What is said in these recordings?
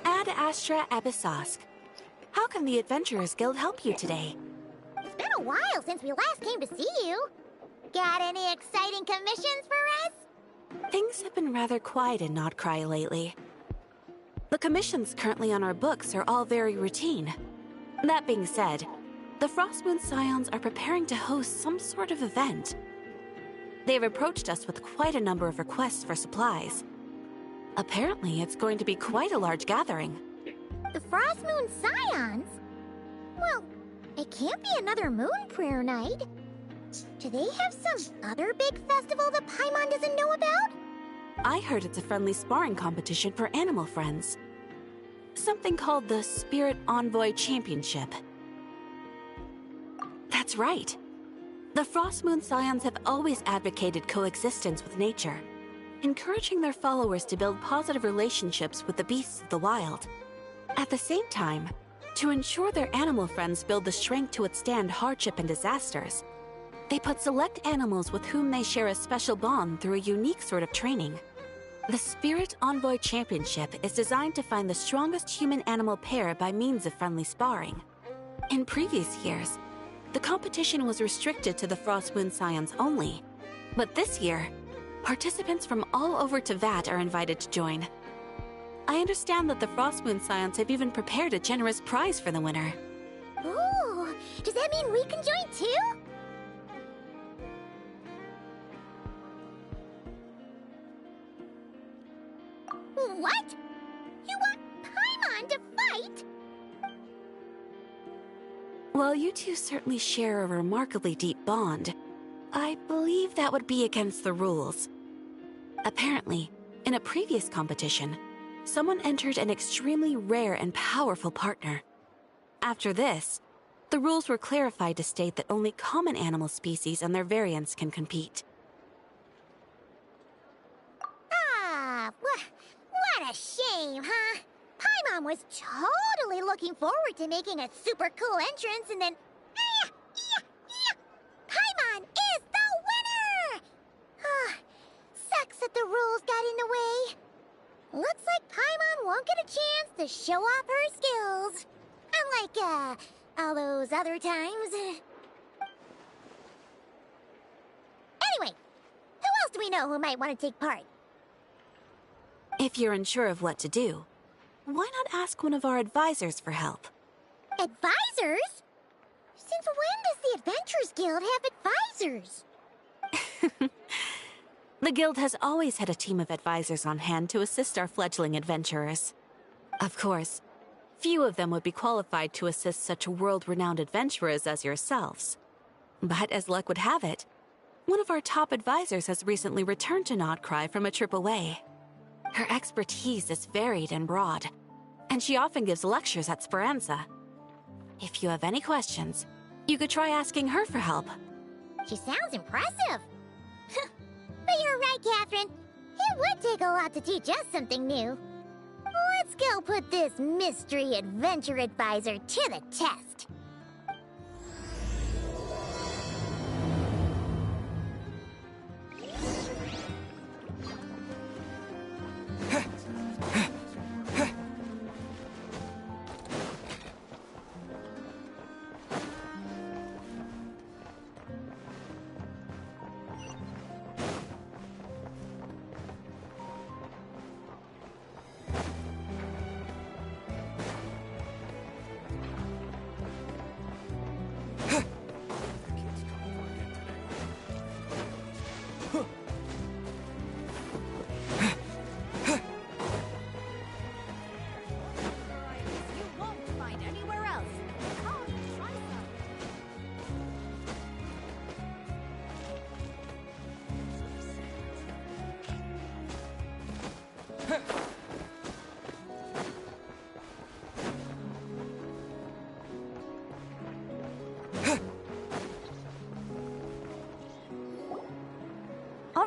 Ad Astra Abyssosk. How can the Adventurers Guild help you today? It's been a while since we last came to see you. Got any exciting commissions for us? Things have been rather quiet in Notcry lately. The commissions currently on our books are all very routine. That being said, the Frostmoon Scions are preparing to host some sort of event. They've approached us with quite a number of requests for supplies. Apparently, it's going to be quite a large gathering. The Frostmoon Scions? Well, it can't be another Moon Prayer Night. Do they have some other big festival that Paimon doesn't know about? I heard it's a friendly sparring competition for animal friends. Something called the Spirit Envoy Championship. That's right. The Frostmoon Scions have always advocated coexistence with nature, encouraging their followers to build positive relationships with the beasts of the wild. At the same time, to ensure their animal friends build the strength to withstand hardship and disasters, they put select animals with whom they share a special bond through a unique sort of training. The Spirit Envoy Championship is designed to find the strongest human-animal pair by means of friendly sparring. In previous years, the competition was restricted to the Frostmoon Scions only, but this year, participants from all over Teyvat are invited to join. I understand that the Frostmoon Scions have even prepared a generous prize for the winner. Ooh, does that mean we can join too? What? You want Paimon to fight? While you two certainly share a remarkably deep bond, I believe that would be against the rules. Apparently, in a previous competition, someone entered an extremely rare and powerful partner. After this, the rules were clarified to state that only common animal species and their variants can compete. Ah, what a shame, huh? Paimon was totally looking forward to making a super cool entrance, and then... Paimon is the winner! Sucks that the rules got in the way. Looks like Paimon won't get a chance to show off her skills. Unlike, all those other times. Anyway, who else do we know who might want to take part? If you're unsure of what to do, why not ask one of our advisors for help? Advisors? Since when does the Adventurers Guild have advisors? The Guild has always had a team of advisors on hand to assist our fledgling adventurers. Of course, few of them would be qualified to assist such world-renowned adventurers as yourselves. But as luck would have it, one of our top advisors has recently returned to Notcry from a trip away. Her expertise is varied and broad, and she often gives lectures at Speranza. If you have any questions, you could try asking her for help. She sounds impressive. But you're right, Catherine. It would take a lot to teach us something new. Let's go put this mystery adventure advisor to the test.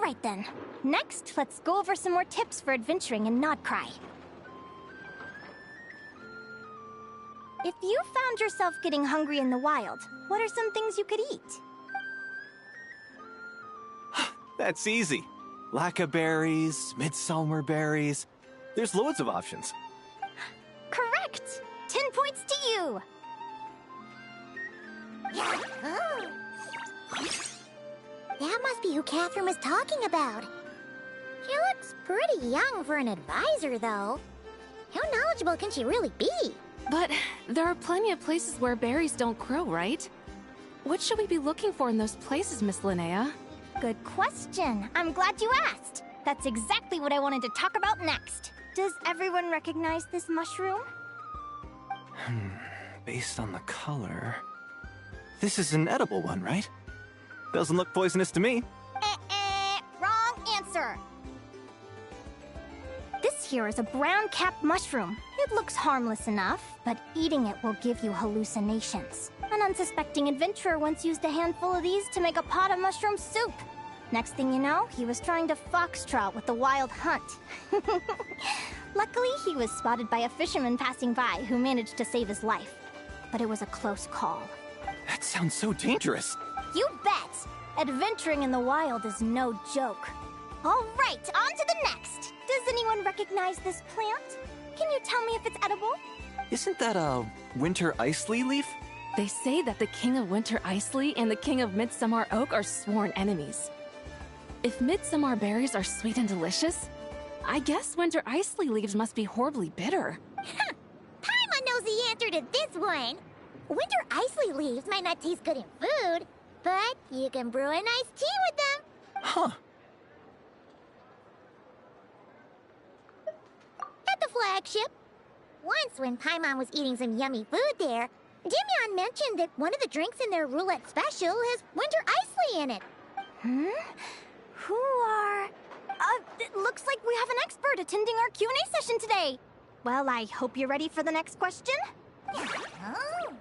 Alright then. Next, let's go over some more tips for adventuring in Nodcry. If you found yourself getting hungry in the wild, what are some things you could eat? That's easy. Lacca berries, midsummer berries. There's loads of options. Correct! 10 points to you! Oh. That must be who Catherine was talking about. She looks pretty young for an advisor, though. How knowledgeable can she really be? But there are plenty of places where berries don't grow, right? What should we be looking for in those places, Miss Linnea? Good question. I'm glad you asked. That's exactly what I wanted to talk about next. Does everyone recognize this mushroom? Based on the color... This is an edible one, right? Doesn't look poisonous to me. Wrong answer. This here is a brown-capped mushroom. It looks harmless enough, but eating it will give you hallucinations. An unsuspecting adventurer once used a handful of these to make a pot of mushroom soup. Next thing you know, he was trying to foxtrot with the wild hunt. Luckily, he was spotted by a fisherman passing by who managed to save his life. But it was a close call. That sounds so dangerous. You bet! Adventuring in the wild is no joke. All right, on to the next. Does anyone recognize this plant? Can you tell me if it's edible? Isn't that a winter ice leaf? They say that the King of Winter Icely and the King of Midsummer Oak are sworn enemies. If midsummer berries are sweet and delicious, I guess winter Icely leaves must be horribly bitter. Paimon knows the answer to this one. Winter Icely leaves might not taste good in food, but you can brew a nice tea with them. Huh. At the flagship. Once when Paimon was eating some yummy food there, Dimyon mentioned that one of the drinks in their roulette special has winter Icely in it. Who are... it looks like we have an expert attending our Q&A session today. Well, I hope you're ready for the next question. Oh.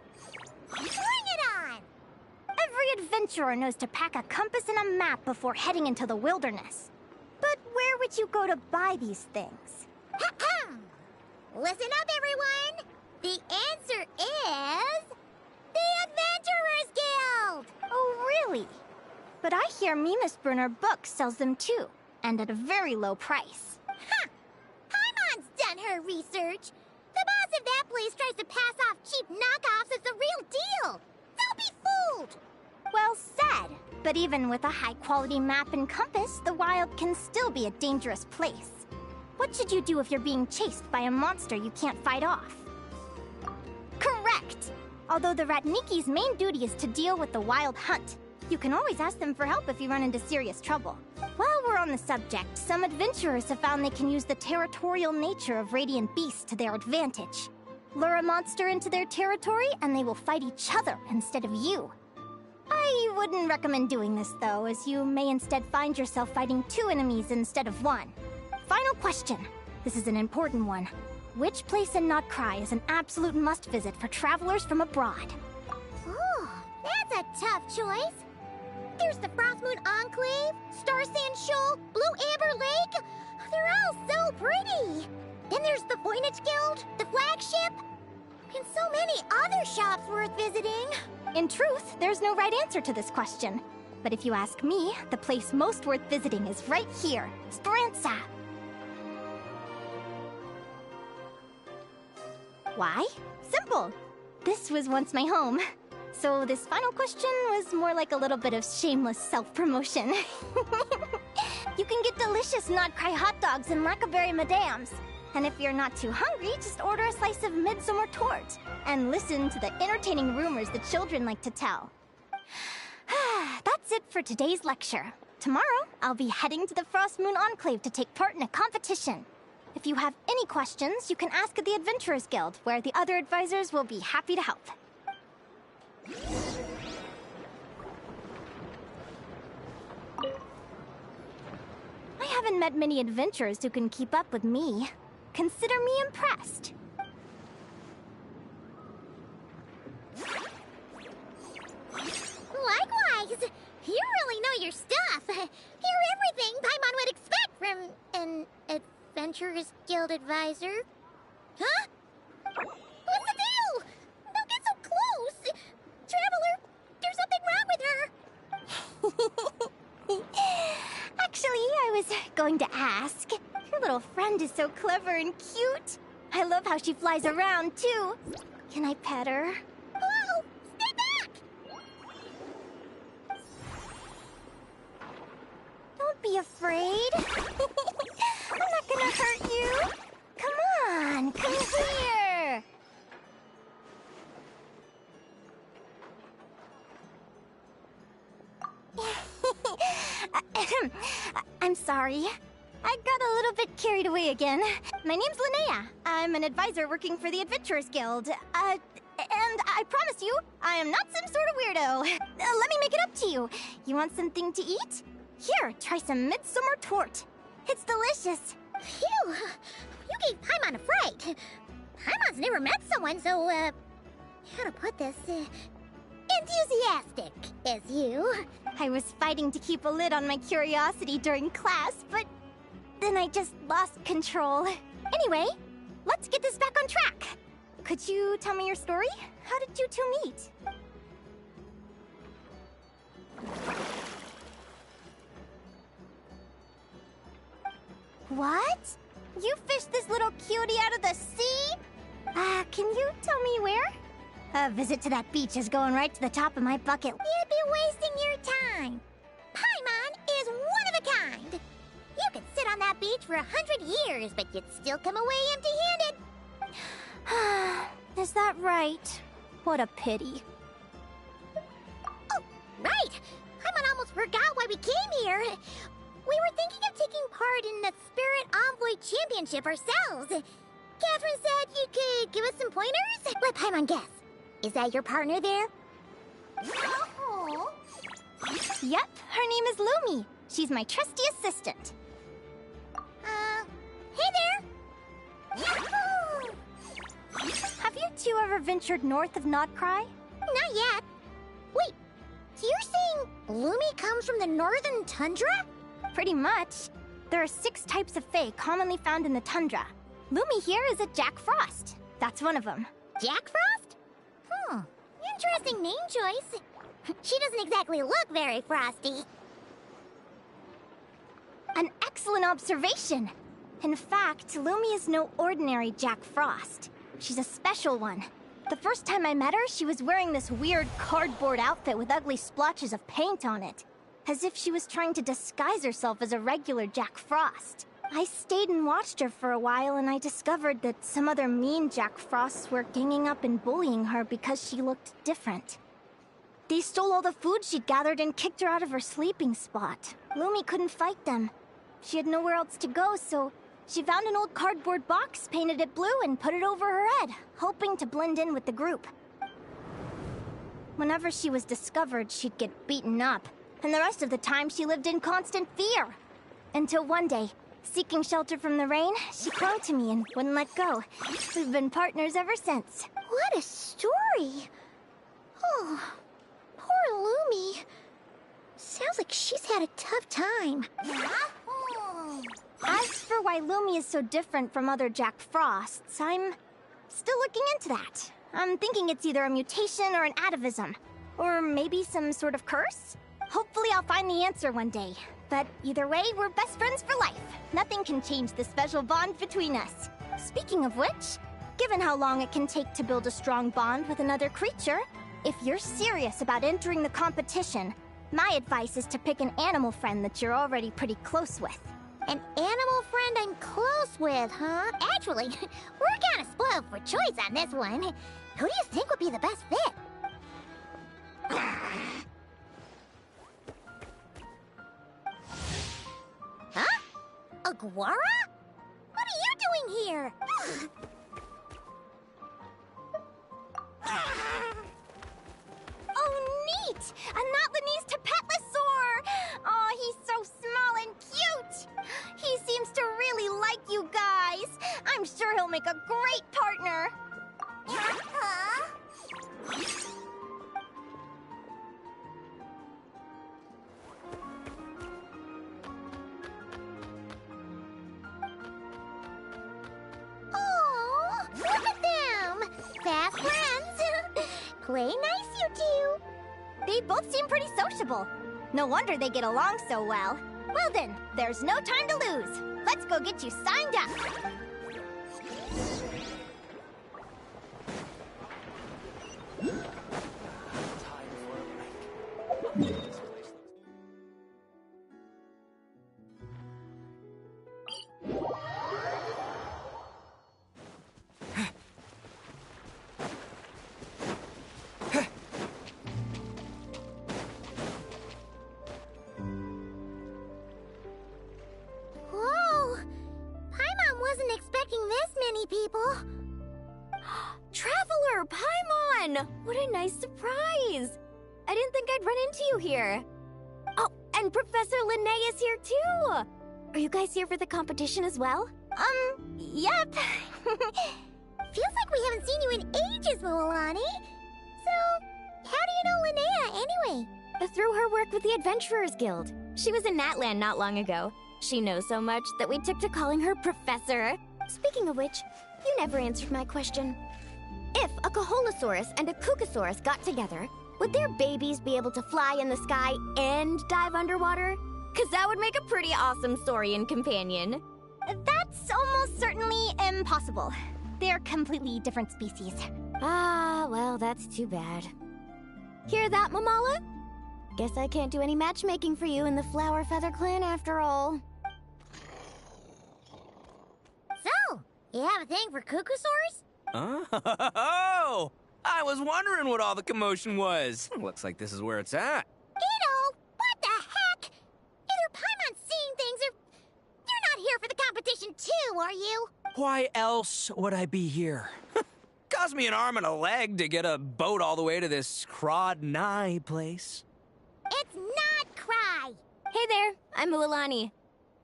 Bring it on! Every adventurer knows to pack a compass and a map before heading into the wilderness. But where would you go to buy these things? Listen up, everyone! The answer is... the Adventurers Guild! Oh, really? But I hear Mimasbrunner Books sells them too, and at a very low price. Ha! Paimon's done her research! The boss of that place tries to pass off cheap knockoffs as the real deal! Don't be fooled! Well said. But even with a high-quality map and compass, the wild can still be a dangerous place. What should you do if you're being chased by a monster you can't fight off? Correct! Although the Ratniki's main duty is to deal with the wild hunt, you can always ask them for help if you run into serious trouble. While we're on the subject, some adventurers have found they can use the territorial nature of radiant beasts to their advantage. Lure a monster into their territory, and they will fight each other instead of you. I wouldn't recommend doing this, though, as you may instead find yourself fighting two enemies instead of one. Final question. This is an important one. Which place in Nodcry is an absolute must-visit for travelers from abroad? Oh, that's a tough choice. There's the Frostmoon Enclave, Star Sand Shoal, Blue Amber Lake. They're all so pretty. Then there's the Voynich Guild, the flagship, and so many other shops worth visiting. In truth, there's no right answer to this question. But if you ask me, the place most worth visiting is right here, Speranza. Why? Simple. This was once my home. So this final question was more like a little bit of shameless self-promotion. You can get delicious Nodcry hot dogs and Laccaberry Madams. And if you're not too hungry, just order a slice of midsummer tort. And listen to the entertaining rumors the children like to tell. That's it for today's lecture. Tomorrow, I'll be heading to the Frostmoon Enclave to take part in a competition. If you have any questions, you can ask at the Adventurers Guild, where the other advisors will be happy to help. I haven't met many adventurers who can keep up with me. Consider me impressed. Likewise! You really know your stuff. everything Paimon would expect from an Adventurers Guild advisor. Huh? What's the deal? Don't get so close! Traveler, there's something wrong with her! Actually, I was going to ask. Your little friend is so clever and cute. I love how she flies around, too. Can I pet her? Whoa! Stay back! Don't be afraid. I'm not gonna hurt you. Come on, come here. I'm sorry. I got a little bit carried away again. My name's Linnea. I'm an advisor working for the Adventurers Guild. And I promise you, I am not some sort of weirdo. Let me make it up to you. You want something to eat? Here, try some midsummer tort. It's delicious. Phew! You gave Paimon a fright. Paimon's never met someone so, how to put this, enthusiastic as you. I was fighting to keep a lid on my curiosity during class, but then I just lost control. Anyway, let's get this back on track. Could you tell me your story? How did you two meet? What? You fished this little cutie out of the sea? Can you tell me where? A visit to that beach is going right to the top of my bucket. You'd be wasting your time. Paimon is one of a kind. You could sit on that beach for 100 years, but you'd still come away empty-handed. Is that right? What a pity. Oh, right! Paimon almost forgot why we came here. We were thinking of taking part in the Spirit Envoy Championship ourselves. Catherine said you could give us some pointers? Let Paimon guess. Is that your partner there? Oh. Yep, her name is Lumi. She's my trusty assistant. Hey there! Yahoo! Have you two ever ventured north of Notcry? Not yet. Wait, so you're saying Lumi comes from the northern tundra? Pretty much. There are 6 types of fae commonly found in the tundra. Lumi here is a Jack Frost. That's one of them. Jack Frost? Interesting name choice. She doesn't exactly look very frosty. An excellent observation. In fact, Lumi is no ordinary Jack Frost. She's a special one. The first time I met her, she was wearing this weird cardboard outfit with ugly splotches of paint on it. As if she was trying to disguise herself as a regular Jack Frost. I stayed and watched her for a while, and I discovered that some other mean Jack Frosts were ganging up and bullying her because she looked different. They stole all the food she'd gathered and kicked her out of her sleeping spot. Lumi couldn't fight them. She had nowhere else to go, so she found an old cardboard box, painted it blue, and put it over her head, hoping to blend in with the group. Whenever she was discovered, she'd get beaten up, and the rest of the time she lived in constant fear. Until one day, seeking shelter from the rain, she clung to me and wouldn't let go. We've been partners ever since. What a story! Oh, poor Lumi. Sounds like she's had a tough time. As for why Lumi is so different from other Jack Frosts, I'm still looking into that. I'm thinking it's either a mutation or an atavism. Or maybe some sort of curse? Hopefully I'll find the answer one day. But either way, we're best friends for life. Nothing can change the special bond between us. Speaking of which, given how long it can take to build a strong bond with another creature, if you're serious about entering the competition, my advice is to pick an animal friend that you're already pretty close with. An animal friend I'm close with, huh? Actually, we're kind of spoiled for choice on this one. Who do you think would be the best fit? Huh? Aguara? What are you doing here? Oh, neat! A Notlanese Tapetlosaur! Oh, he's so small and cute! He seems to really like you guys. I'm sure he'll make a great partner. Huh? Play nice, you two. They both seem pretty sociable. No wonder they get along so well. Well then, there's no time to lose. Let's go get you signed up. Whoa! Paimon wasn't expecting this many people. Traveler, Paimon! What a nice surprise! I didn't think I'd run into you here. Oh, and Professor Linnae is here too! Are you guys here for the competition as well? Yep. Feels like we haven't seen you in ages, Mualani. So, how do you know Linnea anyway? Through her work with the Adventurers Guild. She was in Natland not long ago. She knows so much that we took to calling her Professor. Speaking of which, you never answered my question. If a Kaholosaurus and a Kukasaurus got together, would their babies be able to fly in the sky and dive underwater? 'Cause that would make a pretty awesome Saurian companion. That's almost certainly impossible. They're completely different species. Ah, well, that's too bad. Hear that, Mamala? Guess I can't do any matchmaking for you in the Flower Feather Clan after all. So, you have a thing for Kukasaurs? Oh! I was wondering what all the commotion was. Looks like this is where it's at. Ito, what the heck? Either Paimon's seeing things or you're not here for the competition too, are you? Why else would I be here? Cost me an arm and a leg to get a boat all the way to this Crod Nye place. It's not Cry. Hey there, I'm Mualani.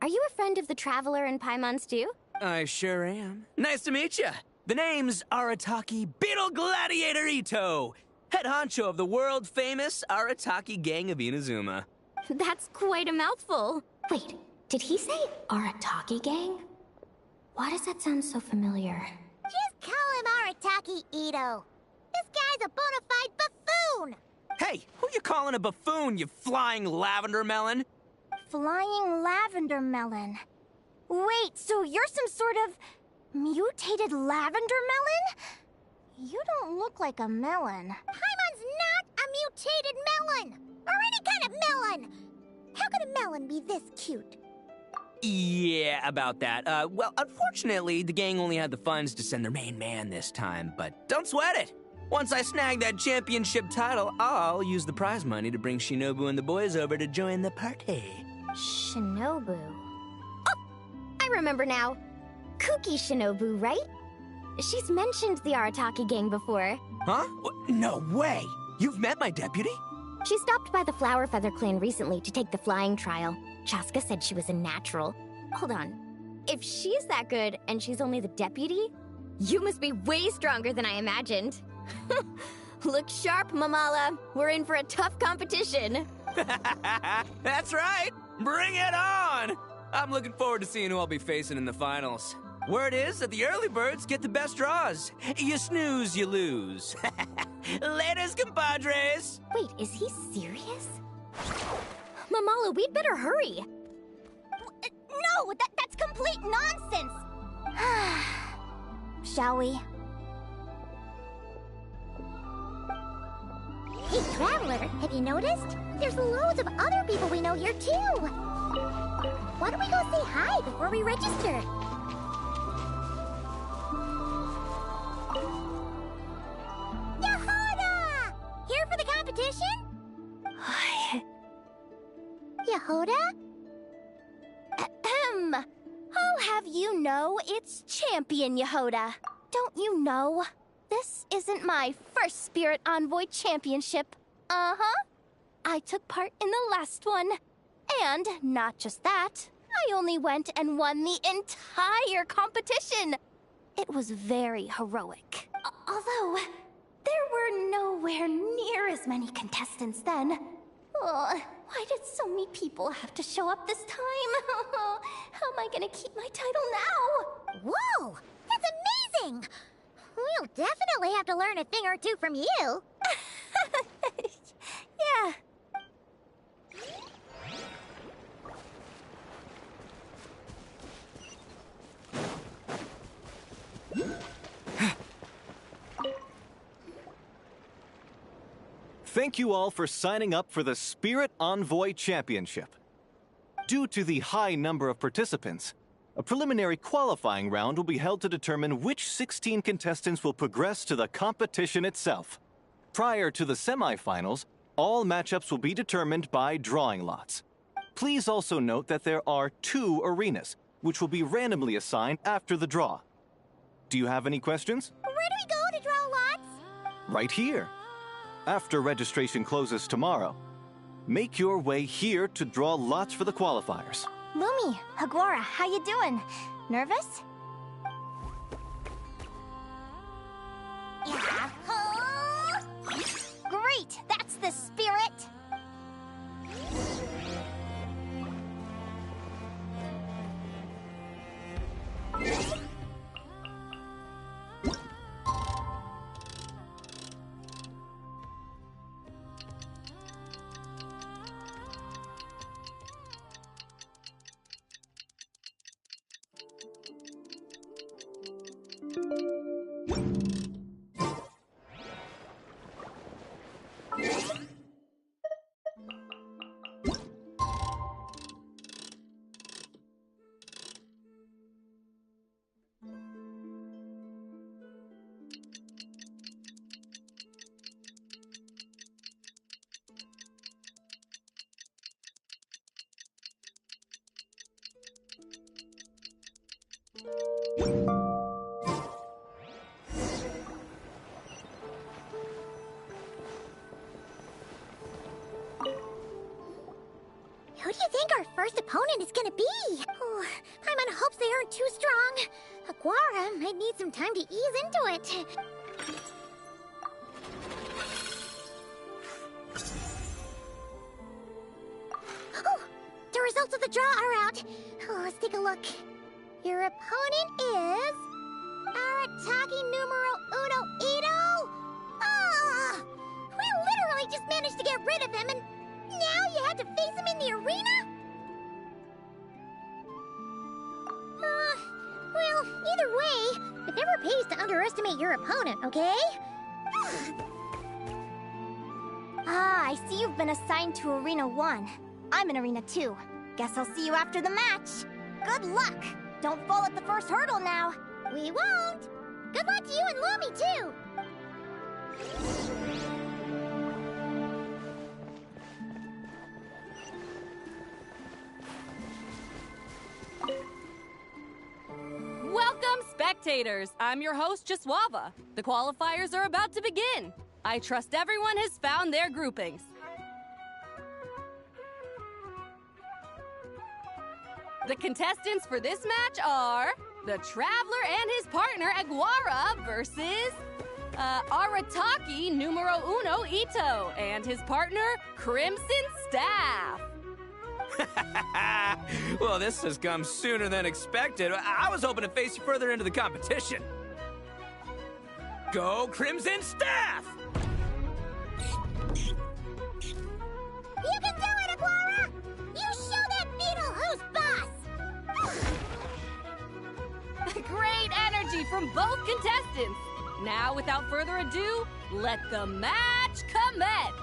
Are you a friend of the Traveler and Paimon's too? I sure am. Nice to meet you. The name's Arataki Beetle Gladiator Ito, head honcho of the world-famous Arataki gang of Inazuma. That's quite a mouthful. Wait, did he say Arataki gang? Why does that sound so familiar? Just call him Arataki Ito. This guy's a bona fide buffoon. Hey, who you calling a buffoon, you flying lavender melon? Flying lavender melon. Wait, so you're some sort of mutated lavender melon? You don't look like a melon. Paimon's not a mutated melon! Or any kind of melon! How could a melon be this cute? Yeah, about that. Well, unfortunately, the gang only had the funds to send their main man this time, but don't sweat it. Once I snag that championship title, I'll use the prize money to bring Shinobu and the boys over to join the party. Shinobu. Oh, I remember now. Kuki Shinobu, right? She's mentioned the Arataki gang before. Huh? No way! You've met my deputy? She stopped by the Flower Feather Clan recently to take the flying trial. Chaska said she was a natural. Hold on. If she's that good and she's only the deputy, you must be way stronger than I imagined. Look sharp, Mamala. We're in for a tough competition. That's right! Bring it on! I'm looking forward to seeing who I'll be facing in the finals. Word is that the early birds get the best draws. You snooze, you lose. Laters, compadres! Wait, is he serious? Mamala, we'd better hurry. No, that's complete nonsense! Shall we? Hey, Traveler, have you noticed? There's loads of other people we know here, too! Why don't we go say hi before we register? Yehoda! Here for the competition? Yehoda? Ahem. I'll have you know it's Champion Yehoda. Don't you know? This isn't my first Spirit Envoy Championship. Uh-huh. I took part in the last one. And not just that, I only went and won the entire competition. It was very heroic. Although, there were nowhere near as many contestants then. Why did so many people have to show up this time? How am I gonna keep my title now? Whoa! That's amazing! We'll definitely have to learn a thing or two from you. Thank you all for signing up for the Spirit Envoy Championship. Due to the high number of participants, a preliminary qualifying round will be held to determine which 16 contestants will progress to the competition itself. Prior to the semifinals, all matchups will be determined by drawing lots. Please also note that there are 2 arenas, which will be randomly assigned after the draw. Do you have any questions? Where do we go to draw lots? Right here. After registration closes tomorrow, make your way here to draw lots for the qualifiers. Lumi, Hagwara, how you doing? Nervous? Yahoo! Great! That's the spirit! Who do you think our first opponent is gonna be? Oh, Paimon hopes they aren't too strong. Aguara might need some time to ease into it. Oh, the results of the draw are out. Oh, let's take a look. Your opponent is... Arataki numero uno Ito? Ah! We literally just managed to get rid of him, and now you have to face him in the arena? Well, either way, it never pays to underestimate your opponent, okay? Ah, I see you've been assigned to Arena 1. I'm in Arena 2. Guess I'll see you after the match. Good luck! Don't fall at the first hurdle now. We won't. Good luck to you and Lumi, too. Welcome, spectators! I'm your host, Yowza. The qualifiers are about to begin. I trust everyone has found their groupings. The contestants for this match are the Traveler and his partner, Aguara, versus Arataki numero uno Ito and his partner, Crimson Staff. Well, this has come sooner than expected. I was hoping to face you further into the competition. Go Crimson Staff! You can do it, Aguara! You show that beetle who's boss! Great energy from both contestants. Now, without further ado, let the match commence.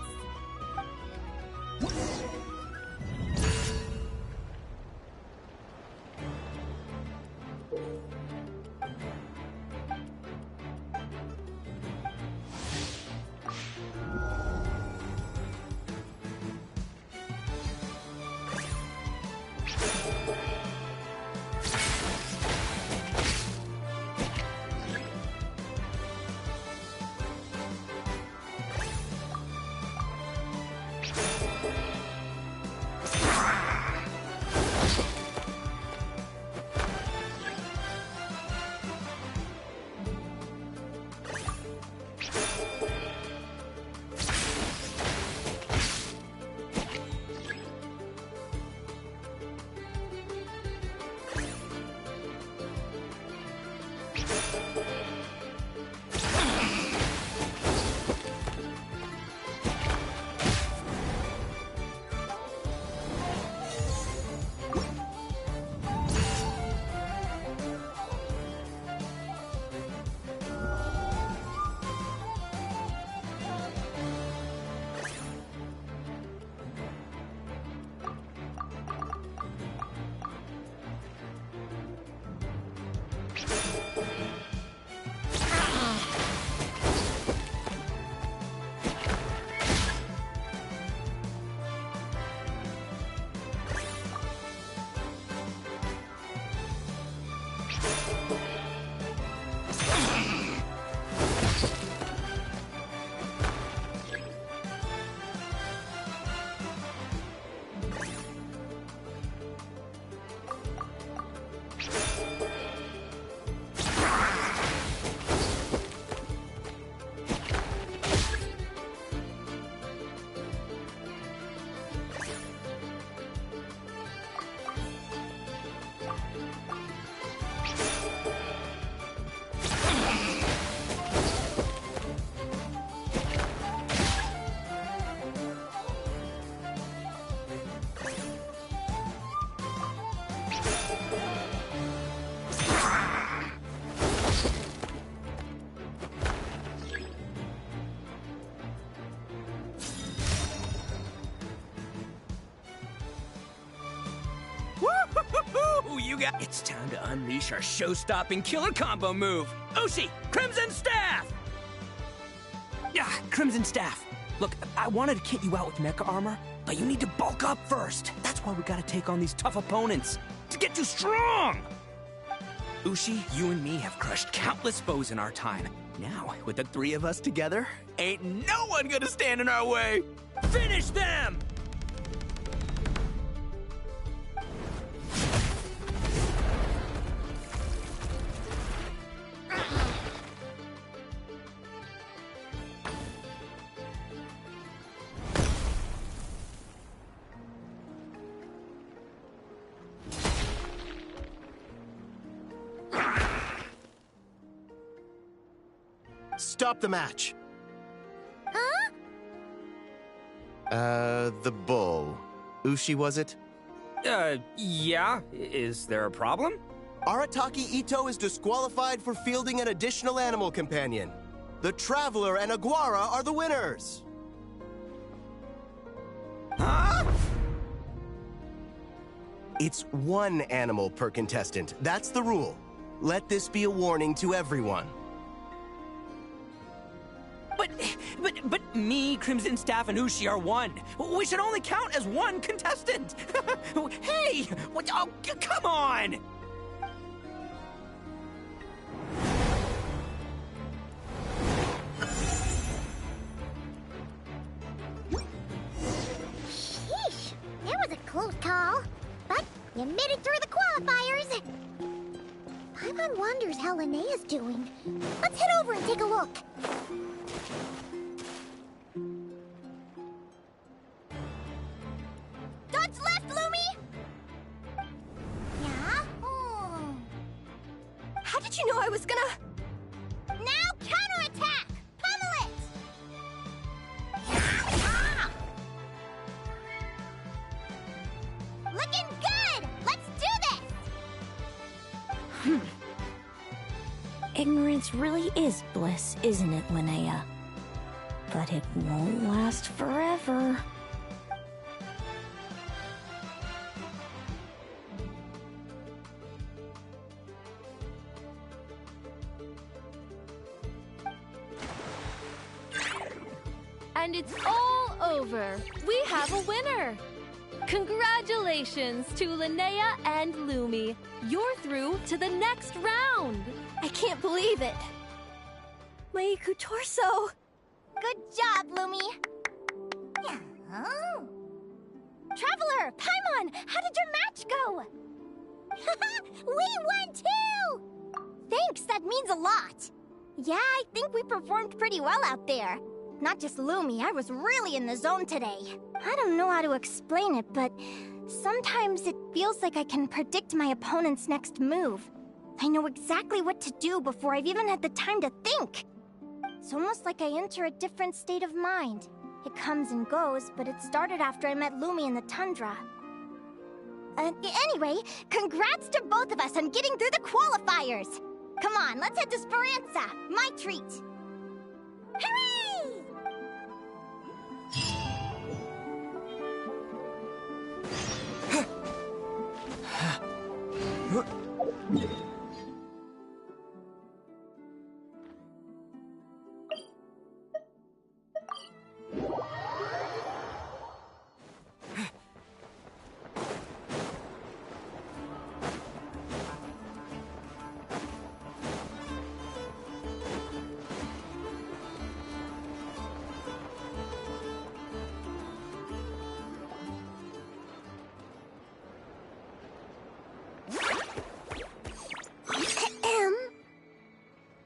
yeah, it's time to unleash our show-stopping killer combo move. Ushi, Crimson Staff! Yeah, Crimson Staff. Look, I wanted to kit you out with mecha armor, but you need to bulk up first. That's why we gotta take on these tough opponents, to get you strong! Ushi, you and me have crushed countless foes in our time. Now, with the three of us together, ain't no one gonna stand in our way! Finish them! Stop the match. Huh? The bull. Ushi, was it? Yeah. Is there a problem? Arataki Ito is disqualified for fielding an additional animal companion. The Traveler and Aguara are the winners. Huh? It's one animal per contestant. That's the rule. Let this be a warning to everyone. But me, Crimson Staff, and Ushi are one. We should only count as one contestant. Hey, what? Oh, come on! Sheesh, that was a close call. But you made it through the qualifiers. Paimon wonders how Linnea's doing. Let's head over and take a look. Dodge left, Lumi! Yeah? How did you know I was gonna... Now counterattack! Pummel it! Looking good! Let's do this! Ignorance really is bliss, isn't it, Linnea? But it won't last forever. And it's all over. We have a winner. Congratulations to Linnea and Lumi. You're through to the next round. I can't believe it. My Iku torso. Good job, Lumi! Oh. Traveler, Paimon, how did your match go? We won too! Thanks, that means a lot. Yeah, I think we performed pretty well out there. Not just Lumi, I was really in the zone today. I don't know how to explain it, but sometimes it feels like I can predict my opponent's next move. I know exactly what to do before I've even had the time to think. It's almost like I enter a different state of mind. It comes and goes, but it started after I met Lumi in the tundra. Anyway, congrats to both of us on getting through the qualifiers! Come on, let's head to Speranza, my treat! Hooray!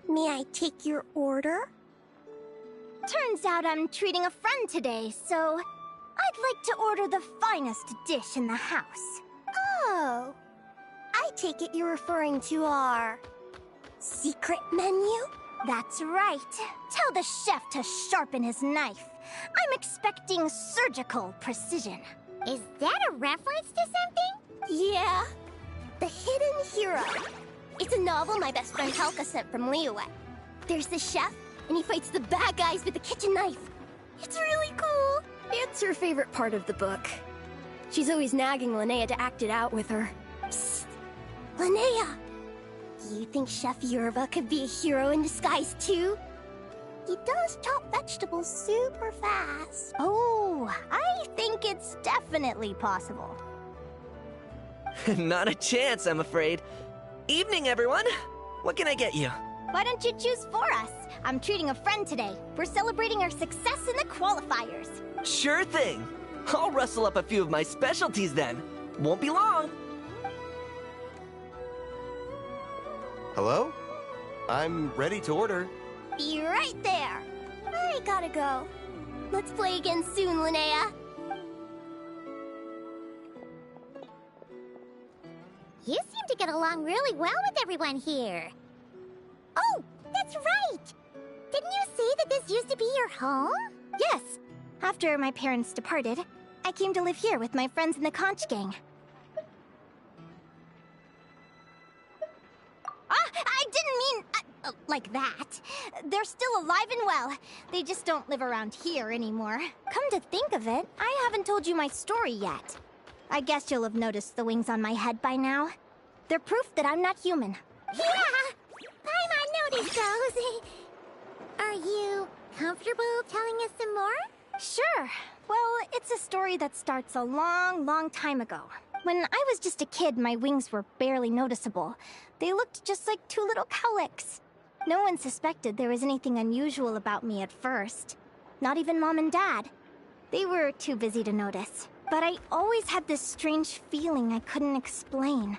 May I take your order? Turns out I'm treating a friend today, so I'd like to order the finest dish in the house. Oh. I take it you're referring to our secret menu? That's right. Tell the chef to sharpen his knife. I'm expecting surgical precision. Is that a reference to something? Yeah. The Hidden Hero. It's a novel my best friend Halka sent from Liyue. There's the chef, and he fights the bad guys with a kitchen knife. It's really cool. It's her favorite part of the book. She's always nagging Linnea to act it out with her. Psst. Linnea! You think Chef Yerba could be a hero in disguise too? He does chop vegetables super fast. Oh, I think it's definitely possible. Not a chance, I'm afraid. Evening, everyone. What can I get you? Why don't you choose for us? I'm treating a friend today. We're celebrating our success in the qualifiers. Sure thing. I'll rustle up a few of my specialties then. Won't be long. Hello? I'm ready to order. Be right there. I gotta go. Let's play again soon, Linnea. You seem to get along really well with everyone here. Oh, that's right! Didn't you say that this used to be your home? Yes. After my parents departed, I came to live here with my friends in the conch gang. I didn't mean like that. They're still alive and well. They just don't live around here anymore. Come to think of it, I haven't told you my story yet. I guess you'll have noticed the wings on my head by now. They're proof that I'm not human. Yeah! I noticed those. Are you comfortable telling us some more? Sure. Well, it's a story that starts a long, long time ago. When I was just a kid, my wings were barely noticeable. They looked just like two little cowlicks. No one suspected there was anything unusual about me at first. Not even Mom and Dad. They were too busy to notice. But I always had this strange feeling I couldn't explain.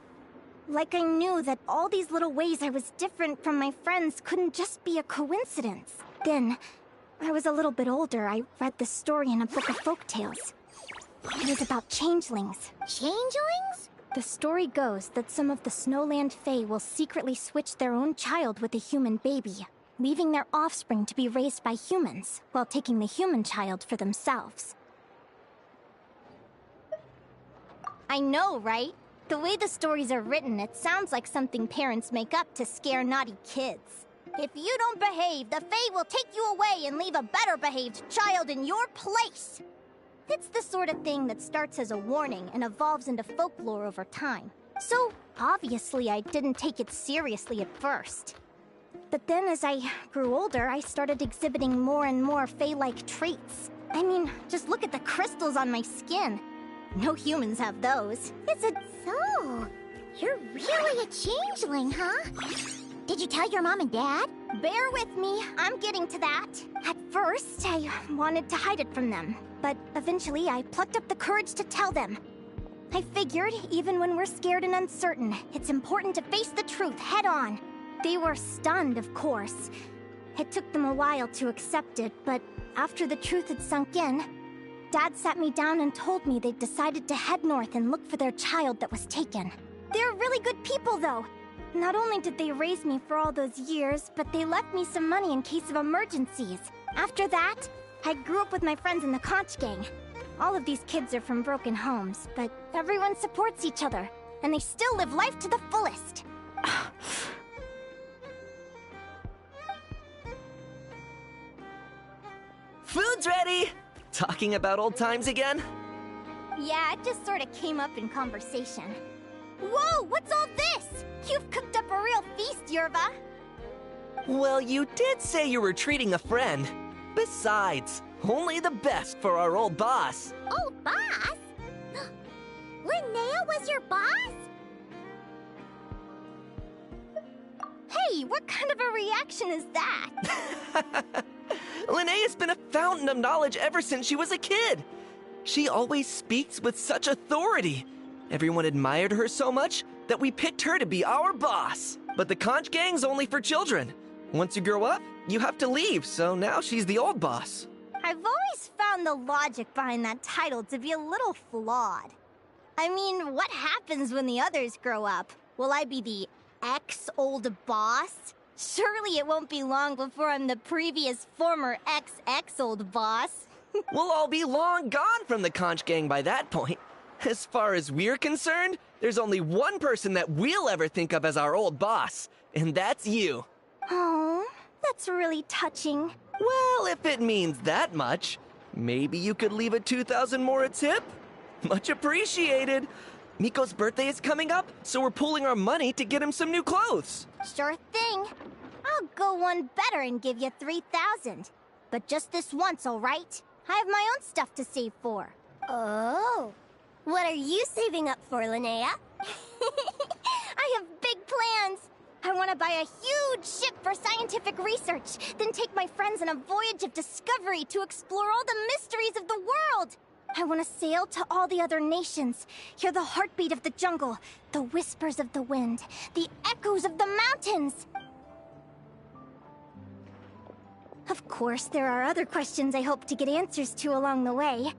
Like I knew that all these little ways I was different from my friends couldn't just be a coincidence. Then, I was a little bit older, I read this story in a book of folktales. It was about changelings. Changelings? The story goes that some of the Snowland Fae will secretly switch their own child with a human baby, leaving their offspring to be raised by humans, while taking the human child for themselves. I know, right? The way the stories are written, it sounds like something parents make up to scare naughty kids. If you don't behave, the Fae will take you away and leave a better-behaved child in your place. It's the sort of thing that starts as a warning and evolves into folklore over time. So, obviously, I didn't take it seriously at first. But then as I grew older, I started exhibiting more and more Fae-like traits. I mean, just look at the crystals on my skin. No humans have those. Is it so? You're really a changeling, huh? Did you tell your mom and dad? Bear with me, I'm getting to that. At first, I wanted to hide it from them. But eventually, I plucked up the courage to tell them. I figured, even when we're scared and uncertain, it's important to face the truth head on. They were stunned, of course. It took them a while to accept it, but after the truth had sunk in, Dad sat me down and told me they'd decided to head north and look for their child that was taken. They're really good people, though. Not only did they raise me for all those years, but they left me some money in case of emergencies. After that, I grew up with my friends in the conch gang. All of these kids are from broken homes, but everyone supports each other, and they still live life to the fullest. Food's ready! Talking about old times again? Yeah, it just sort of came up in conversation. Whoa, what's all this? You've cooked up a real feast, Yerba. Well, you did say you were treating a friend. Besides, only the best for our old boss. Old boss? Linnea was your boss? Hey, what kind of a reaction is that? Linnea's been a fountain of knowledge ever since she was a kid. She always speaks with such authority. Everyone admired her so much that we picked her to be our boss. But the conch gang's only for children. Once you grow up, you have to leave, so now she's the old boss. I've always found the logic behind that title to be a little flawed. I mean, what happens when the others grow up? Will I be the ex-old boss? Surely it won't be long before I'm the previous former ex-old boss. We'll all be long gone from the conch gang by that point. As far as we're concerned, there's only one person that we'll ever think of as our old boss, and that's you. Oh, that's really touching. Well, if it means that much, maybe you could leave a 2,000 more a tip? Much appreciated. Miko's birthday is coming up, so we're pooling our money to get him some new clothes. Sure thing. I'll go one better and give you 3,000. But just this once, all right? I have my own stuff to save for. Oh. What are you saving up for, Linnea? I have big plans. I want to buy a huge ship for scientific research, then take my friends on a voyage of discovery to explore all the mysteries of the world. I want to sail to all the other nations, hear the heartbeat of the jungle, the whispers of the wind, the echoes of the mountains. Of course, there are other questions I hope to get answers to along the way.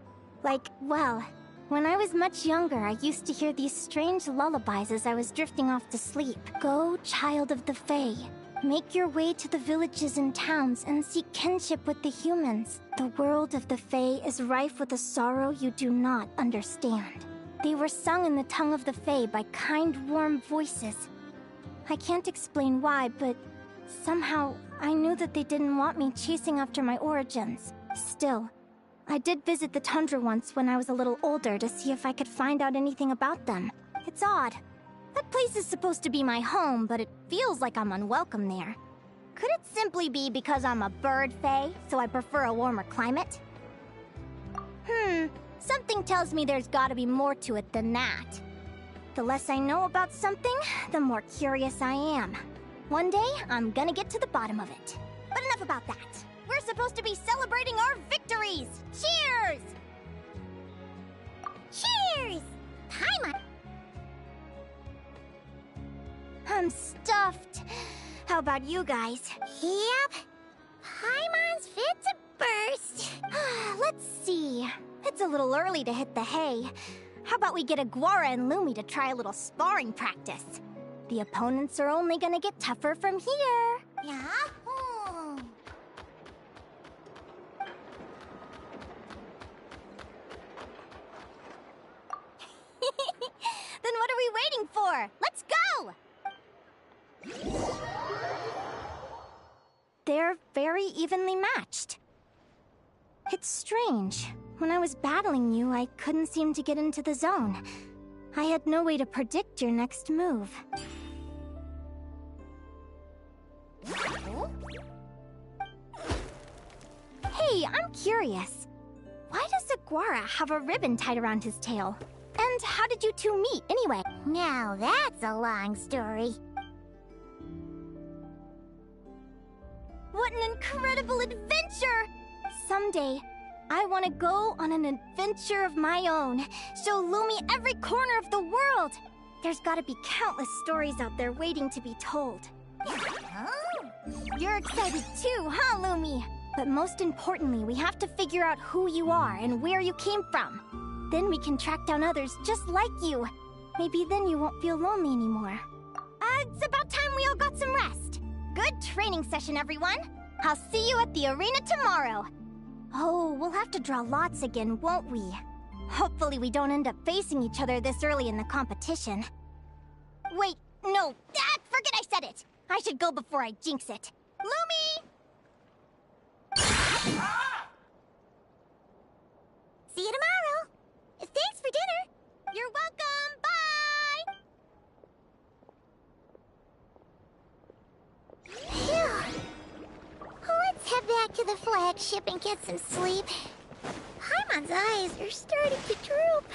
Like, well, when I was much younger, I used to hear these strange lullabies as I was drifting off to sleep. Go, child of the Fae. Make your way to the villages and towns and seek kinship with the humans. The world of the Fae is rife with a sorrow you do not understand. They were sung in the tongue of the Fae by kind, warm voices. I can't explain why, but somehow I knew that they didn't want me chasing after my origins. Still, I did visit the tundra once when I was a little older to see if I could find out anything about them. It's odd. That place is supposed to be my home, but it feels like I'm unwelcome there. Could it simply be because I'm a bird fae, so I prefer a warmer climate? Something tells me there's gotta be more to it than that. The less I know about something, the more curious I am. One day, I'm gonna get to the bottom of it. But enough about that. We're supposed to be celebrating our victories! Cheers! Cheers! Paimon! I'm stuffed. How about you guys? Yep. Paimon's fit to burst. Let's see. It's a little early to hit the hay. How about we get Aguara and Lumi to try a little sparring practice? The opponents are only gonna get tougher from here. Yeah? Then what are we waiting for? Let's go! They're very evenly matched. It's strange. When I was battling you, I couldn't seem to get into the zone. I had no way to predict your next move. Hey, I'm curious. Why does Aguara have a ribbon tied around his tail? And how did you two meet, anyway? Now that's a long story. What an incredible adventure! Someday, I want to go on an adventure of my own. Show Lumi every corner of the world. There's gotta be countless stories out there waiting to be told. You're excited too, huh, Lumi? But most importantly, we have to figure out who you are and where you came from. Then we can track down others just like you. Maybe then you won't feel lonely anymore. It's about time we all got some rest. Good training session, everyone. I'll see you at the arena tomorrow. Oh, we'll have to draw lots again, won't we? Hopefully we don't end up facing each other this early in the competition. Wait, no, forget I said it. I should go before I jinx it. Lumi! See you tomorrow. Thanks for dinner. You're welcome. Bye! Phew. Let's head back to the flagship and get some sleep. Paimon's eyes are starting to droop.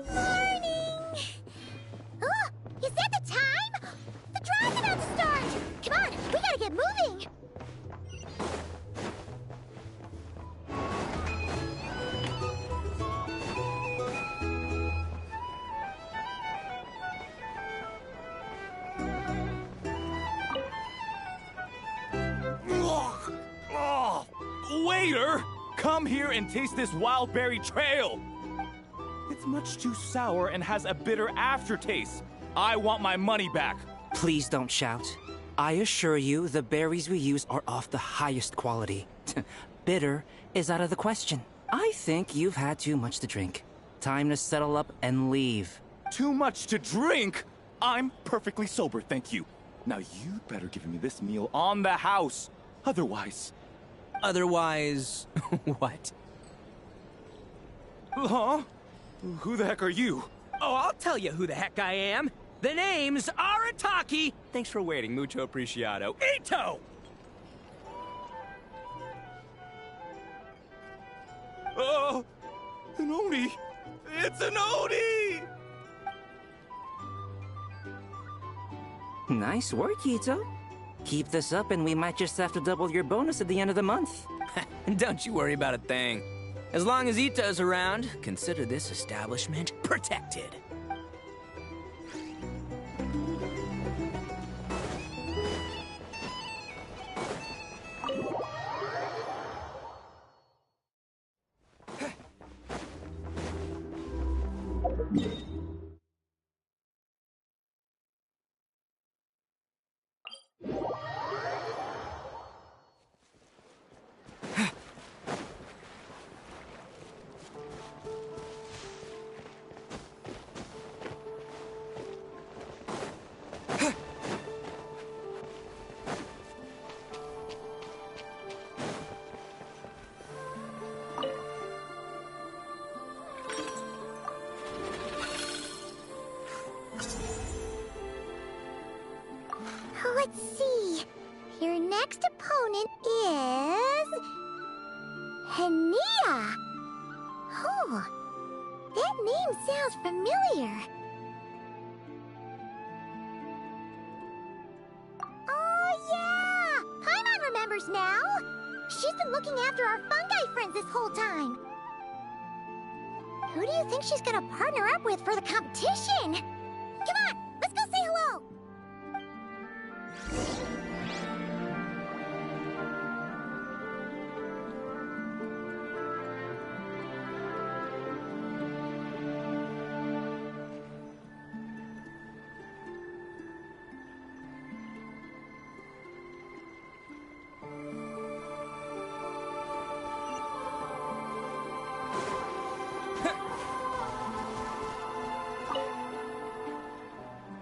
Morning! Oh, is that the time? The drive's about to start! Come on, we gotta get moving! Waiter! Come here and taste this wild berry trail! It's much too sour and has a bitter aftertaste. I want my money back. Please don't shout. I assure you, the berries we use are of the highest quality. Bitter is out of the question. I think you've had too much to drink. Time to settle up and leave. Too much to drink? I'm perfectly sober, thank you. Now you'd better give me this meal on the house. Otherwise... Otherwise, what? Huh? Who the heck are you? Oh, I'll tell you who the heck I am. The name's Arataki. Thanks for waiting, mucho apreciado. Ito! Oh, an Oni! It's an Oni! Nice work, Ito. Keep this up and we might just have to double your bonus at the end of the month. Don't you worry about a thing. As long as Ito's around, consider this establishment protected. Let's see. Your next opponent is... Hania. Oh, that name sounds familiar. Oh, yeah! Paimon remembers now. She's been looking after our fungi friends this whole time. Who do you think she's gonna partner up with for the competition? Come on, let's go say hello!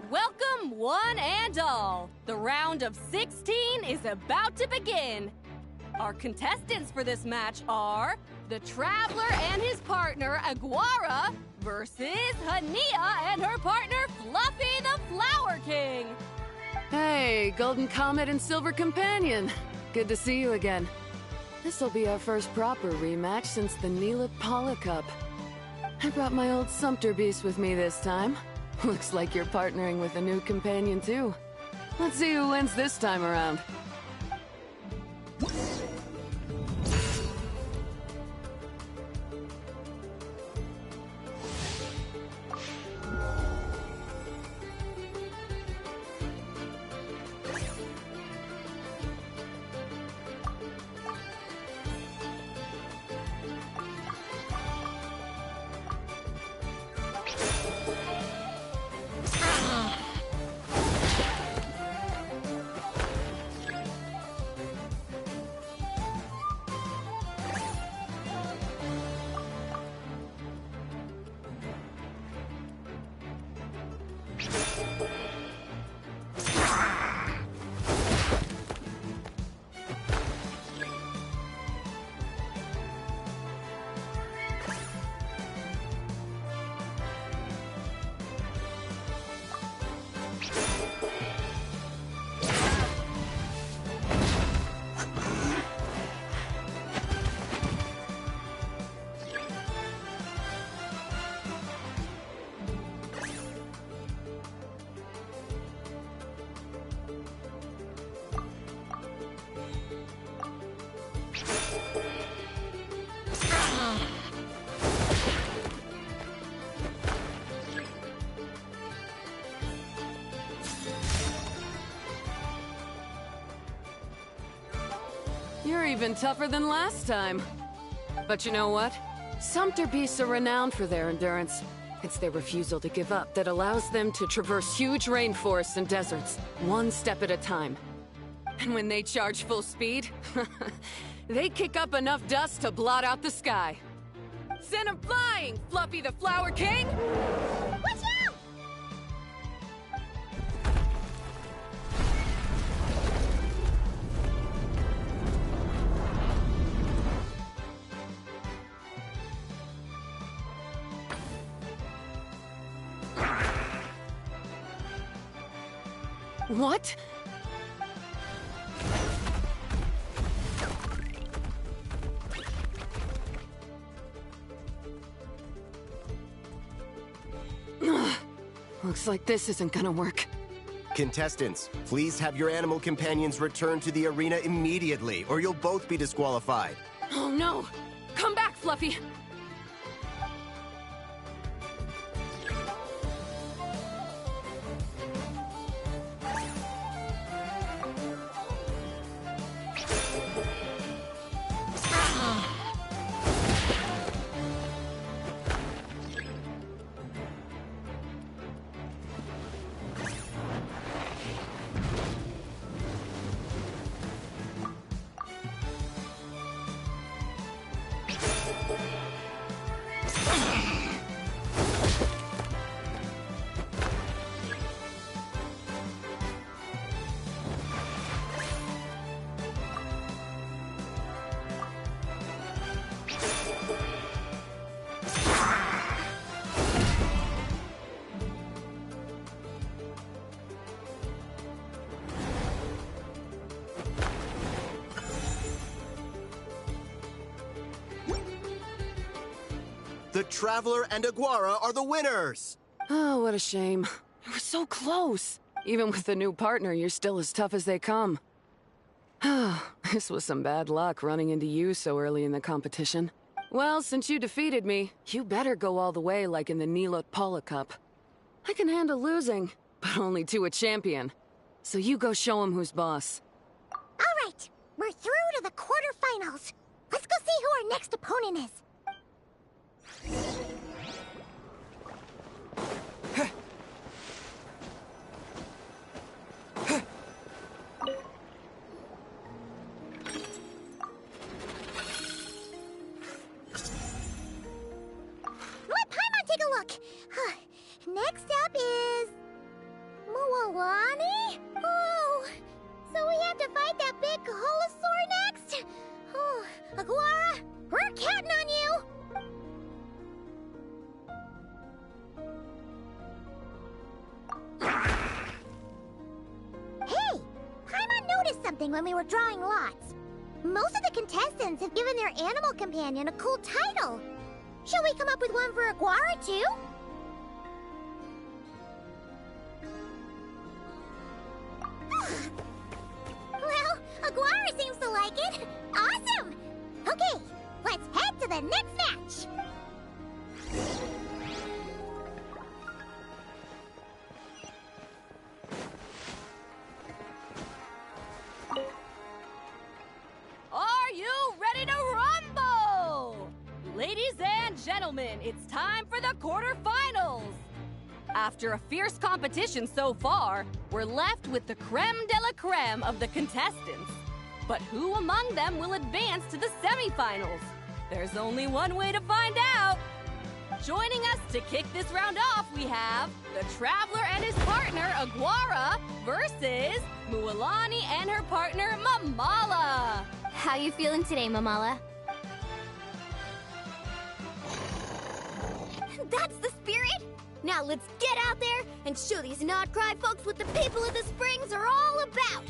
Welcome, one and all. The round of 16 is about to begin. Our contestants for this match are the Traveler and his partner, Aguara, versus Hania and her partner, Fluffy the Flower King. Hey, Golden Comet and Silver Companion. Good to see you again. This'll be our first proper rematch since the Neela Paula Cup. I brought my old Sumpter Beast with me this time. Looks like you're partnering with a new companion, too. Let's see who wins this time around. even tougher than last time. But you know what? Sumpter beasts are renowned for their endurance. It's their refusal to give up that allows them to traverse huge rainforests and deserts, one step at a time. And when they charge full speed, they kick up enough dust to blot out the sky. Send 'em flying, Fluffy the Flower King! Watch out! What? Looks like this isn't gonna work. Contestants, please have your animal companions return to the arena immediately, or you'll both be disqualified. Oh no! Come back, Fluffy! The Traveler and Aguara are the winners! Oh, what a shame. It was so close. Even with the new partner, you're still as tough as they come. This was some bad luck running into you so early in the competition. Well, since you defeated me, you better go all the way like in the Nilot Cup. I can handle losing, but only to a champion. So you go show him who's boss. All right, we're through to the quarterfinals. Let's go see who our next opponent is. Let Paimon take a look. Next up is Mualani? Oh, so we have to fight that big Holosaur next? Oh, Aguara, we're counting on you. Hey, Paimon noticed something when we were drawing lots. Most of the contestants have given their animal companion a cool title. Shall we come up with one for Aguara, too? Well, Aguara seems to like it. Awesome! Okay, let's head to the next match. Are you ready to rumble? Ladies and gentlemen, it's time for the quarterfinals. After a fierce competition so far, we're left with the creme de la creme of the contestants. But who among them will advance to the semifinals? There's only one way to find out. Joining us to kick this round off, we have the Traveler and his partner, Aguara, versus Mualani and her partner, Mamala. How you feeling today, Mamala? That's the spirit! Now let's get out there and show these not-cry folks what the people of the Springs are all about!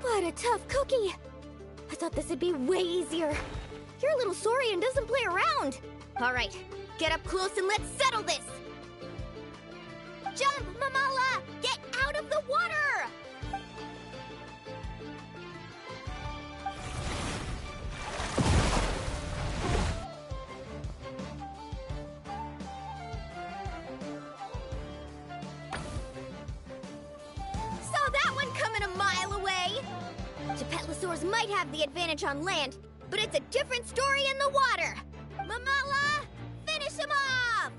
What a tough cookie! I thought this would be way easier. You're a little Saurian doesn't play around. All right, get up close and let's settle this. Jump, Mamala! Get out of the water! Saw that one coming a mile away! Gepetlosaurs might have the advantage on land, but it's a different story in the water! Mamala, finish him off!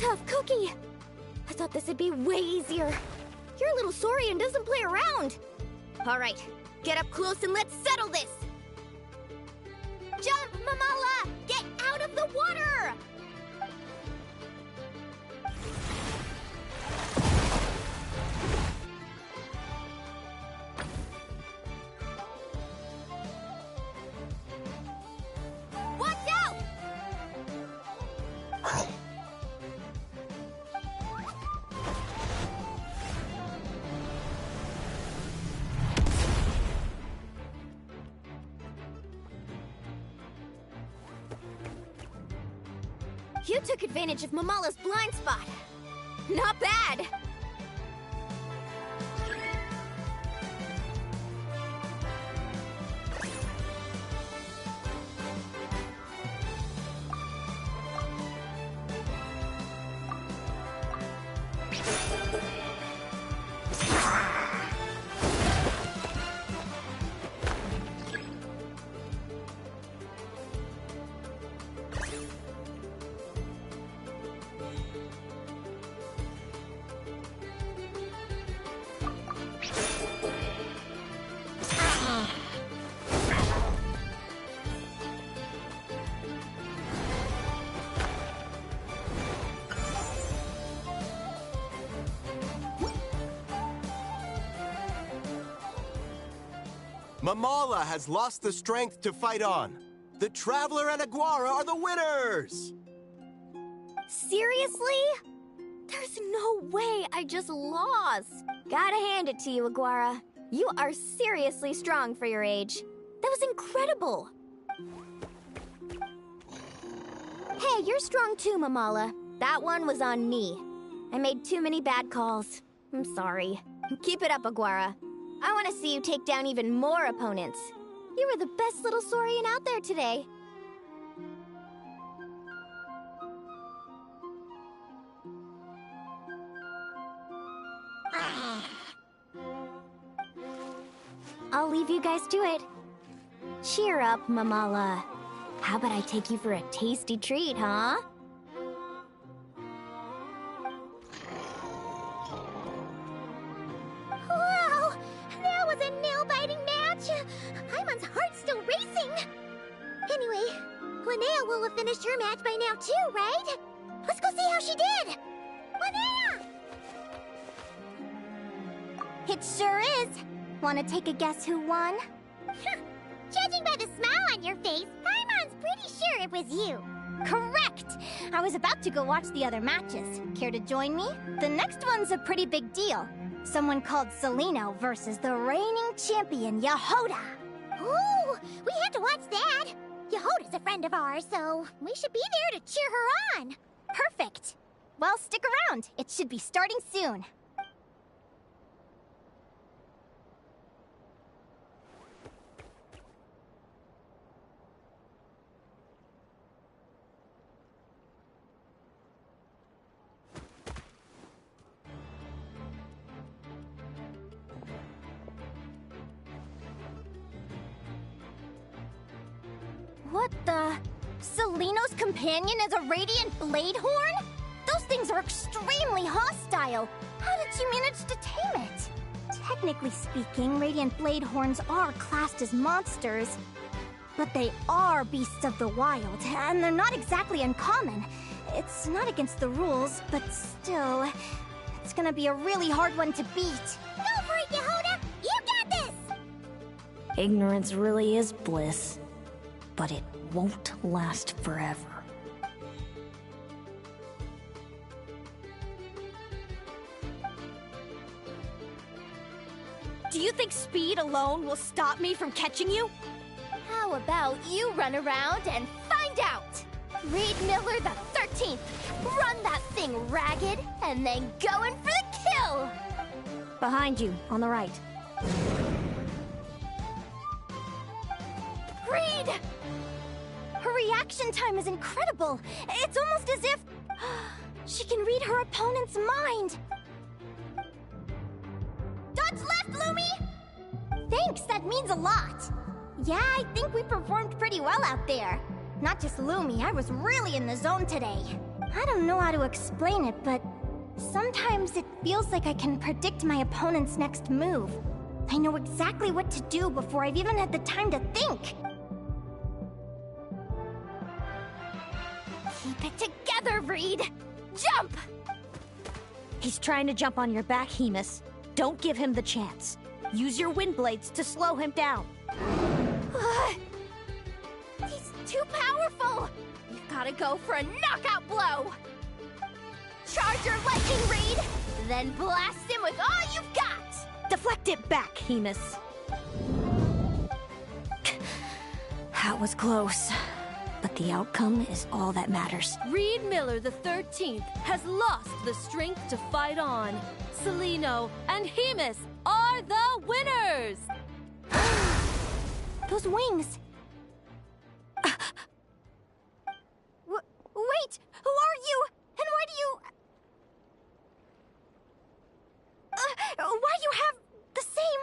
tough cookie. I thought this would be way easier. Your little Saurian doesn't play around. All right, get up close and let's settle this. Jump, Mamala! Get out of the water! Watch out! You took advantage of Mamala's blind spot. Not bad. Mamala has lost the strength to fight on. The Traveler and Aguara are the winners! Seriously? There's no way I just lost. Gotta hand it to you, Aguara. You are seriously strong for your age. That was incredible. Hey, you're strong too, Mamala. That one was on me. I made too many bad calls. I'm sorry. Keep it up, Aguara. I want to see you take down even more opponents. You were the best little Saurian out there today. I'll leave you guys to it. Cheer up, Mamala. How about I take you for a tasty treat, huh? Wow! That was a nail-biting match! Paimon's heart's still racing! Anyway, Linnea will have finished her match by now too, right? Let's go see how she did! Linnea! It sure is! Wanna take a guess who won? Judging by the smile on your face, Paimon's pretty sure it was you. Correct! I was about to go watch the other matches. Care to join me? The next one's a pretty big deal. Someone called Celino versus the reigning champion, Yehoda. Ooh, we have to watch that. Yehoda's a friend of ours, so we should be there to cheer her on. Perfect. Well, stick around. It should be starting soon. What the? Celino's companion is a radiant blade horn? Those things are extremely hostile. How did you manage to tame it? Technically speaking, radiant blade horns are classed as monsters. But they are beasts of the wild, and they're not exactly uncommon. It's not against the rules, but still, it's gonna be a really hard one to beat. Go for it, Yehoda! You got this! Ignorance really is bliss, but it won't last forever. Do you think speed alone will stop me from catching you? How about you run around and find out? Reed Miller the 13th! Run that thing ragged, and then go in for the kill! Behind you, on the right. Reed! Her reaction time is incredible. It's almost as if she can read her opponent's mind. Dodge left, Lumi! Thanks, that means a lot. Yeah, I think we performed pretty well out there. Not just Lumi, I was really in the zone today. I don't know how to explain it, but sometimes it feels like I can predict my opponent's next move. I know exactly what to do before I've even had the time to think. Keep it together, Reed! Jump! He's trying to jump on your back, Hemus. Don't give him the chance. Use your wind blades to slow him down. He's too powerful! You've gotta go for a knockout blow! Charge your lightning, Reed! Then blast him with all you've got! Deflect it back, Hemus. That was close. But the outcome is all that matters. Reed Miller the 13th has lost the strength to fight on. Celino and Hemus are the winners! Those wings! Wait! Who are you? And why do you... why do you have the same...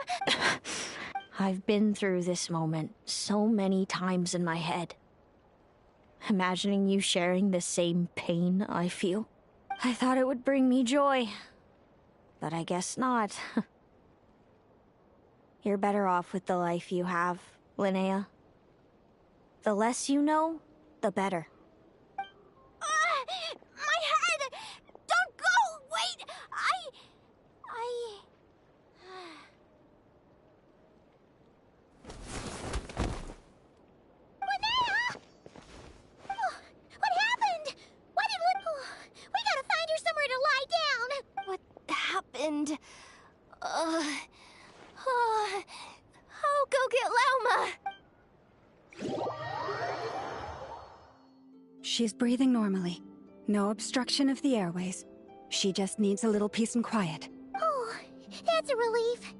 I've been through this moment so many times in my head. Imagining you sharing the same pain I feel. I thought it would bring me joy. But I guess not. You're better off with the life you have, Linnea. The less you know, the better. My head! Don't go! Wait! Linnea! What happened? Why did we gotta find her somewhere to lie down! What happened? I'll go get Lauma! She's breathing normally. No obstruction of the airways. She just needs a little peace and quiet. Oh, that's a relief.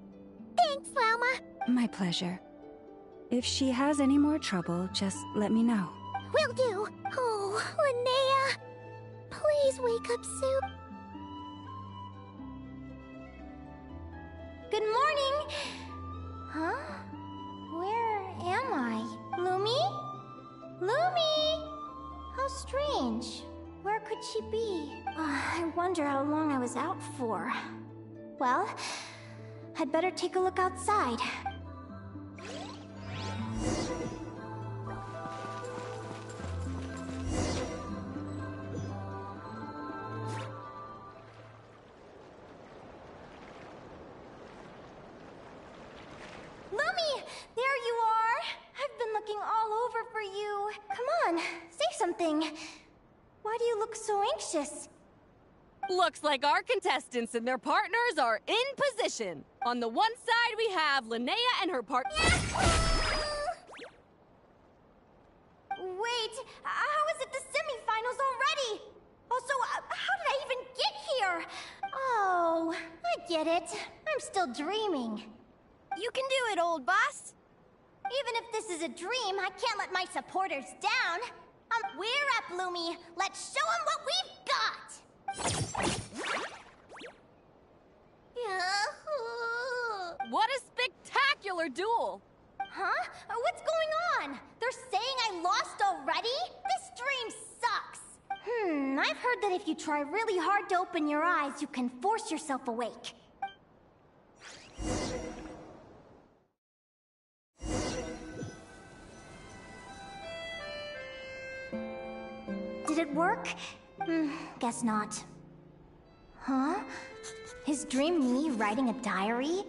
Thanks, Lauma. My pleasure. If she has any more trouble, just let me know. Will do. Oh, Linnea. Please wake up soon. Good morning. Huh? Where am I? Lumi? Lumi! How strange. Where could she be? I wonder how long I was out for. Well, I'd better take a look outside. Lumi! There you are! I've been looking all over for you. Come on, say something. Why do you look so anxious? Looks like our contestants and their partners are in position. On the one side, we have Linnea and her partner. Wait, how is it the semifinals already? Also, how did I even get here? Oh, I get it. I'm still dreaming. You can do it, old boss! Even if this is a dream, I can't let my supporters down. We're up, Lumi. Let's show them what we've got! What a spectacular duel! Huh? What's going on? They're saying I lost already? This dream sucks! I've heard that if you try really hard to open your eyes, you can force yourself awake. Did it work? Guess not. Huh? Is Dream me writing a diary?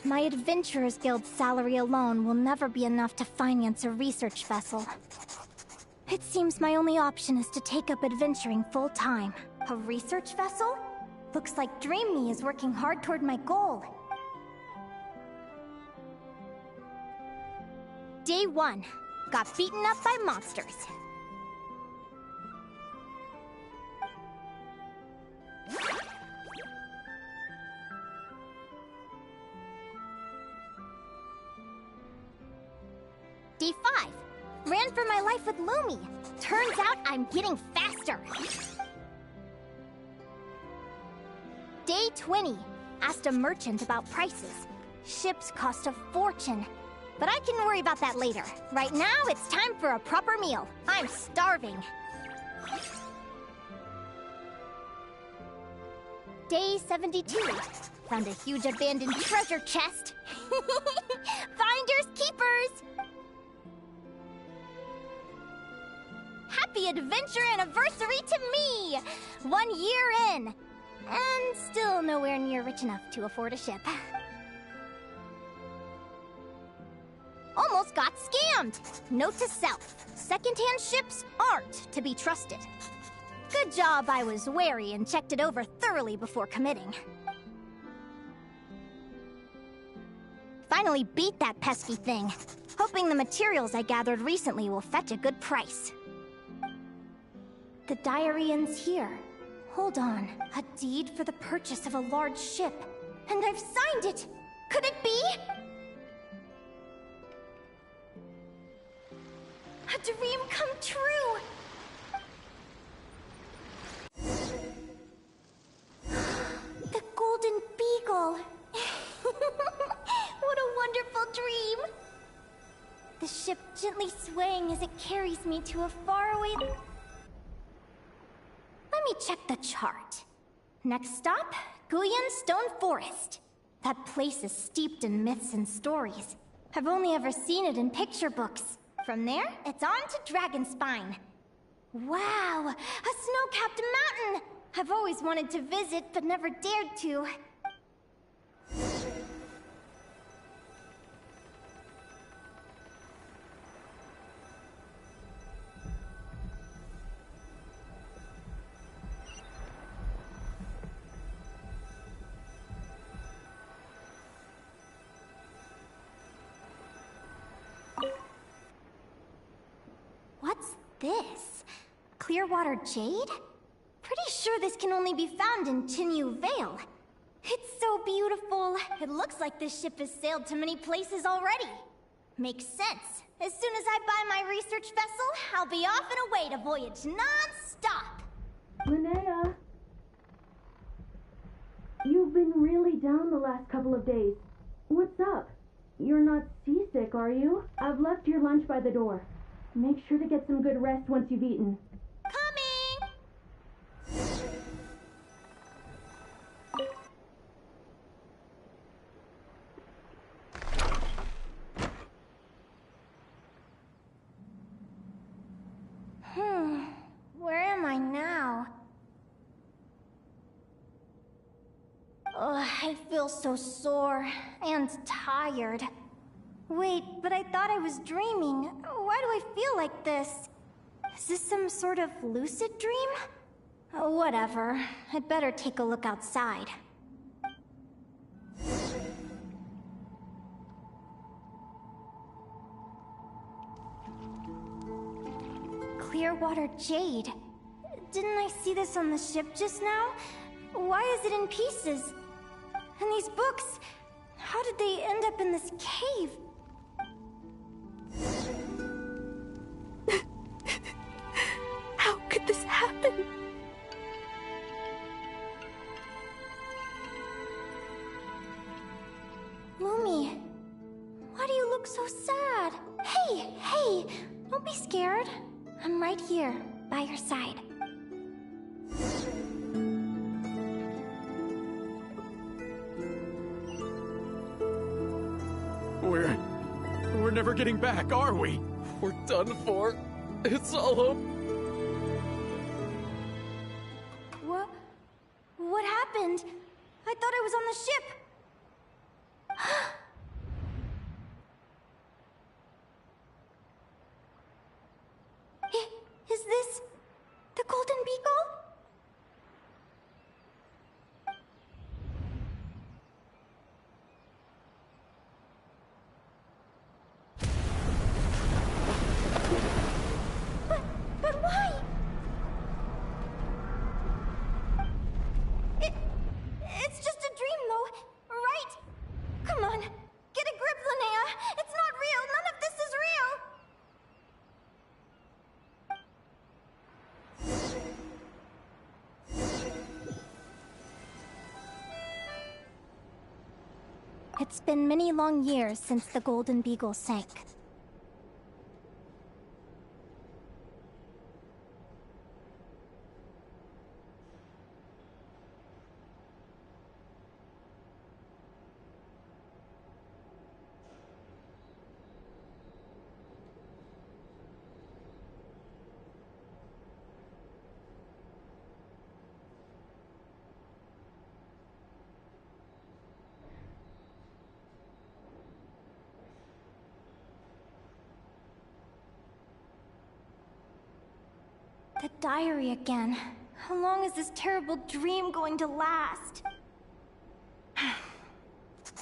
My Adventurers Guild salary alone will never be enough to finance a research vessel. It seems my only option is to take up adventuring full-time. A research vessel? Looks like Dream Me is working hard toward my goal. Day 1. Got beaten up by monsters. Day 5. Ran for my life with Lumi. Turns out I'm getting faster. Day 20. Asked a merchant about prices. Ships cost a fortune. but I can worry about that later. Right now, it's time for a proper meal. I'm starving. Day 72. Found a huge abandoned treasure chest. Finders keepers! Happy adventure anniversary to me! 1 year in! And still nowhere near rich enough to afford a ship. Almost got scammed! Note to self, secondhand ships aren't to be trusted. Good job I was wary and checked it over thoroughly before committing. Finally beat that pesky thing, hoping the materials I gathered recently will fetch a good price. The diary ends here. Hold on. A deed for the purchase of a large ship. And I've signed it! Could it be? A dream come true! The Golden Beagle! What a wonderful dream! The ship gently swaying as it carries me to a faraway... Let me check the chart. Next stop, Guyan Stone Forest. That place is steeped in myths and stories. I've only ever seen it in picture books. From there, it's on to Dragonspine. Wow, a snow-capped mountain! I've always wanted to visit, but never dared to. What's this? Clearwater jade? Pretty sure this can only be found in Chinyu Vale. It's so beautiful. It looks like this ship has sailed to many places already. Makes sense. As soon as I buy my research vessel, I'll be off and away to voyage non-stop. Linnea! You've been really down the last couple of days. What's up? You're not seasick, are you? I've left your lunch by the door. Make sure to get some good rest once you've eaten. Coming! Where am I now? Ugh, I feel so sore and tired. Wait, but I thought I was dreaming. Why do I feel like this? Is this some sort of lucid dream? Oh, whatever. I'd better take a look outside. Clearwater jade. Didn't I see this on the ship just now? Why is it in pieces? And these books, how did they end up in this cave? How could this happen? Lumi, why do you look so sad? Hey, don't be scared. I'm right here, by your side. We're never getting back, are we? We're done for. It's all over. What happened? I thought I was on the ship. Is this the Golden Beagle? But why? It's just a dream, though. It's been many long years since the Golden Beagle sank. The diary again. How long is this terrible dream going to last?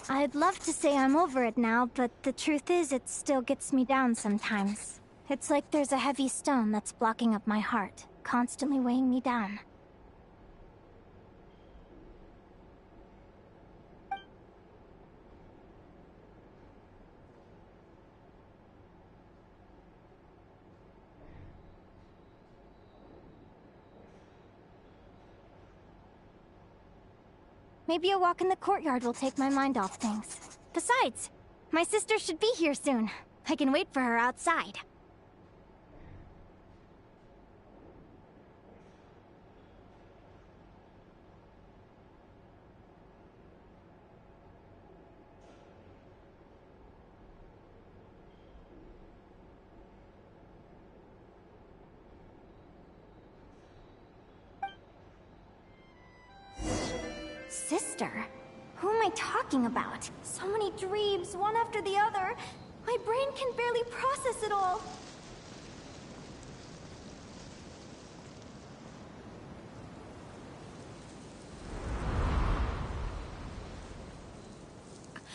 I'd love to say I'm over it now, but the truth is it still gets me down sometimes. It's like there's a heavy stone that's blocking up my heart, constantly weighing me down. Maybe a walk in the courtyard will take my mind off things. Besides, my sister should be here soon. I can wait for her outside. Sister? Who am I talking about? So many dreams, one after the other. My brain can barely process it all.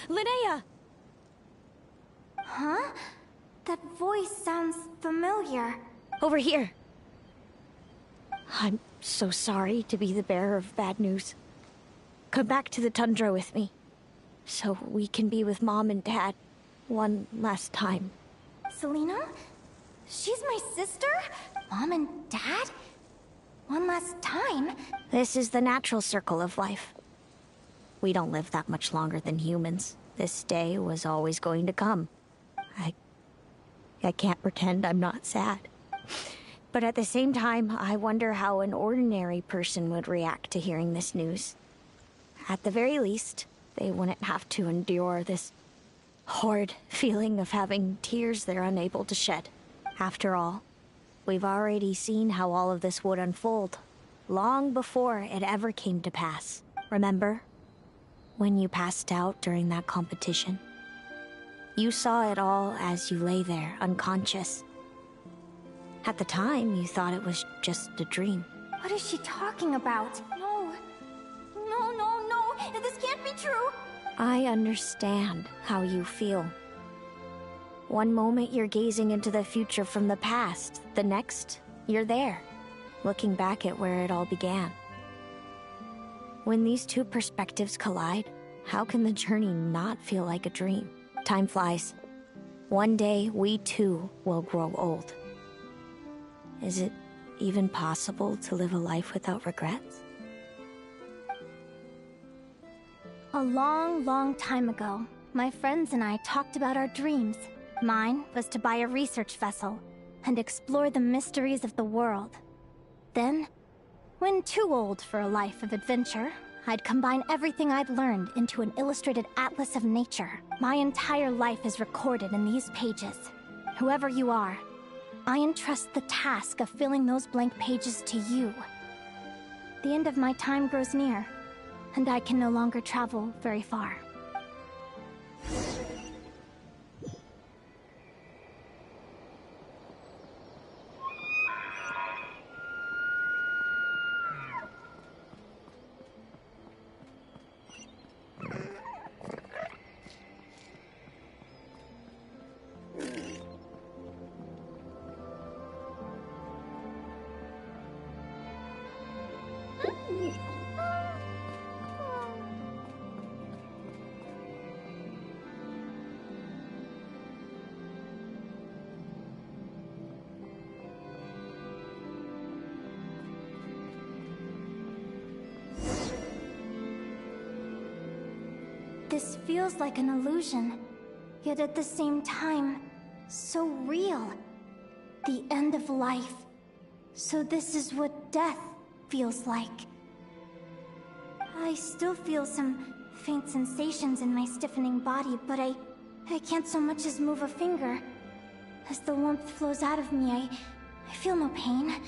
Linnea! Huh? That voice sounds familiar. Over here. I'm so sorry to be the bearer of bad news. Come back to the tundra with me, so we can be with Mom and Dad one last time. Selena? She's my sister? Mom and Dad? One last time? This is the natural circle of life. We don't live that much longer than humans. This day was always going to come. I can't pretend I'm not sad. But at the same time, I wonder how an ordinary person would react to hearing this news. At the very least, they wouldn't have to endure this horrid feeling of having tears they're unable to shed. After all, we've already seen how all of this would unfold, long before it ever came to pass. Remember? When you passed out during that competition? You saw it all as you lay there, unconscious. At the time, you thought it was just a dream. What is she talking about? No. This can't be true. I understand how you feel. One moment you're gazing into the future from the past. The next, you're there, looking back at where it all began. When these two perspectives collide, how can the journey not feel like a dream? Time flies. One day, we too will grow old. Is it even possible to live a life without regrets? A long, long time ago, my friends and I talked about our dreams. Mine was to buy a research vessel and explore the mysteries of the world. Then, when too old for a life of adventure, I'd combine everything I'd learned into an illustrated atlas of nature. My entire life is recorded in these pages. Whoever you are, I entrust the task of filling those blank pages to you. The end of my time grows near, and I can no longer travel very far. This feels like an illusion, yet at the same time, so real. The end of life. So this is what death feels like. I still feel some faint sensations in my stiffening body, but I can't so much as move a finger. As the warmth flows out of me, I feel no pain.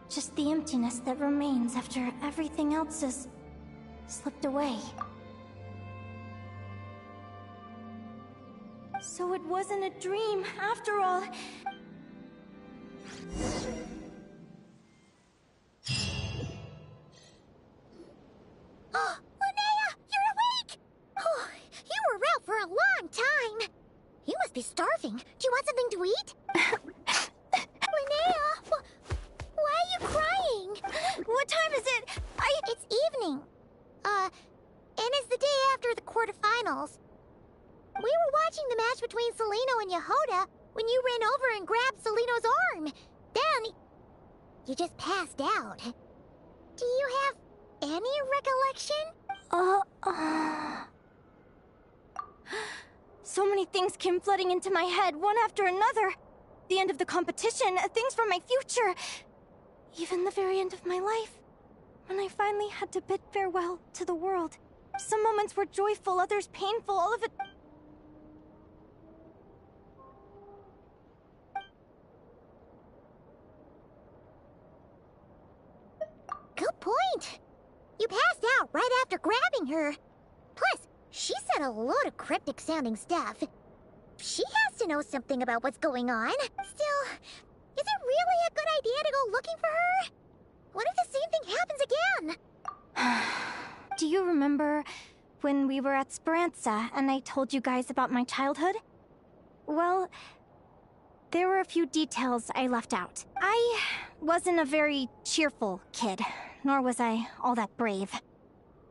Just the emptiness that remains after everything else has slipped away. So it wasn't a dream, after all. Oh, Linnea! You're awake! Oh, you were out for a long time. You must be starving. Do you want something to eat? Linnea! Why are you crying? What time is it? It's evening. And it's the day after the quarterfinals. We were watching the match between Celino and Yehoda when you ran over and grabbed Celino's arm. Then, you just passed out. Do you have any recollection? So many things came flooding into my head, one after another. The end of the competition, things from my future. Even the very end of my life. When I finally had to bid farewell to the world. Some moments were joyful, others painful, all of it... Good point. You passed out right after grabbing her. Plus, she said a load of cryptic-sounding stuff. She has to know something about what's going on. Still, is it really a good idea to go looking for her? What if the same thing happens again? Do you remember when we were at Speranza and I told you guys about my childhood? Well, there were a few details I left out. I wasn't a very cheerful kid, nor was I all that brave.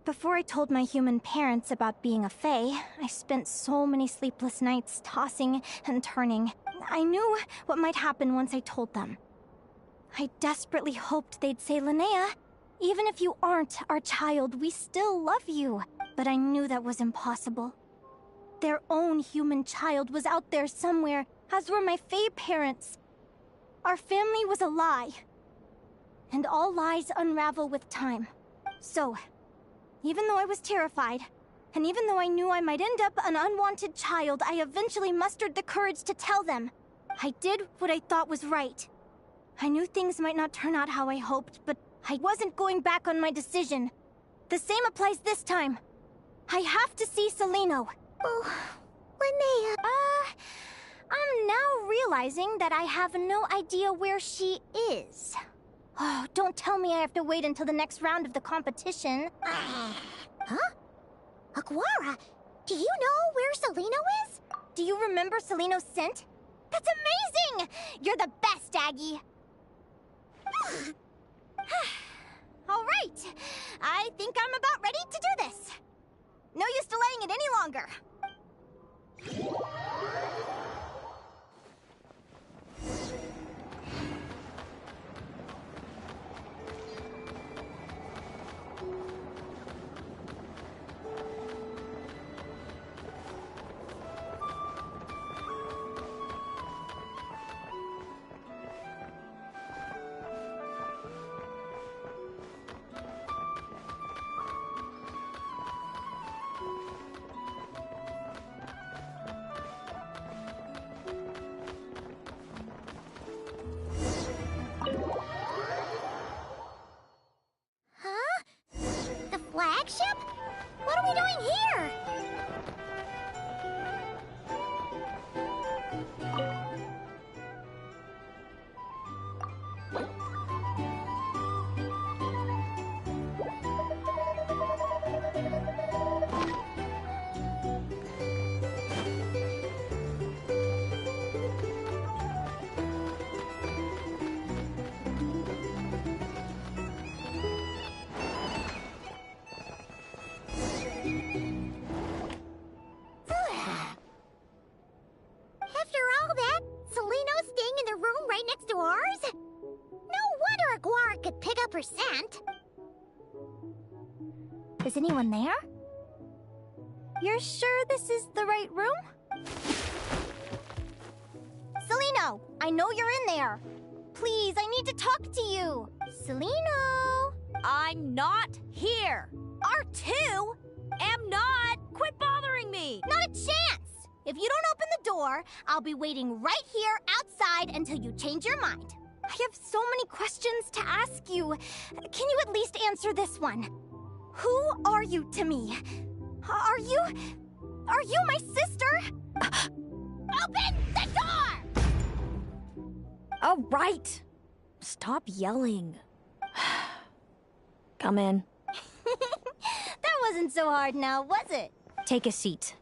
Before I told my human parents about being a fae, I spent so many sleepless nights tossing and turning. I knew what might happen once I told them. I desperately hoped they'd say, Linnea, even if you aren't our child, we still love you. But I knew that was impossible. Their own human child was out there somewhere, as were my fae parents. Our family was a lie. And all lies unravel with time. So, even though I was terrified, and even though I knew I might end up an unwanted child, I eventually mustered the courage to tell them. I did what I thought was right. I knew things might not turn out how I hoped, but I wasn't going back on my decision. The same applies this time. I have to see Celino. Oh, Linnea. I'm now realizing that I have no idea where she is. Oh, don't tell me I have to wait until the next round of the competition. Huh? Aguara, do you know where Celino is? Do you remember Celino's scent? That's amazing! You're the best, Aggie! Alright, I think I'm about ready to do this. No use delaying it any longer. Flagship? What are we doing here? After all that, Celino's staying in the room right next to ours? No wonder Aguara could pick up her scent. Is anyone there? You're sure this is the right room? Celino, I know you're in there. Please, I need to talk to you. Celino! I'm not here. R2? Am not. Quit bothering me. Not a chance! If you don't open the door, I'll be waiting right here outside until you change your mind. I have so many questions to ask you. Can you at least answer this one? Who are you to me? Are you my sister? Open the door! All right. Stop yelling. Come in. That wasn't so hard now, was it? Take a seat.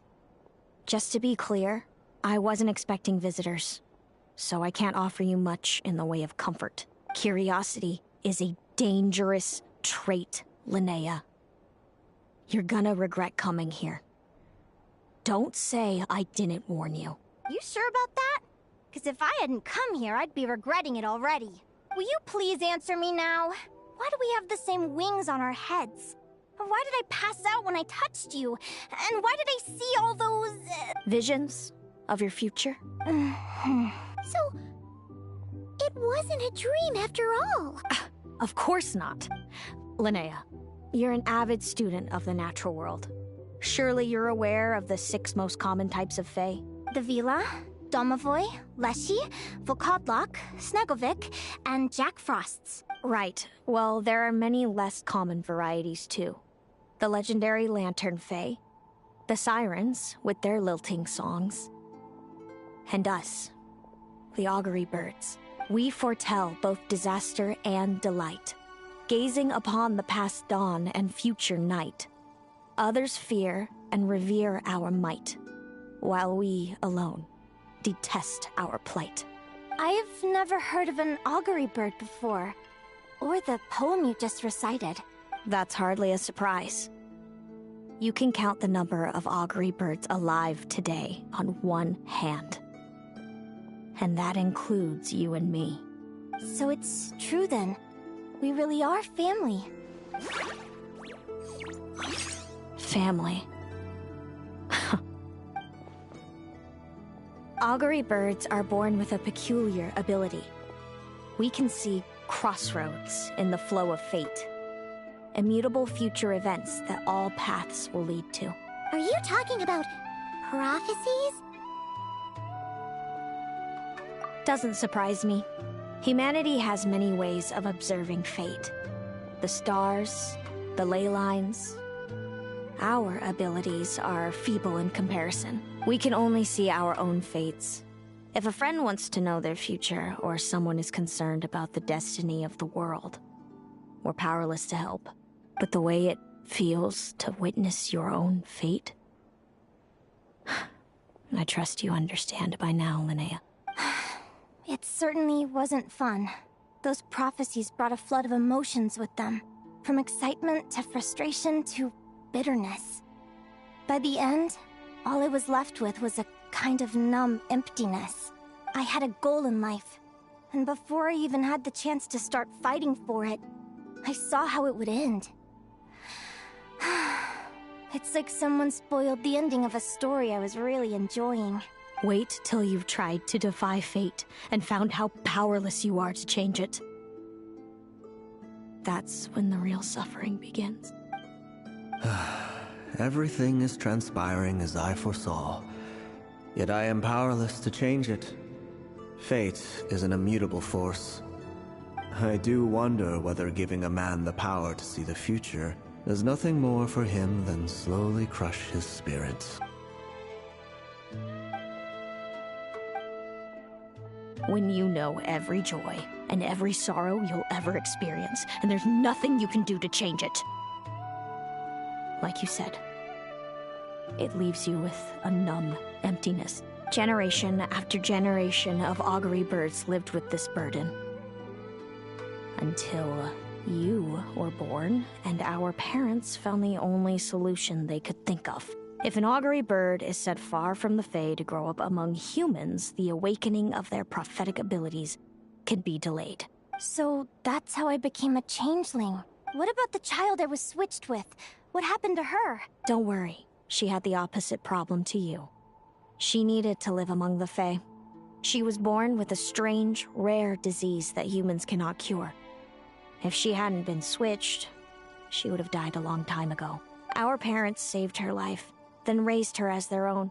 Just to be clear, I wasn't expecting visitors, so I can't offer you much in the way of comfort. Curiosity is a dangerous trait, Linnea. You're gonna regret coming here. Don't say I didn't warn you. You sure about that? Because if I hadn't come here, I'd be regretting it already. Will you please answer me now? Why do we have the same wings on our heads? Why did I pass out when I touched you? And why did I see all those... Visions of your future? So, it wasn't a dream after all. Of course not. Linnea, you're an avid student of the natural world. Surely you're aware of the 6 most common types of Fae? The Vila, Domovoy, Leshy, Volkodlok, Snegovic, and Jack Frosts. Right. Well, there are many less common varieties, too. The legendary Lantern Fae, the Sirens with their lilting songs, and us, the Augury Birds. We foretell both disaster and delight, gazing upon the past dawn and future night. Others fear and revere our might, while we alone detest our plight. I've never heard of an augury bird before, or the poem you just recited. That's hardly a surprise. You can count the number of augury birds alive today on one hand. And that includes you and me. So it's true then. We really are family. Family. Augury birds are born with a peculiar ability. We can see crossroads in the flow of fate. Immutable future events that all paths will lead to. Are you talking about prophecies? Doesn't surprise me. Humanity has many ways of observing fate. The stars, the ley lines. Our abilities are feeble in comparison. We can only see our own fates. If a friend wants to know their future, or someone is concerned about the destiny of the world, we're powerless to help. But the way it feels to witness your own fate, I trust you understand by now, Linnea. It certainly wasn't fun. Those prophecies brought a flood of emotions with them. From excitement to frustration to bitterness. By the end, all I was left with was a kind of numb emptiness. I had a goal in life, and before I even had the chance to start fighting for it, I saw how it would end. It's like someone spoiled the ending of a story I was really enjoying. Wait till you've tried to defy fate and found how powerless you are to change it. That's when the real suffering begins. Everything is transpiring as I foresaw, yet I am powerless to change it. Fate is an immutable force. I do wonder whether giving a man the power to see the future does nothing more for him than slowly crush his spirit. When you know every joy and every sorrow you'll ever experience, and there's nothing you can do to change it. Like you said, it leaves you with a numb emptiness. Generation after generation of augury birds lived with this burden. Until you were born, and our parents found the only solution they could think of. If an augury bird is set far from the Fae to grow up among humans, the awakening of their prophetic abilities can be delayed. So that's how I became a changeling. What about the child I was switched with? What happened to her? Don't worry. she had the opposite problem to you. She needed to live among the Fae. She was born with a strange, rare disease that humans cannot cure. If she hadn't been switched, she would have died a long time ago. Our parents saved her life, then raised her as their own.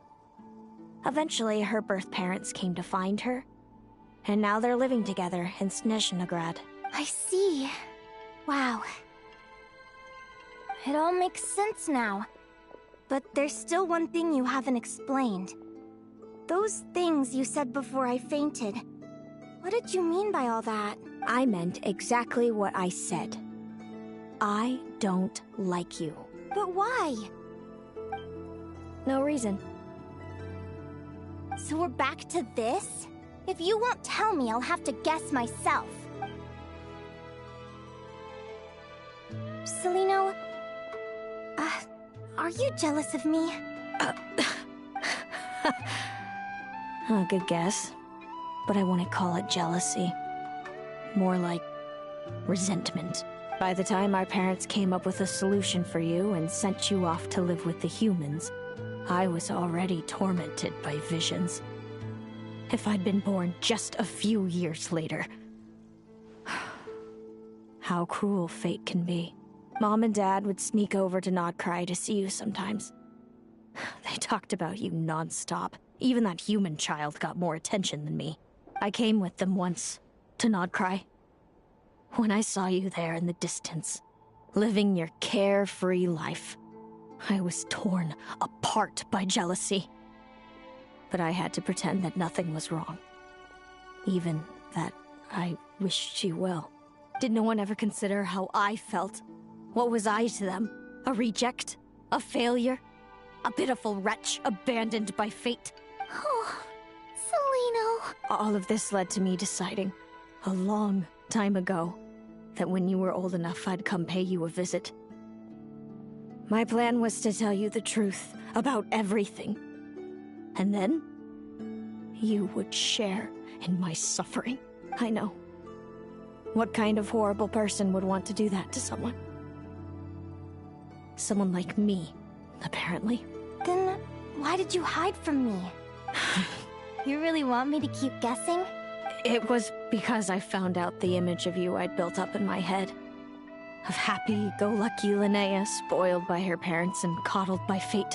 Eventually, her birth parents came to find her, and now they're living together in Snezhnegrad. I see. Wow. It all makes sense now. But there's still one thing you haven't explained. Those things you said before I fainted. What did you mean by all that? I meant exactly what I said. I don't like you. But why? No reason. So we're back to this? If you won't tell me, I'll have to guess myself. Celino, are you jealous of me? Good guess. But I wouldn't call it jealousy. More like resentment. By the time our parents came up with a solution for you and sent you off to live with the humans, I was already tormented by visions. If I'd been born just a few years later. How cruel fate can be. Mom and Dad would sneak over to Nodcry to see you sometimes. They talked about you non-stop. Even that human child got more attention than me. I came with them once, to Nodcry. When I saw you there in the distance, living your carefree life, I was torn apart by jealousy. But I had to pretend that nothing was wrong. Even that I wished you well. Did no one ever consider how I felt? What was I to them? A reject? A failure? A pitiful wretch abandoned by fate? Oh, Celino. All of this led to me deciding, a long time ago, that when you were old enough, I'd come pay you a visit. My plan was to tell you the truth about everything. And then, you would share in my suffering. I know. What kind of horrible person would want to do that to someone? Someone like me, apparently. Then, why did you hide from me? You really want me to keep guessing? It was because I found out the image of you I'd built up in my head. Of happy-go-lucky Linnea, spoiled by her parents and coddled by fate.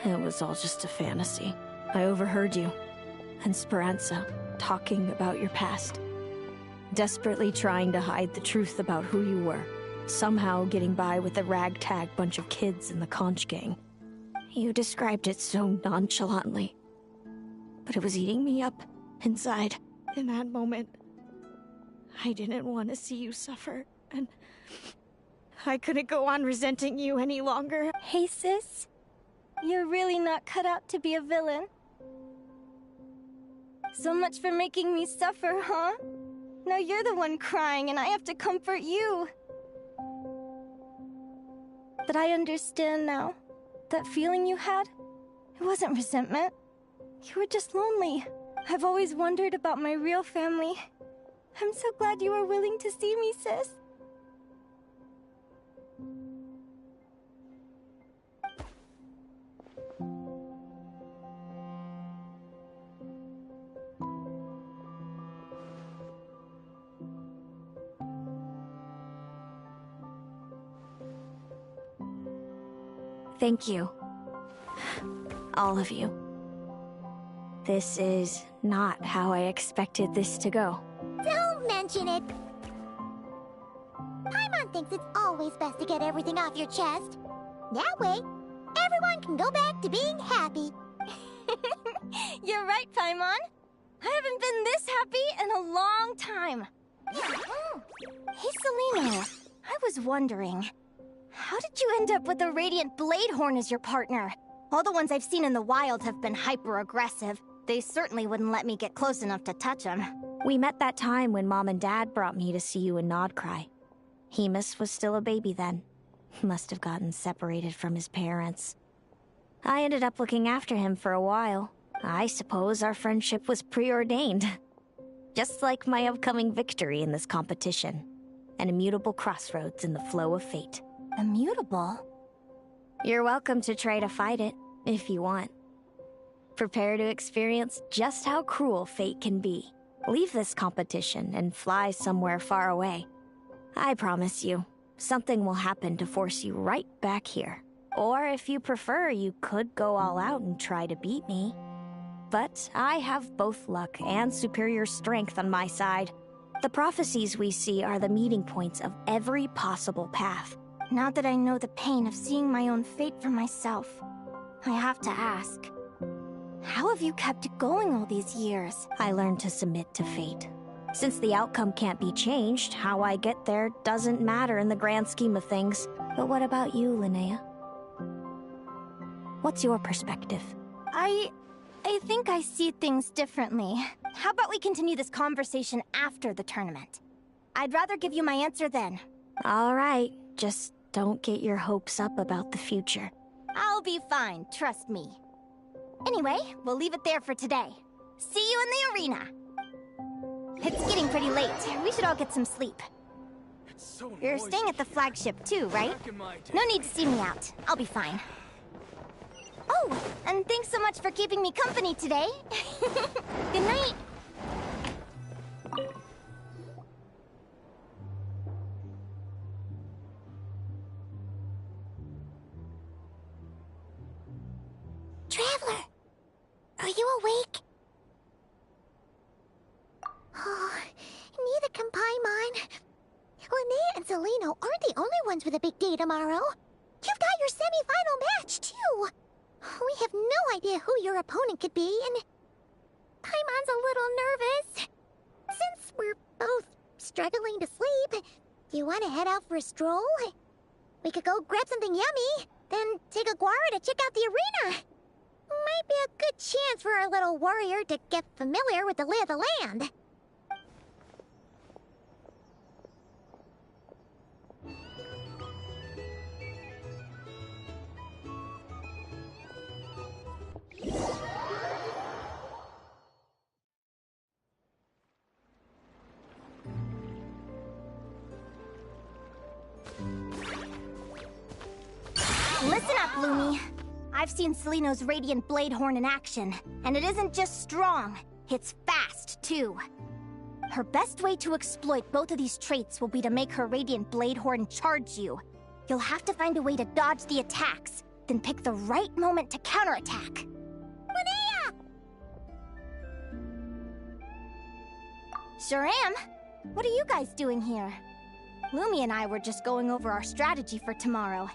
It was all just a fantasy. I overheard you and Speranza talking about your past. Desperately trying to hide the truth about who you were. Somehow getting by with a ragtag bunch of kids in the conch gang. You described it so nonchalantly. But it was eating me up inside. In that moment, I didn't want to see you suffer, and I couldn't go on resenting you any longer. Hey, sis. You're really not cut out to be a villain. So much for making me suffer, huh? Now you're the one crying and I have to comfort you. But I understand now. That feeling you had, it wasn't resentment. You were just lonely. I've always wondered about my real family. I'm so glad you were willing to see me, sis. Thank you. All of you. This is not how I expected this to go. Don't mention it. Paimon thinks it's always best to get everything off your chest. That way, everyone can go back to being happy. You're right, Paimon. I haven't been this happy in a long time. Hey, Celino. I was wondering, how did you end up with a Radiant Bladehorn as your partner? All the ones I've seen in the wild have been hyper-aggressive. They certainly wouldn't let me get close enough to touch them. We met that time when Mom and Dad brought me to see you in Nodcry. Hemus was still a baby then. Must have gotten separated from his parents. I ended up looking after him for a while. I suppose our friendship was preordained. Just like my upcoming victory in this competition. An immutable crossroads in the flow of fate. Immutable? You're welcome to try to fight it, if you want. Prepare to experience just how cruel fate can be. Leave this competition and fly somewhere far away. I promise you, something will happen to force you right back here. Or if you prefer, you could go all out and try to beat me. But I have both luck and superior strength on my side. The prophecies we see are the meeting points of every possible path. Now that I know the pain of seeing my own fate for myself, I have to ask, how have you kept it going all these years? I learned to submit to fate. Since the outcome can't be changed, how I get there doesn't matter in the grand scheme of things. But what about you, Linnea? What's your perspective? I think I see things differently. How about we continue this conversation after the tournament? I'd rather give you my answer then. All right, just don't get your hopes up about the future. I'll be fine, trust me. Anyway, we'll leave it there for today. See you in the arena! It's getting pretty late. We should all get some sleep. You're staying at the flagship too, right? No need to see me out. I'll be fine. Oh, and thanks so much for keeping me company today. Good night. Traveler, are you awake? Oh, neither can Paimon. Linnea and Celino aren't the only ones with a big day tomorrow. You've got your semi-final match, too. We have no idea who your opponent could be, and Paimon's a little nervous. Since we're both struggling to sleep, do you want to head out for a stroll? We could go grab something yummy, then take a guara to check out the arena. Might be a good chance for our little warrior to get familiar with the lay of the land. Listen up, Lumi. I've seen Celino's Radiant Blade Horn in action, and it isn't just strong, it's fast, too. Her best way to exploit both of these traits will be to make her Radiant Blade Horn charge you. You'll have to find a way to dodge the attacks, then pick the right moment to counterattack. Linnea! Sure am. What are you guys doing here? Lumi and I were just going over our strategy for tomorrow.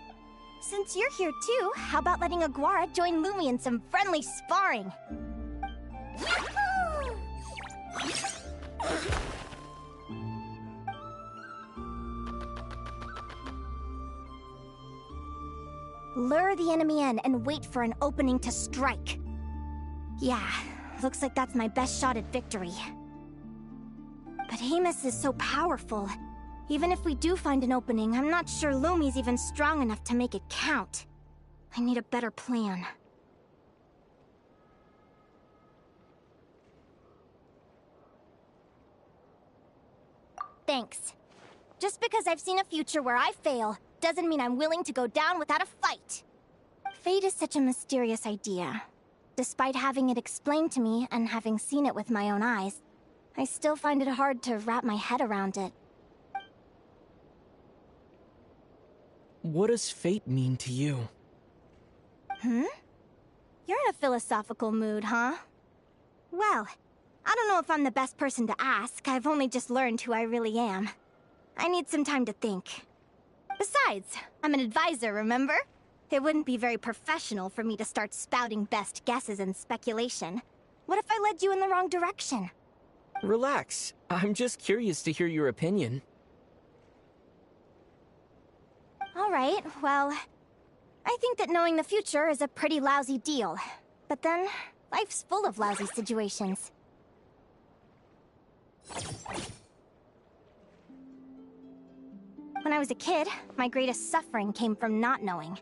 Since you're here too, how about letting Aguara join Lumi in some friendly sparring? Yahoo! Lure the enemy in and wait for an opening to strike. Yeah, looks like that's my best shot at victory. But Hemus is so powerful. Even if we do find an opening, I'm not sure Lumi's even strong enough to make it count. I need a better plan. Thanks. Just because I've seen a future where I fail, doesn't mean I'm willing to go down without a fight. Fate is such a mysterious idea. Despite having it explained to me and having seen it with my own eyes, I still find it hard to wrap my head around it. What does fate mean to you? You're in a philosophical mood, huh? Well, I don't know if I'm the best person to ask. I've only just learned who I really am. I need some time to think. Besides, I'm an advisor, remember? It wouldn't be very professional for me to start spouting best guesses and speculation. What if I led you in the wrong direction? Relax. I'm just curious to hear your opinion. Alright, well, I think that knowing the future is a pretty lousy deal. But then, life's full of lousy situations. When I was a kid, my greatest suffering came from not knowing.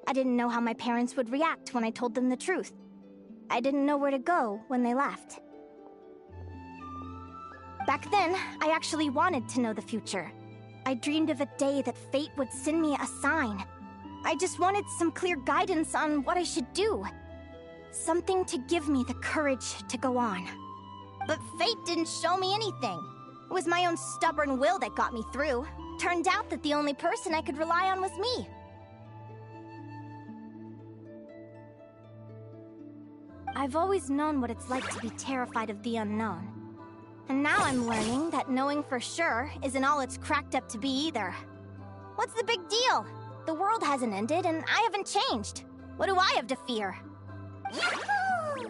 I didn't know how my parents would react when I told them the truth. I didn't know where to go when they left. Back then, I actually wanted to know the future. I dreamed of a day that fate would send me a sign. I just wanted some clear guidance on what I should do. Something to give me the courage to go on. But fate didn't show me anything. It was my own stubborn will that got me through. Turned out that the only person I could rely on was me. I've always known what it's like to be terrified of the unknown. And now I'm learning that knowing for sure isn't all it's cracked up to be either. What's the big deal? The world hasn't ended, and I haven't changed. What do I have to fear? Yahoo!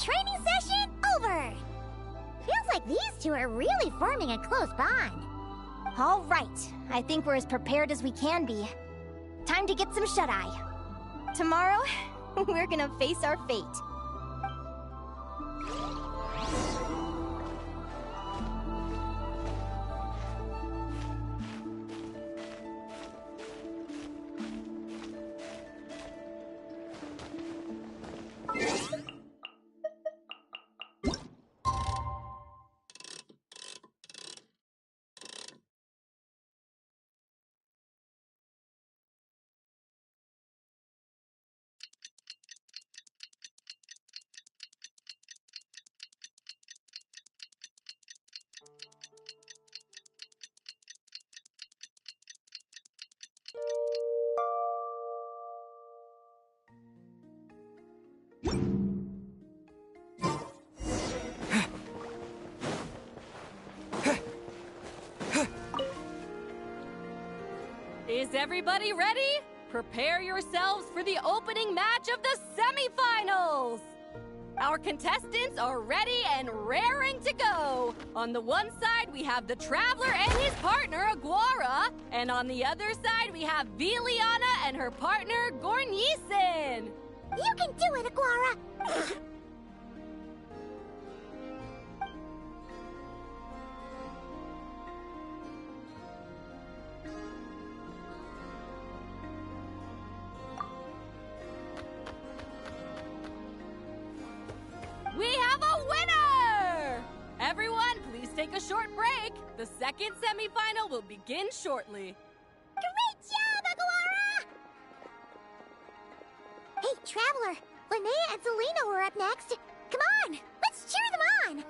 Training session over! Feels like these two are really forming a close bond. All right, I think we're as prepared as we can be. Time to get some shut-eye. Tomorrow, we're gonna face our fate. Is everybody ready? Prepare yourselves for the opening match of the semifinals! Our contestants are ready and raring to go! On the one side, we have the Traveler and his partner, Aguara. And on the other side, we have Viliana and her partner, Gornisen. You can do it, Aguara! We have a winner! Everyone, please take a short break. The second semifinal will begin shortly. Great job, Aguara! Hey, Traveler, Linnea and Selena were up next. Come on, let's cheer them on!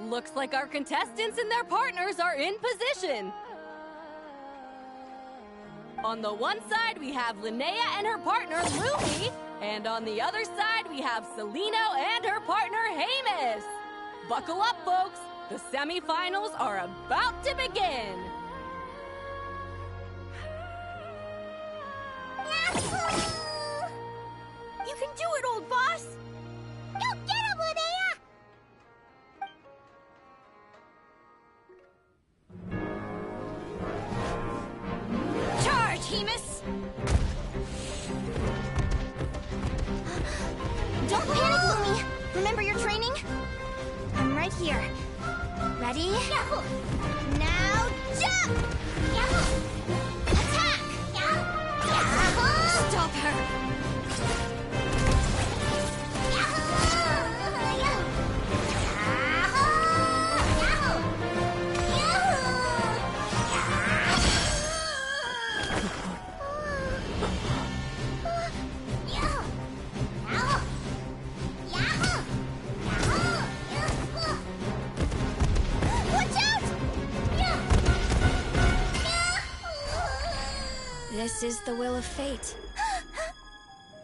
Looks like our contestants and their partners are in position. On the one side, we have Linnea and her partner, Lumi. And on the other side, we have Celino and her partner, Hamus. Buckle up, folks. The semifinals are about to begin. You can do it, old boss! Go get him, Linnea! Charge, Hamus! Don't panic, Lumi! Remember your training? I'm right here. Ready? Yahoo! Now, jump! Yahoo! Attack! Yahoo! Stop her! This is the will of fate.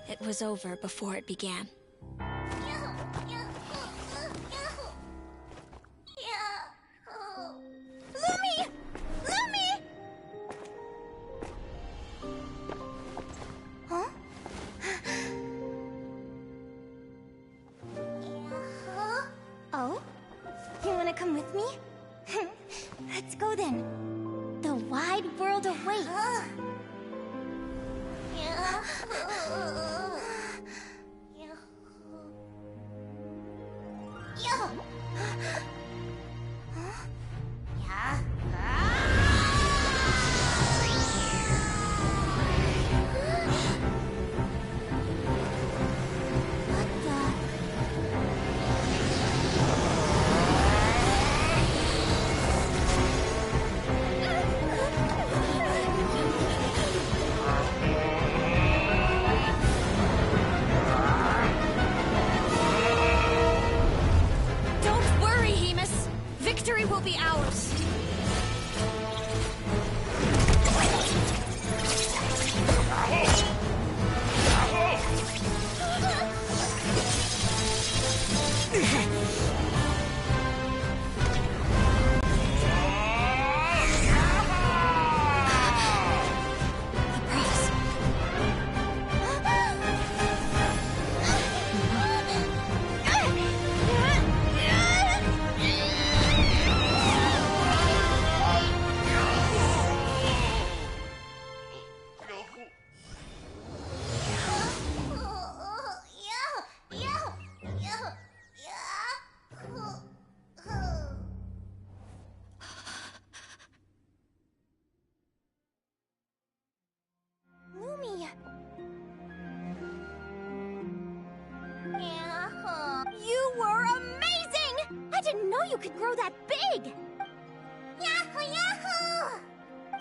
It was over before it began. Lumi! Lumi! Huh? Oh? You wanna come with me? Let's go then. The wide world awaits. you could grow that big! Yahoo, yahoo!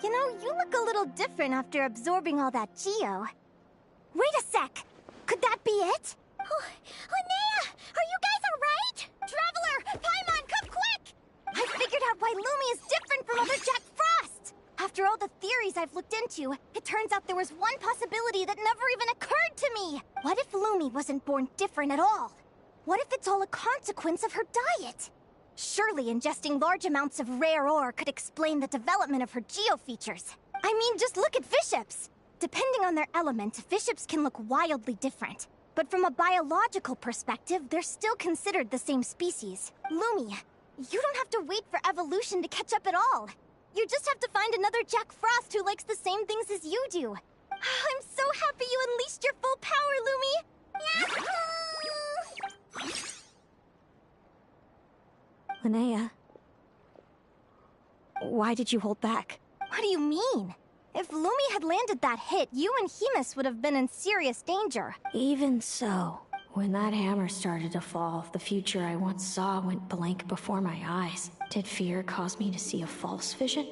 You know, you look a little different after absorbing all that Geo. Wait a sec! Could that be it? Oh, Linnea! Are you guys alright? Traveler! Paimon, come quick! I figured out why Lumi is different from other Jack Frosts! After all the theories I've looked into, it turns out there was one possibility that never even occurred to me! What if Lumi wasn't born different at all? What if it's all a consequence of her diet? Surely ingesting large amounts of rare ore could explain the development of her geo-features. I mean, just look at fiships! Depending on their element, fiships can look wildly different. But from a biological perspective, they're still considered the same species. Lumi, you don't have to wait for evolution to catch up at all. You just have to find another Jack Frost who likes the same things as you do. I'm so happy you unleashed your full power, Lumi! Yahoo! Linnea, why did you hold back? What do you mean? If Lumi had landed that hit, you and Hemus would have been in serious danger. Even so, when that hammer started to fall, the future I once saw went blank before my eyes. Did fear cause me to see a false vision?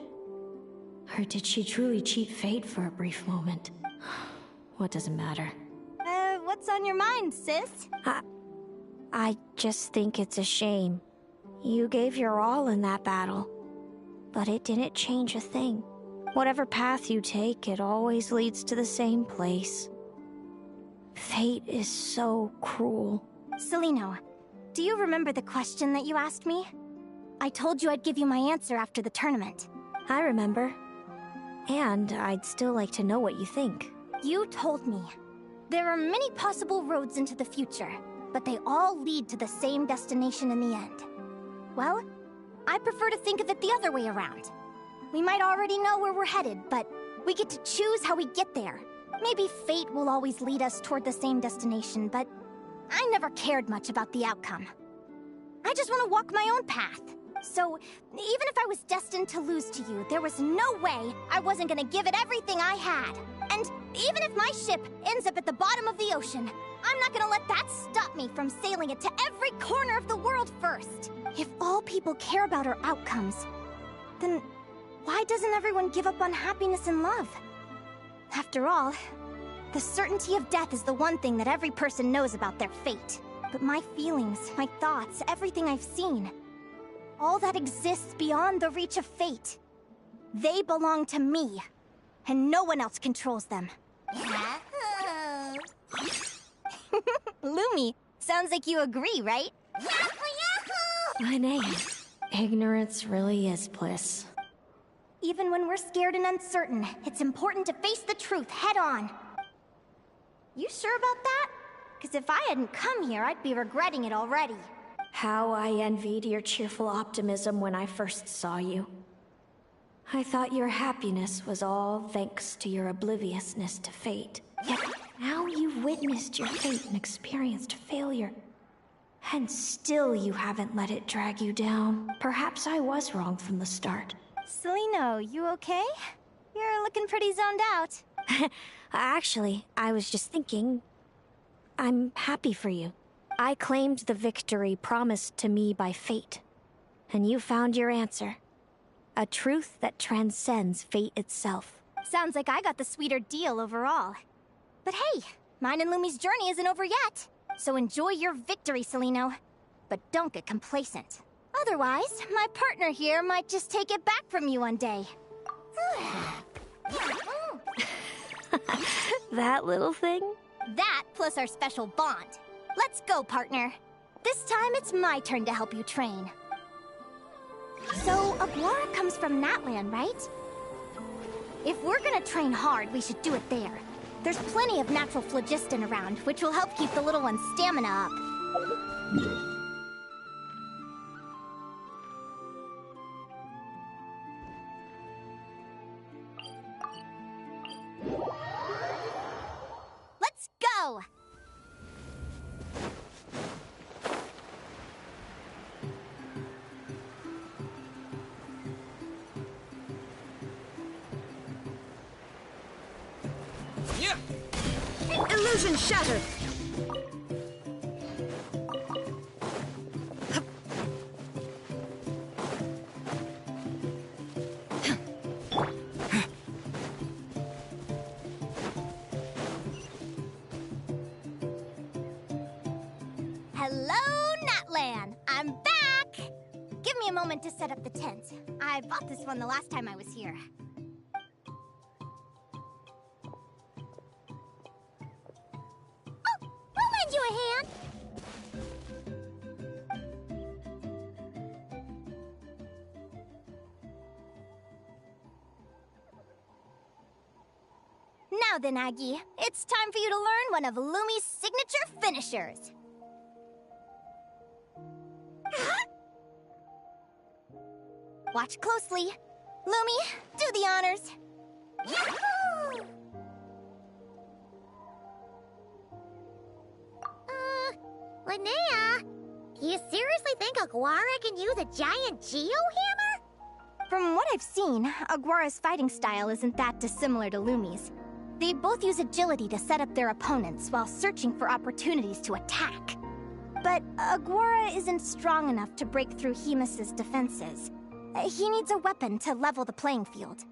Or did she truly cheat fate for a brief moment? What does it matter? What's on your mind, sis? I just think it's a shame. You gave your all in that battle, but it didn't change a thing. Whatever path you take, it always leads to the same place. Fate is so cruel. Celino, do you remember the question that you asked me? I told you I'd give you my answer after the tournament. I remember. And I'd still like to know what you think. You told me. There are many possible roads into the future, but they all lead to the same destination in the end. Well, I prefer to think of it the other way around. We might already know where we're headed, but we get to choose how we get there. Maybe fate will always lead us toward the same destination, but I never cared much about the outcome. I just want to walk my own path. So, even if I was destined to lose to you, there was no way I wasn't gonna give it everything I had. And even if my ship ends up at the bottom of the ocean, I'm not gonna let that stop me from sailing it to every corner of the world first. If all people care about are outcomes, then why doesn't everyone give up on happiness and love? After all, the certainty of death is the one thing that every person knows about their fate. But my feelings, my thoughts, everything I've seen, all that exists beyond the reach of fate, they belong to me, and no one else controls them. Lumi, sounds like you agree, right? My name. Ignorance really is bliss. Even when we're scared and uncertain, it's important to face the truth head on. You sure about that? Because if I hadn't come here, I'd be regretting it already. How I envied your cheerful optimism when I first saw you. I thought your happiness was all thanks to your obliviousness to fate. Yet now you've witnessed your fate and experienced failure. And still you haven't let it drag you down. Perhaps I was wrong from the start. Celino, you okay? You're looking pretty zoned out. Actually, I was just thinking... I'm happy for you. I claimed the victory promised to me by fate. And you found your answer. A truth that transcends fate itself. Sounds like I got the sweeter deal overall. But hey, mine and Lumi's journey isn't over yet. So enjoy your victory, Celino. But don't get complacent. Otherwise, my partner here might just take it back from you one day. That little thing? That plus our special bond. Let's go, partner. This time it's my turn to help you train. So, Aguara comes from Natlan, right? If we're gonna train hard, we should do it there. There's plenty of natural phlogiston around, which will help keep the little one's stamina up. Let's go! Yeah. Illusion shattered! Hello, Natlan! I'm back! Give me a moment to set up the tent. I bought this one the last time I was here. Oh, I'll lend you a hand! Now then, Aggie, it's time for you to learn one of Lumi's signature finishers. Watch closely. Lumi, do the honors. Yahoo! Linnea, do you seriously think Aguara can use a giant geo-hammer? From what I've seen, Aguara's fighting style isn't that dissimilar to Lumi's. They both use agility to set up their opponents while searching for opportunities to attack. But Aguara isn't strong enough to break through Hemus's defenses. He needs a weapon to level the playing field.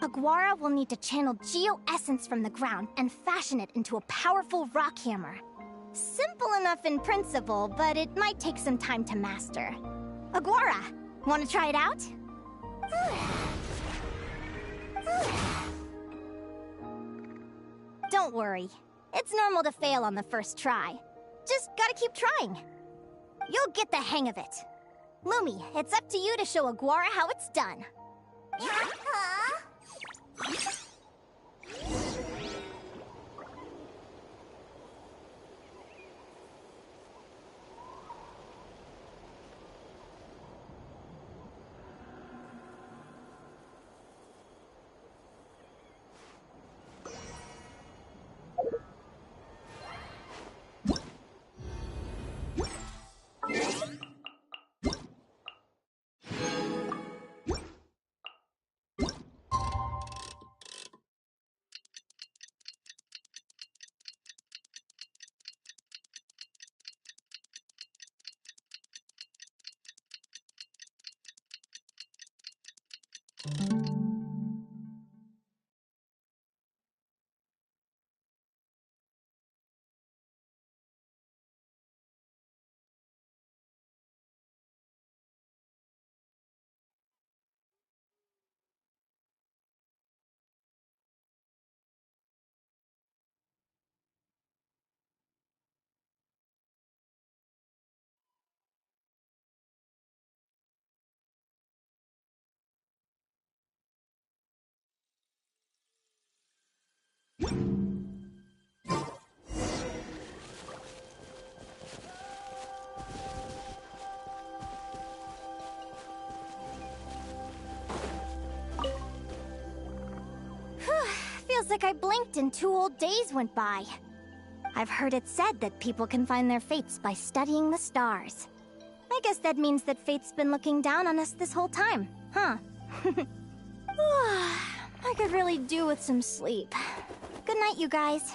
Aguara will need to channel geo-essence from the ground and fashion it into a powerful rock hammer. Simple enough in principle, but it might take some time to master. Aguara, want to try it out? Don't worry. It's normal to fail on the first try. Just gotta keep trying. You'll get the hang of it. Lumi, it's up to you to show Aguara how it's done. Feels like I blinked and 2 whole days went by. I've heard it said that people can find their fates by studying the stars. I guess that means that fate's been looking down on us this whole time, huh? I could really do with some sleep. Good night, you guys.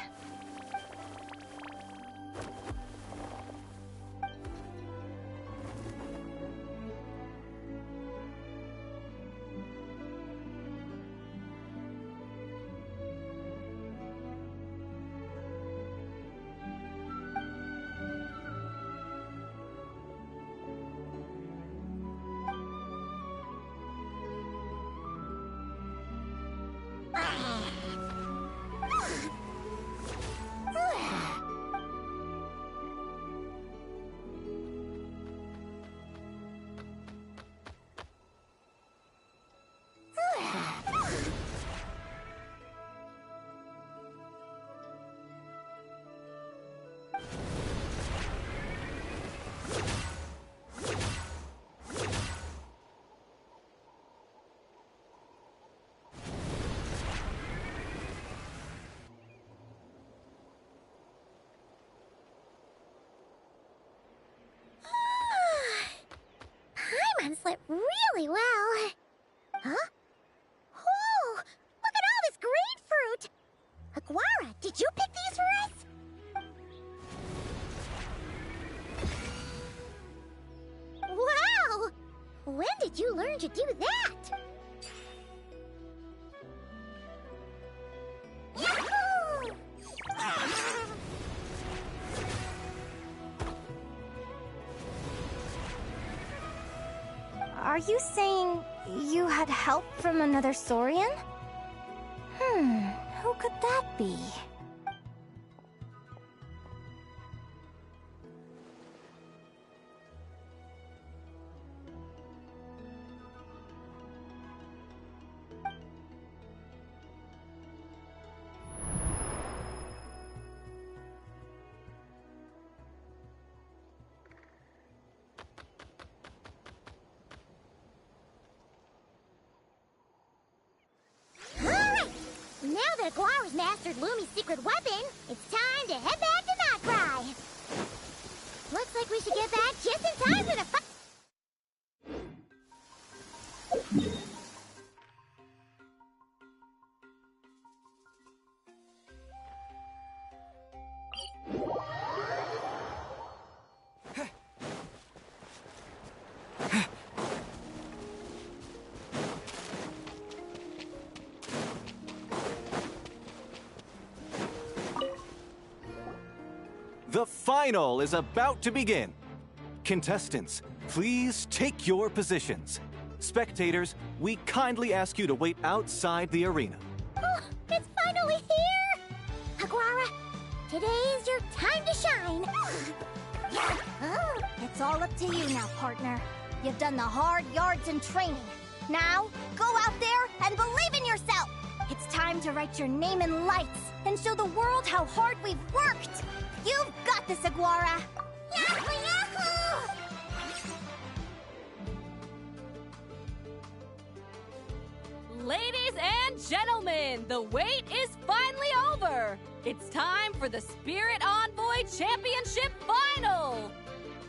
Slept really well. Huh? Oh, look at all this grapefruit! Aguara, did you pick these for us? Wow! When did you learn to do that? Yahoo! Are you saying you had help from another Saurian? Who could that be? Now that Aguara's mastered Lumi's secret weapon, it's time to head back to Notcry. Looks like we should get back just in time for the fight. The final is about to begin. Contestants, please take your positions. Spectators, we kindly ask you to wait outside the arena. Oh, it's finally here! Aguara, today's your time to shine. It's all up to you now, partner. You've done the hard yards in training. Now, go out there and believe in yourself! It's time to write your name in lights and show the world how hard we've worked! You've got this, Aguara! Yahoo! Yahoo! Ladies and gentlemen, the wait is finally over. It's time for the Spirit Envoy Championship Final.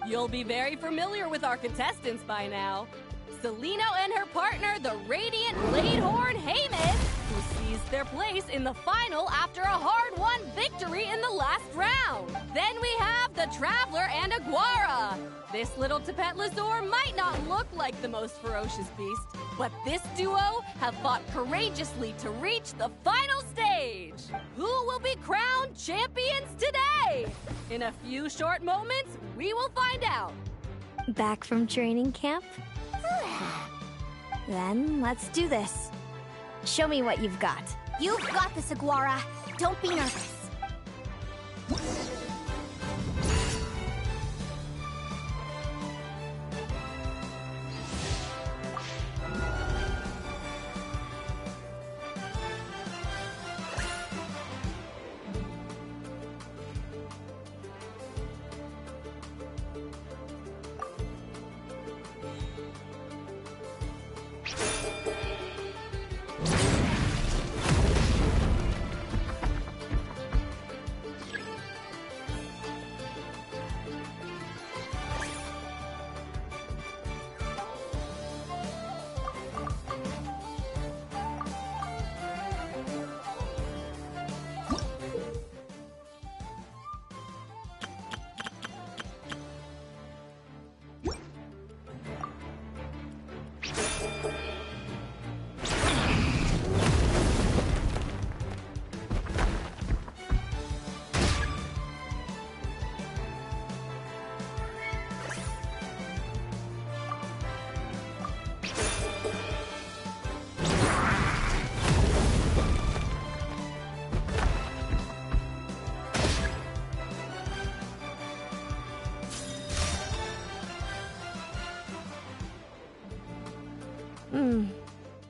You'll be very familiar with our contestants by now. Celino and her partner, the Radiant Bladehorn Haymis, who seized their place in the final after a hard-won victory in the last round. Then we have the Traveler and Aguara. This little Tapet Lazur might not look like the most ferocious beast, but this duo have fought courageously to reach the final stage. Who will be crowned champions today? In a few short moments, we will find out. Back from training camp? Then let's do this. Show me what you've got. You've got this, Aguara. Don't be nervous.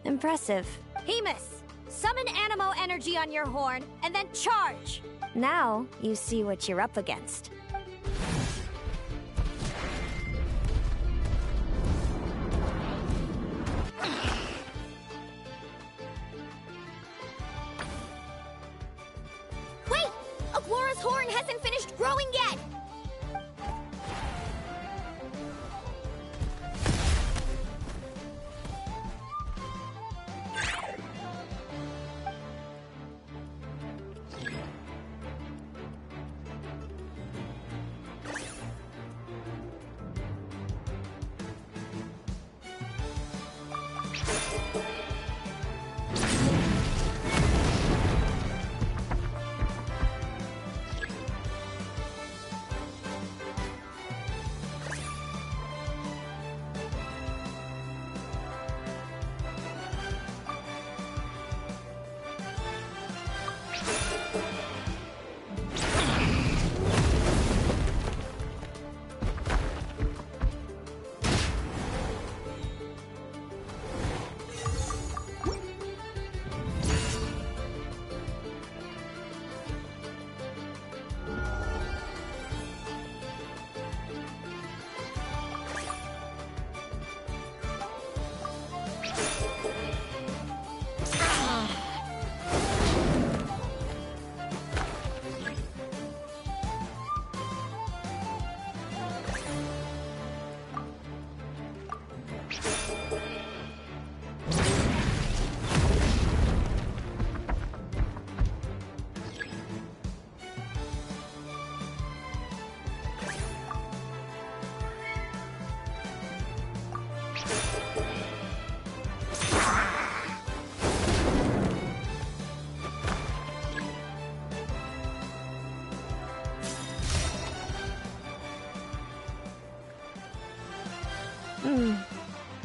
Impressive. Haymis, summon Animo energy on your horn, and then charge! Now you see what you're up against. Wait! Aguara's horn hasn't finished growing yet!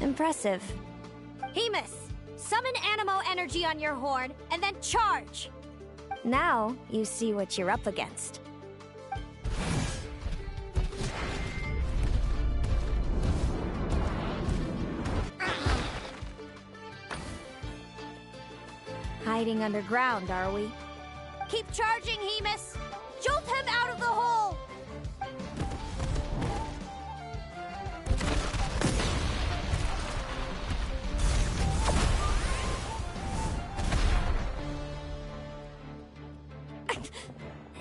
Impressive. Hemus, summon Animo energy on your horn, and then charge! Now you see what you're up against. Hiding underground, are we? Keep charging, Hemus! Jolt him out of the hole!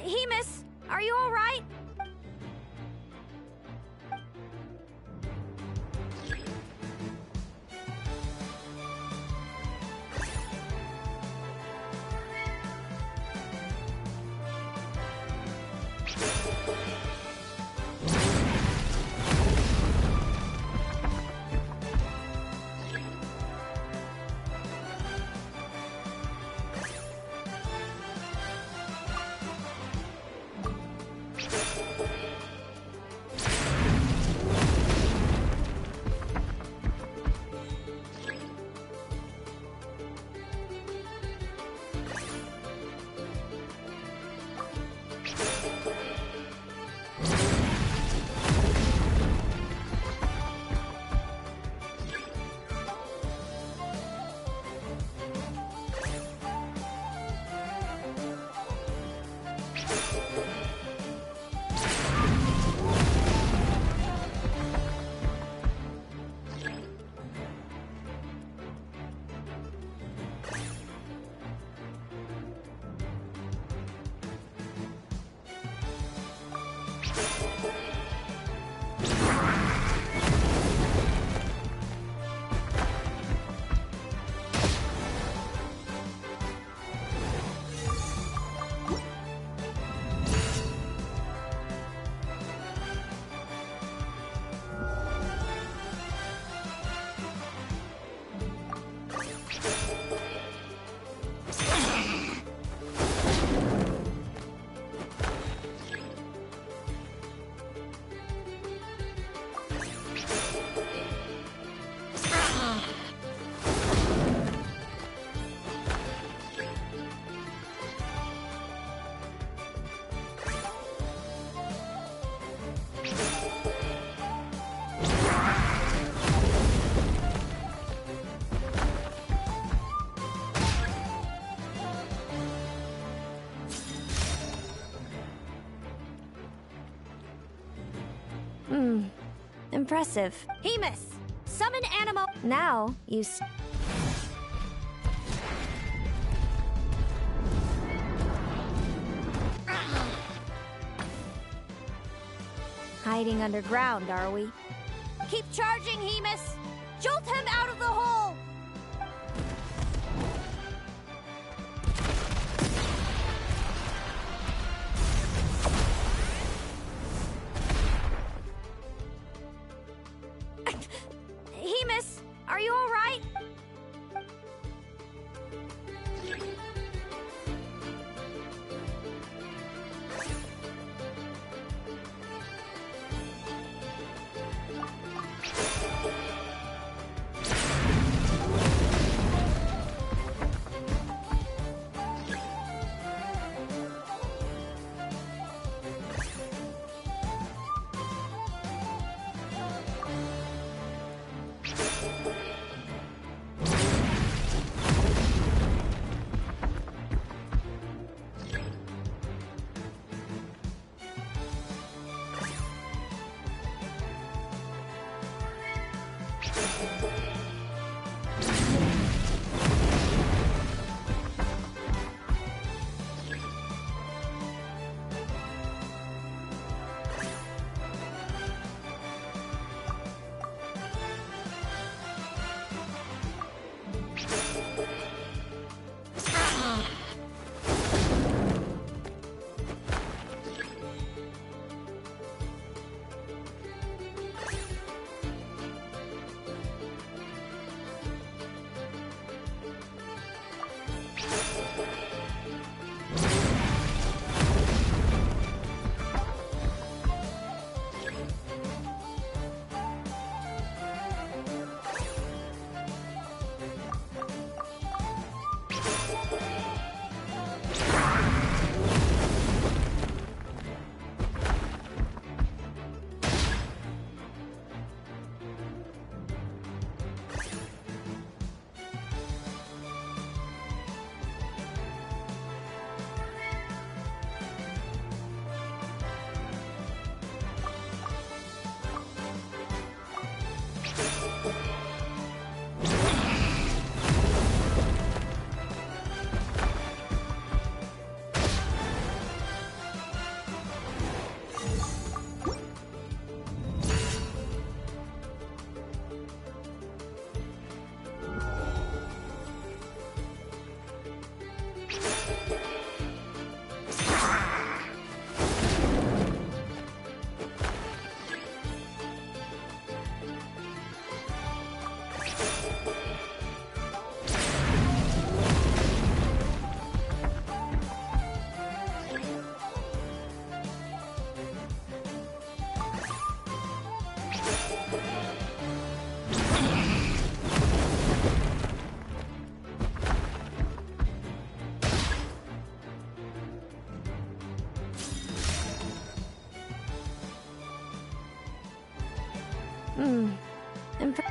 Hemus, are you all right? Impressive. Hemus, summon Animo. Now you Hiding underground, are we? Keep charging, Hemus! Jolt him out of the hole! Hemus, are you all right?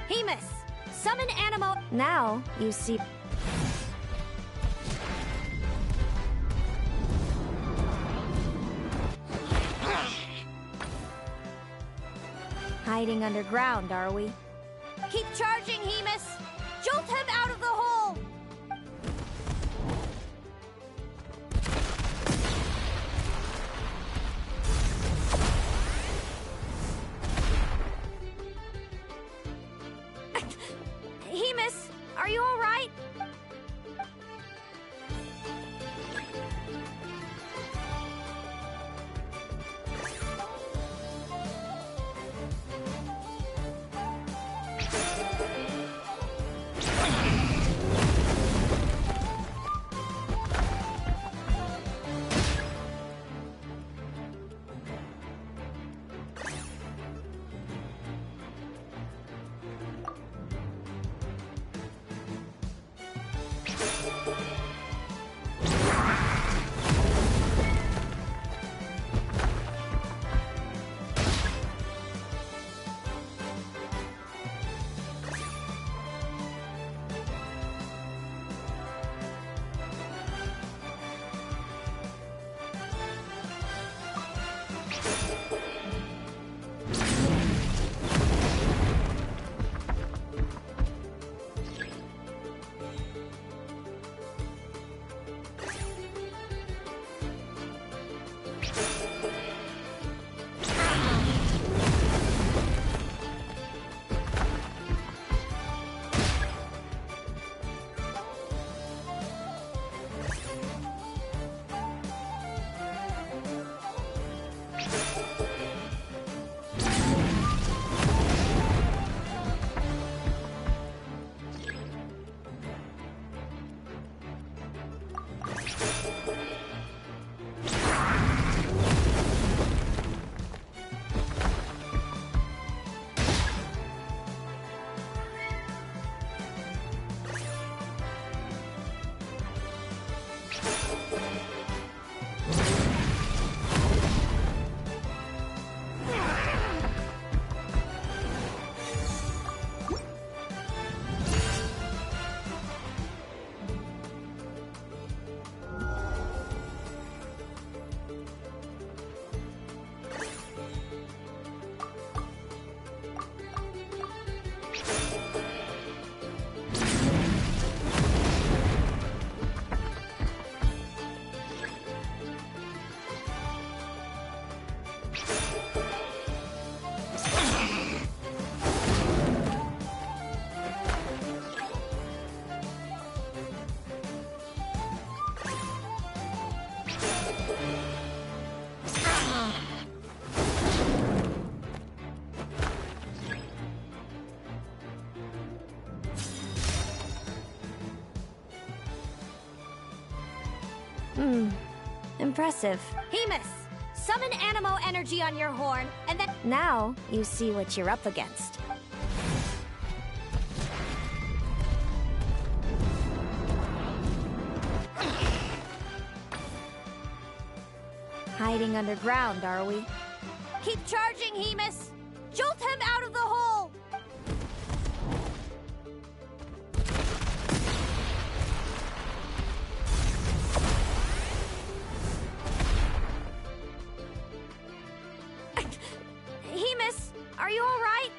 Hemus! Summon Animo! Now, you see... Hiding underground, are we? Keep charging, Hemus! Jolt him out of the hole! Hemus, are you all right? Impressive. Hemus! Summon Animo energy on your horn, and then... Now, you see what you're up against. Hiding underground, are we? Keep charging, Hemus! Jolt him out of the hole! Hemus, are you all right?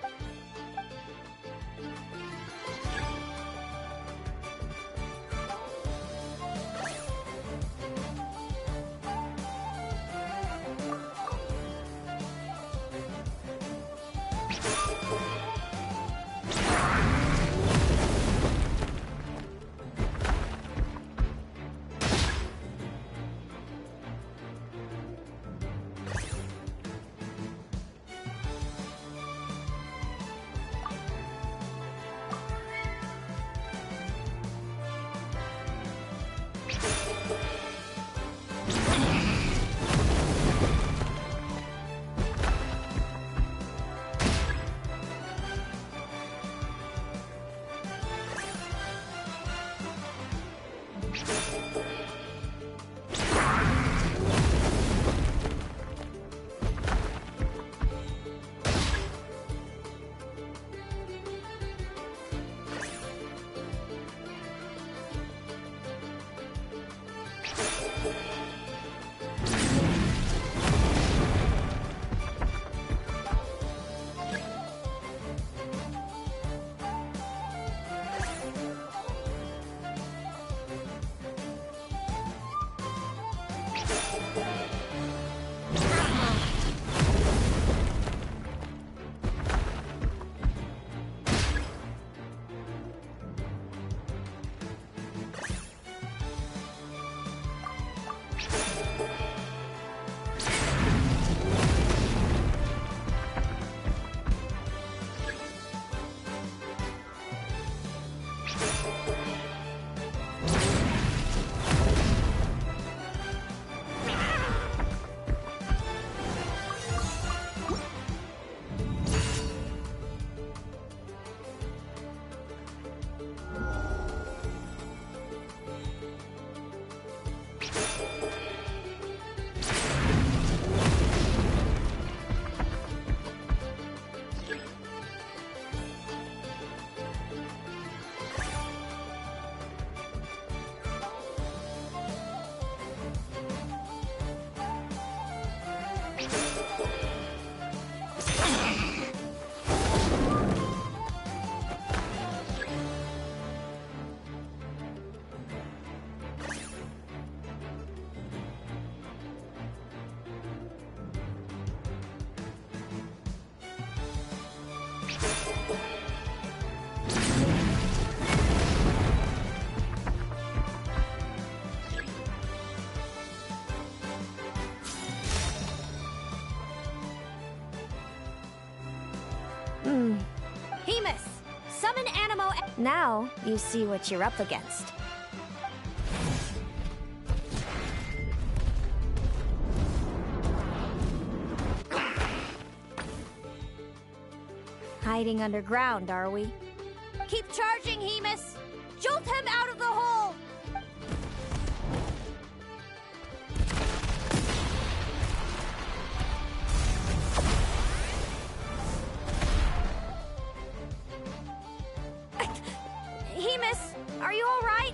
Hemus, summon Animo. Now you see what you're up against. Hiding underground, are we? Keep charging, Hemus. Jolt him out of the hole. Hemus, are you all right?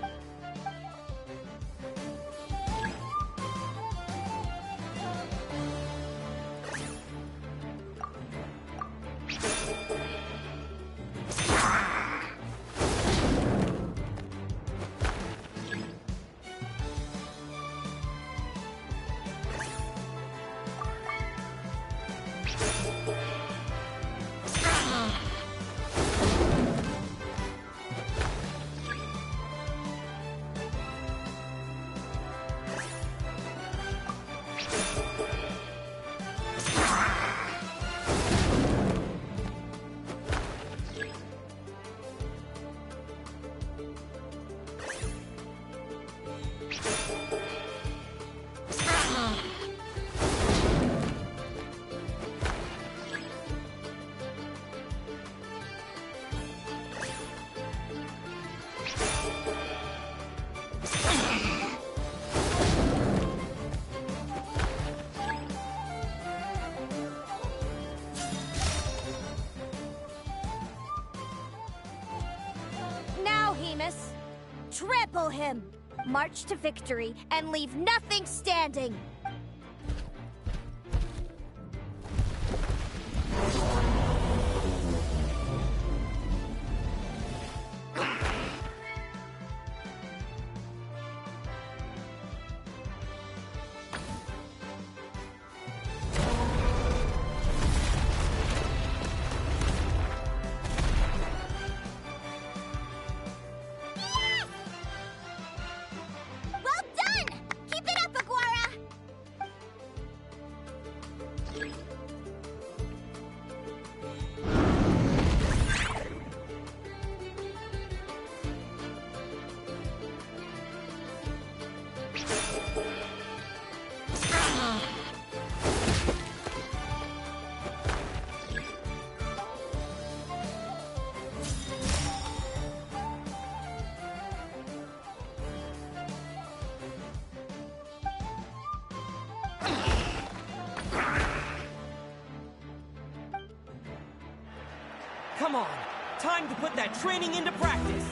Hemus. Trample him! March to victory and leave nothing standing! Come on, time to put that training into practice.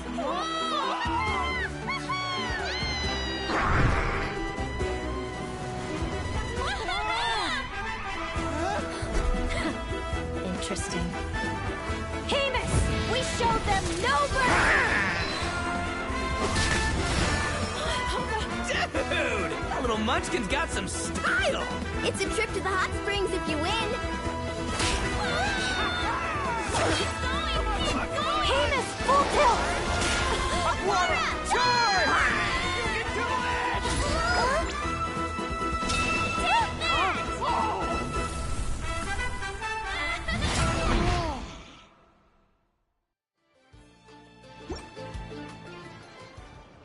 Interesting. Hemus! We showed them no mercy! Dude! That little munchkin's got some style! It's a trip to the hot springs if you win! Hemus, full tilt! Aquara, charge! You can do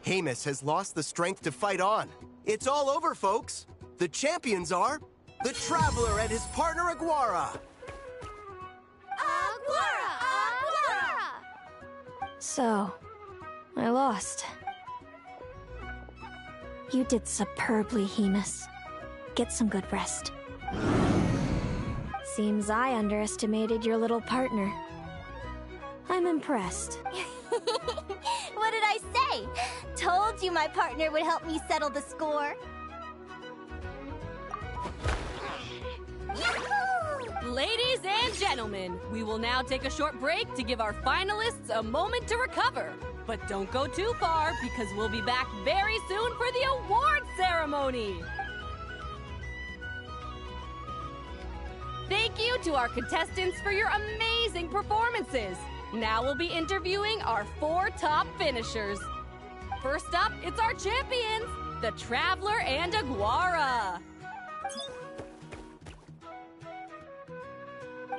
Hemus has lost the strength to fight on. It's all over, folks. The champions are the Traveler and his partner Aguara. So, I lost. You did superbly, Hemus. Get some good rest. Seems I underestimated your little partner. I'm impressed. What did I say? Told you my partner would help me settle the score. Ladies and gentlemen, we will now take a short break to give our finalists a moment to recover. But don't go too far, because we'll be back very soon for the award ceremony. Thank you to our contestants for your amazing performances. Now we'll be interviewing our 4 top finishers. First up, it's our champions, the Traveler and Aguara.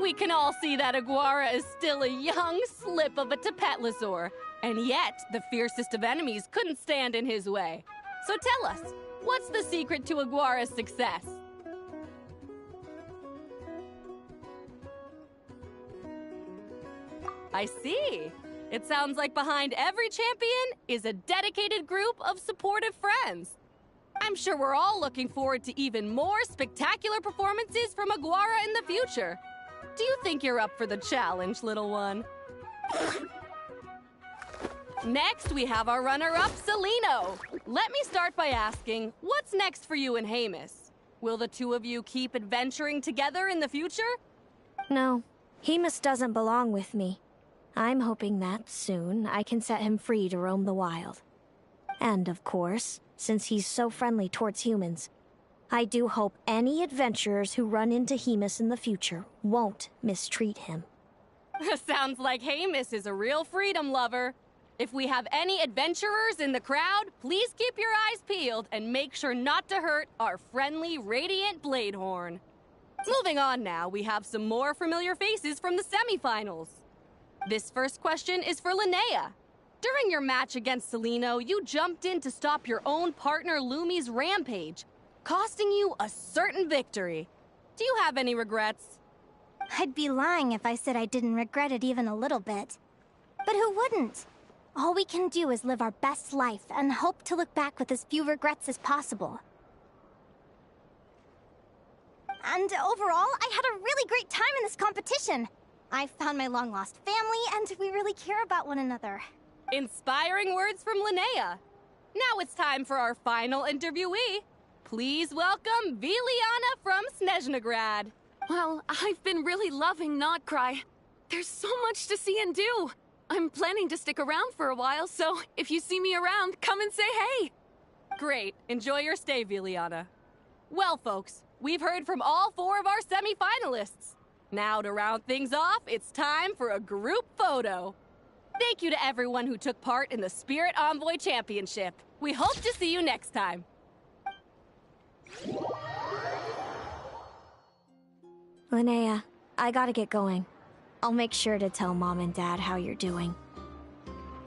We can all see that Aguara is still a young slip of a Tapetlosaur, and yet the fiercest of enemies couldn't stand in his way. So tell us, what's the secret to Aguara's success? I see. It sounds like behind every champion is a dedicated group of supportive friends. I'm sure we're all looking forward to even more spectacular performances from Aguara in the future. Do you think you're up for the challenge, little one? Next, we have our runner-up, Celino. Let me start by asking, what's next for you and Hamus? Will the two of you keep adventuring together in the future? No, Hamus doesn't belong with me. I'm hoping that soon I can set him free to roam the wild. And of course, since he's so friendly towards humans, I do hope any adventurers who run into Hamus in the future won't mistreat him. Sounds like Hamus is a real freedom lover. If we have any adventurers in the crowd, please keep your eyes peeled and make sure not to hurt our friendly, radiant Bladehorn. Moving on now, we have some more familiar faces from the semifinals. This first question is for Linnea. During your match against Celino, you jumped in to stop your own partner Lumi's rampage, costing you a certain victory. Do you have any regrets? I'd be lying if I said I didn't regret it even a little bit. But who wouldn't? All we can do is live our best life and hope to look back with as few regrets as possible. And overall, I had a really great time in this competition. I found my long-lost family, and we really care about one another. Inspiring words from Linnea. Now it's time for our final interviewee. Please welcome Viliana from Snezhnegrad. Well, I've been really loving Nodcry. There's so much to see and do. I'm planning to stick around for a while, so if you see me around, come and say hey. Great. Enjoy your stay, Viliana. Well, folks, we've heard from all 4 of our semi-finalists. Now, to round things off, it's time for a group photo. Thank you to everyone who took part in the Spirit Envoy Championship. We hope to see you next time. Linnea, I gotta get going. I'll make sure to tell Mom and Dad how you're doing.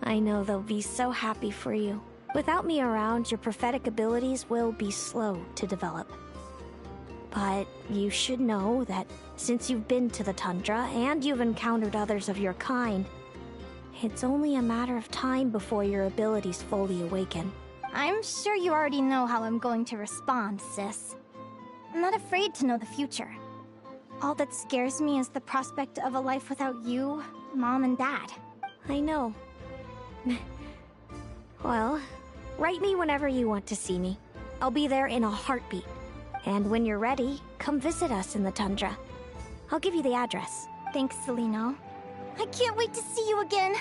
I know they'll be so happy for you. Without me around, your prophetic abilities will be slow to develop. But you should know that since you've been to the tundra and you've encountered others of your kind, it's only a matter of time before your abilities fully awaken. I'm sure you already know how I'm going to respond, sis. I'm not afraid to know the future. All that scares me is the prospect of a life without you, Mom, and Dad. I know. Well, write me whenever you want to see me. I'll be there in a heartbeat. And when you're ready, come visit us in the tundra. I'll give you the address. Thanks, Celino. I can't wait to see you again.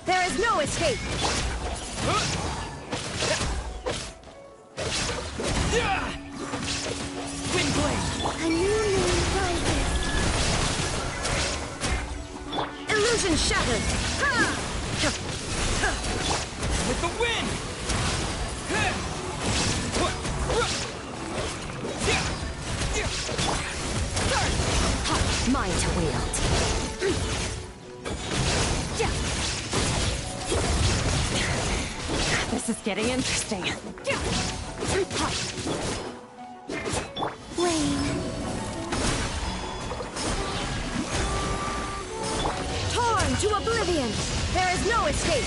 There is no escape! Windblade! A new moon rises! Illusion shattered! Ha! With the wind! Mine to wield. This is getting interesting. Rain. Torn to oblivion! There is no escape!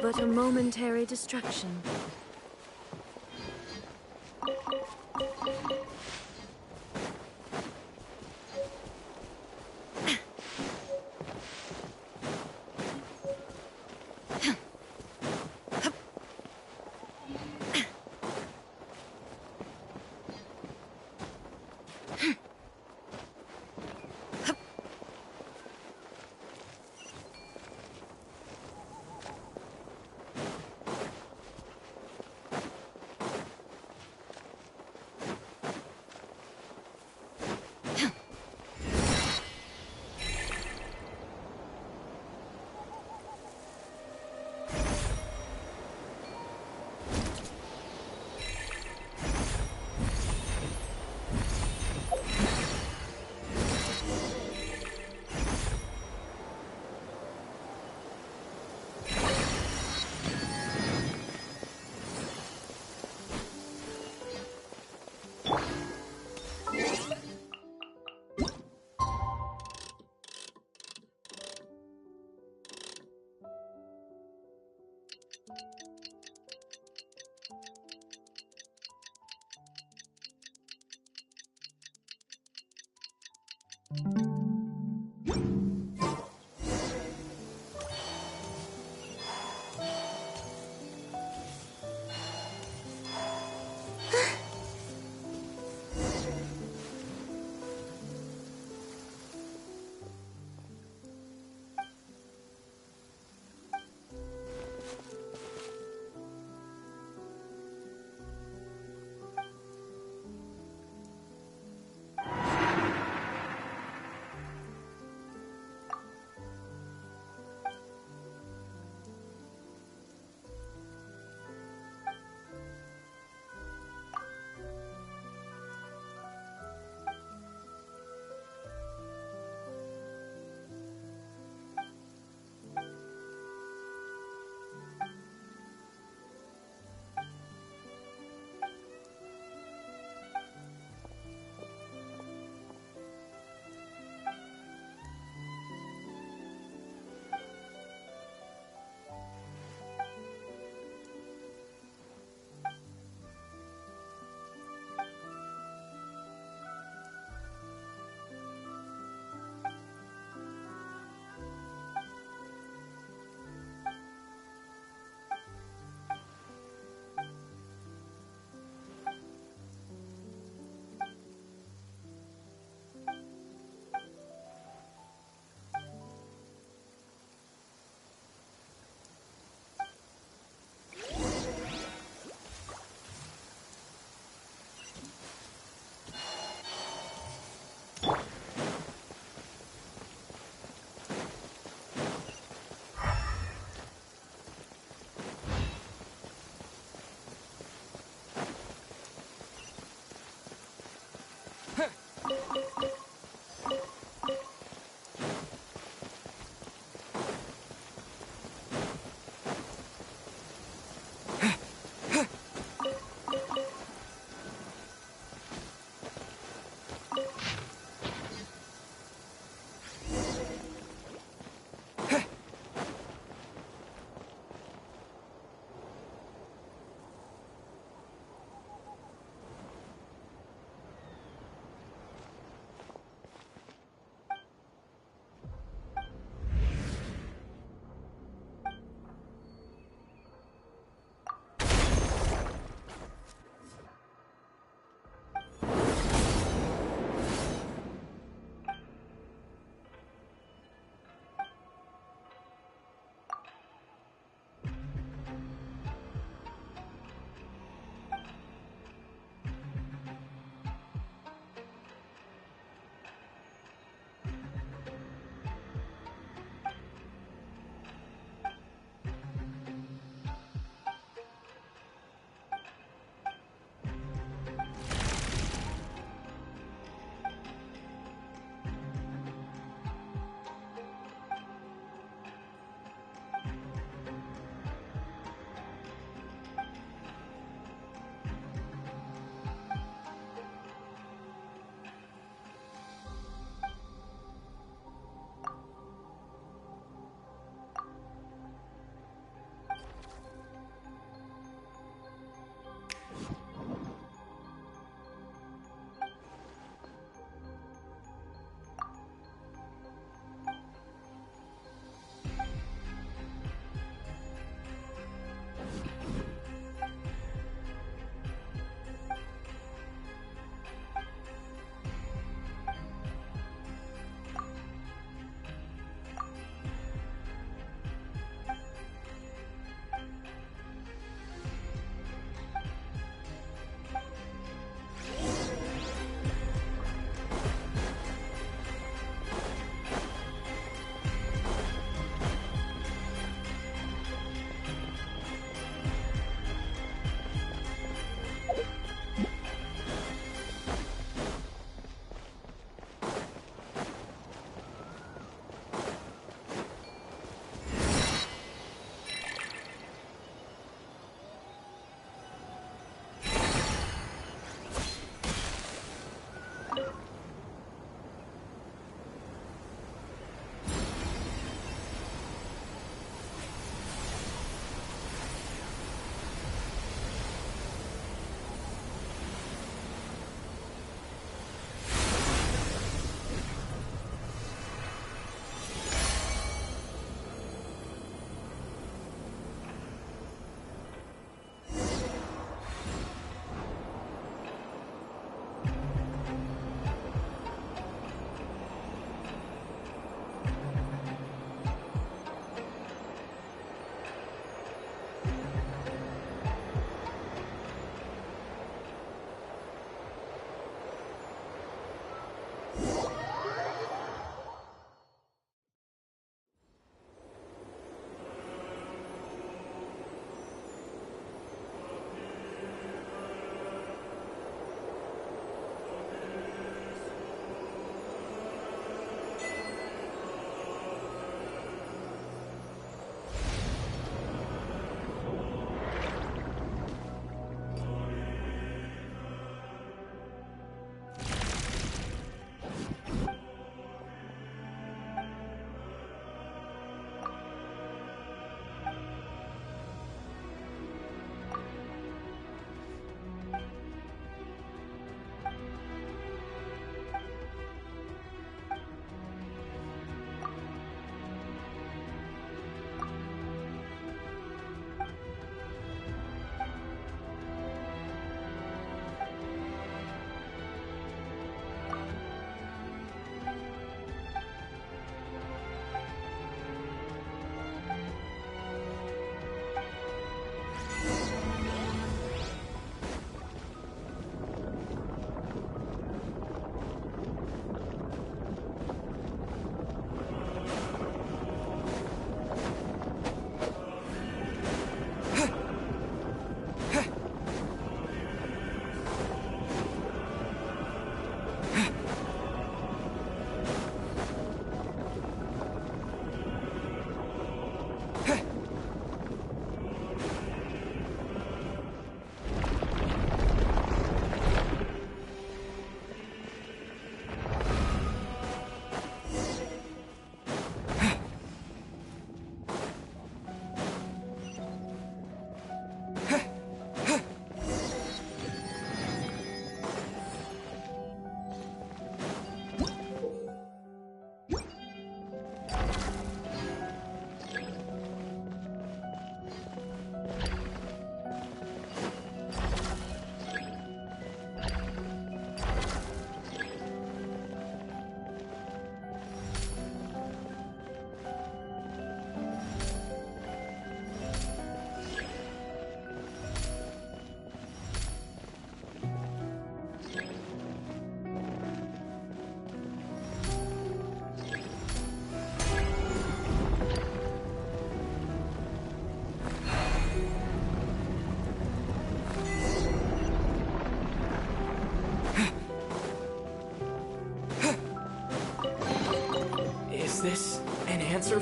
But a momentary distraction.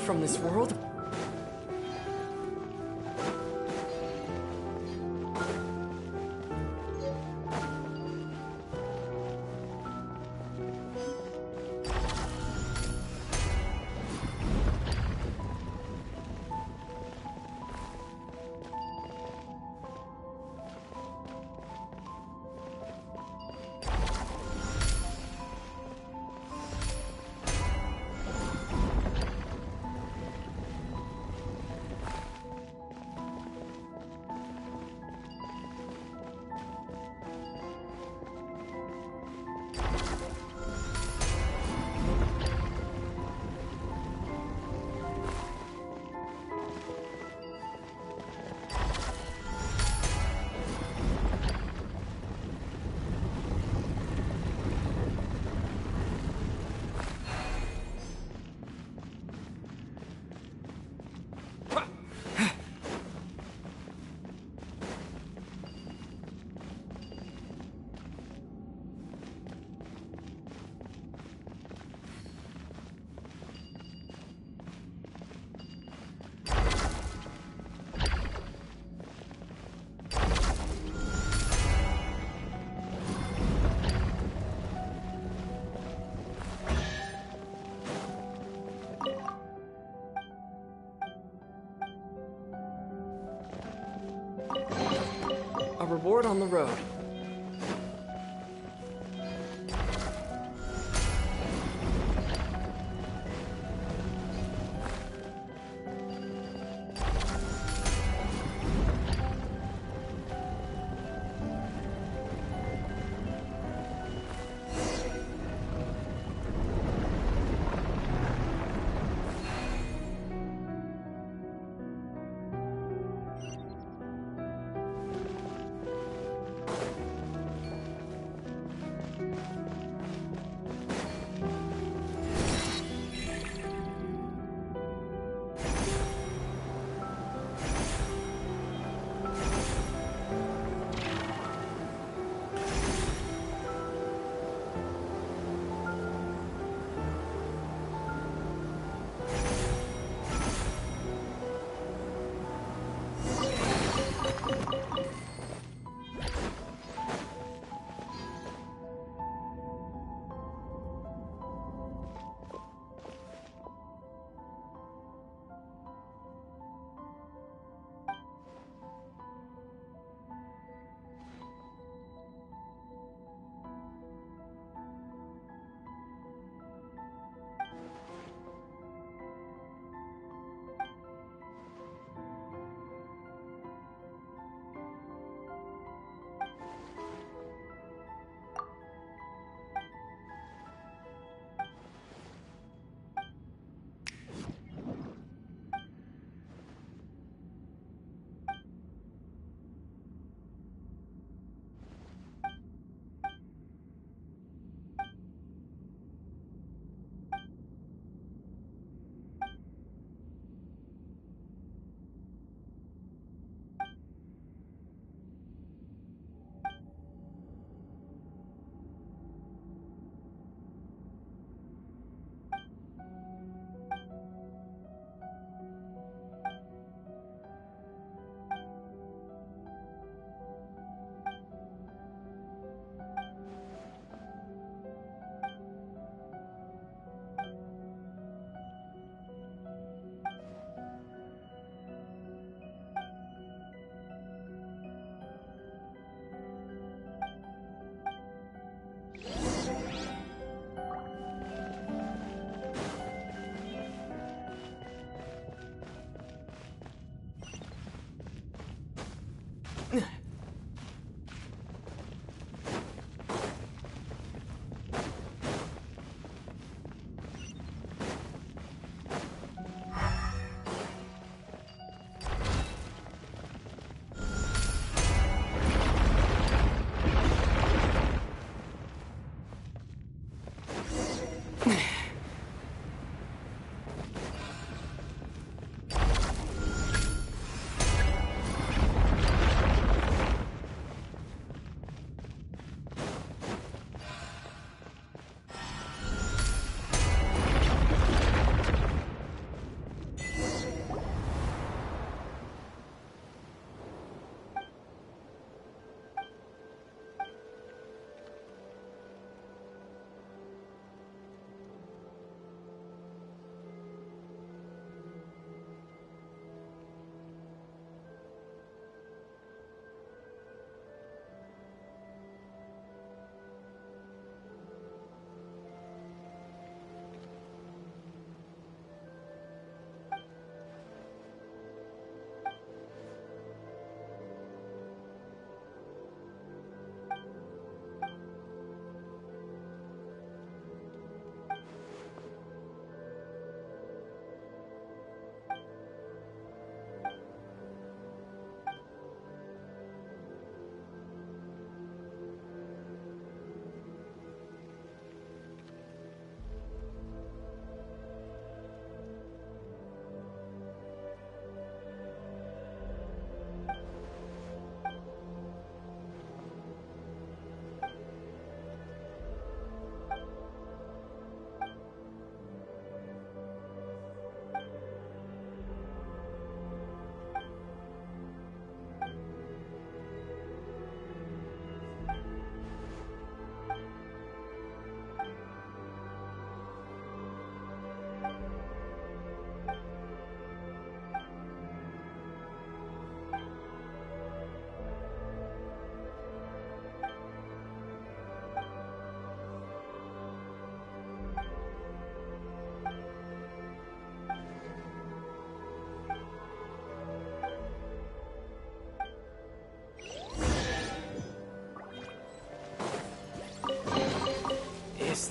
from this world. A reward on the road.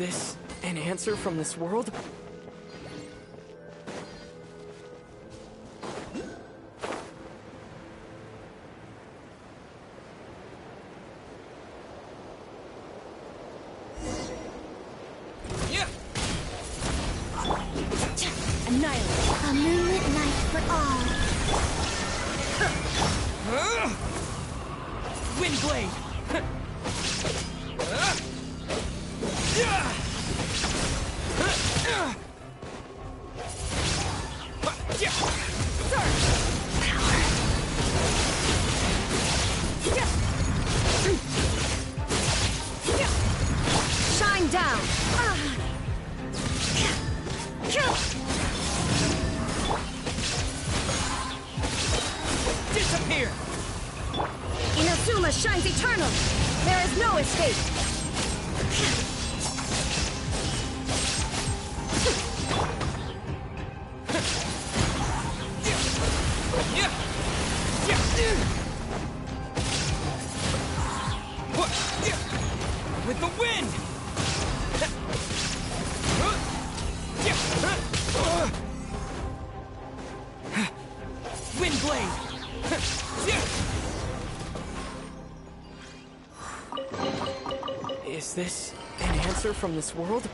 Is this an answer from this world? Annihilate. A moonlit night for all. Windblade! Shine down! Disappear! Inazuma shines eternal! There is no escape! With the wind! Windblade! Is this an answer from this world?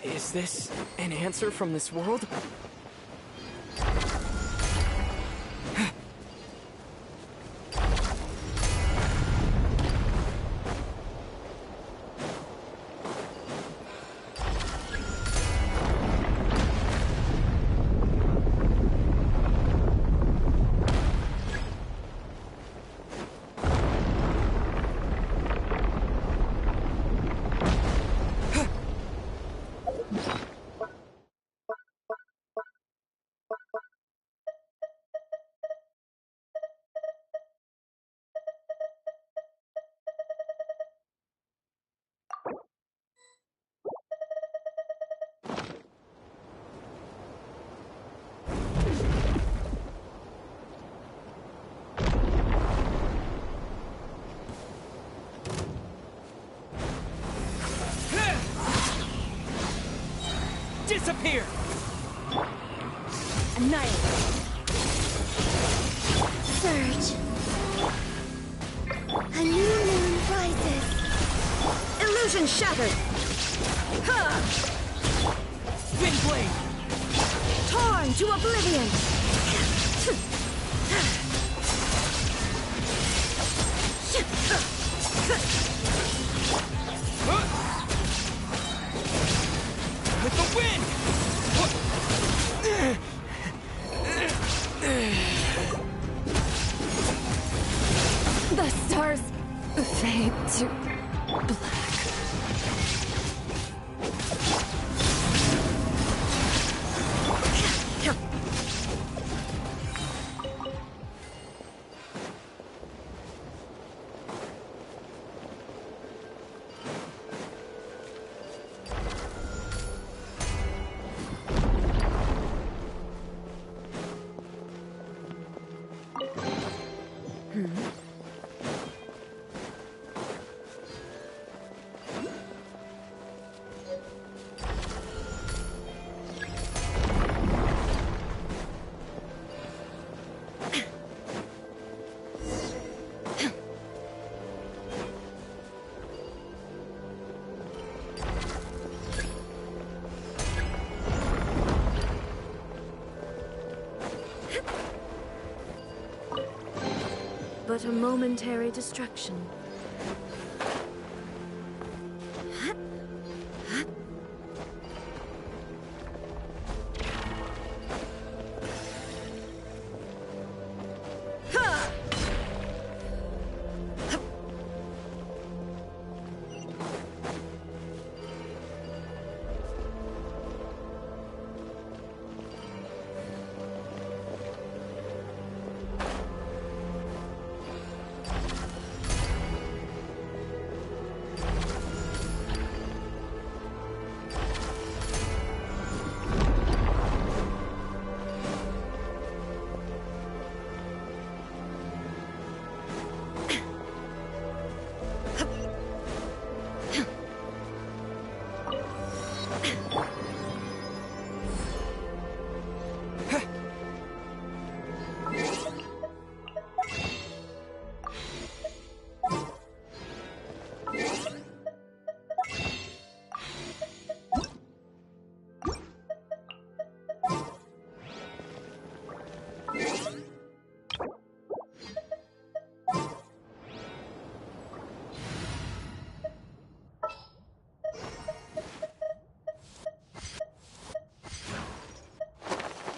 Is this an answer from this world? Disappear! Annihilate. Surge. A new moon rises. Illusion shattered. Ha! Windblade! Torn to oblivion. With the wind! The stars fade to black. But a momentary distraction.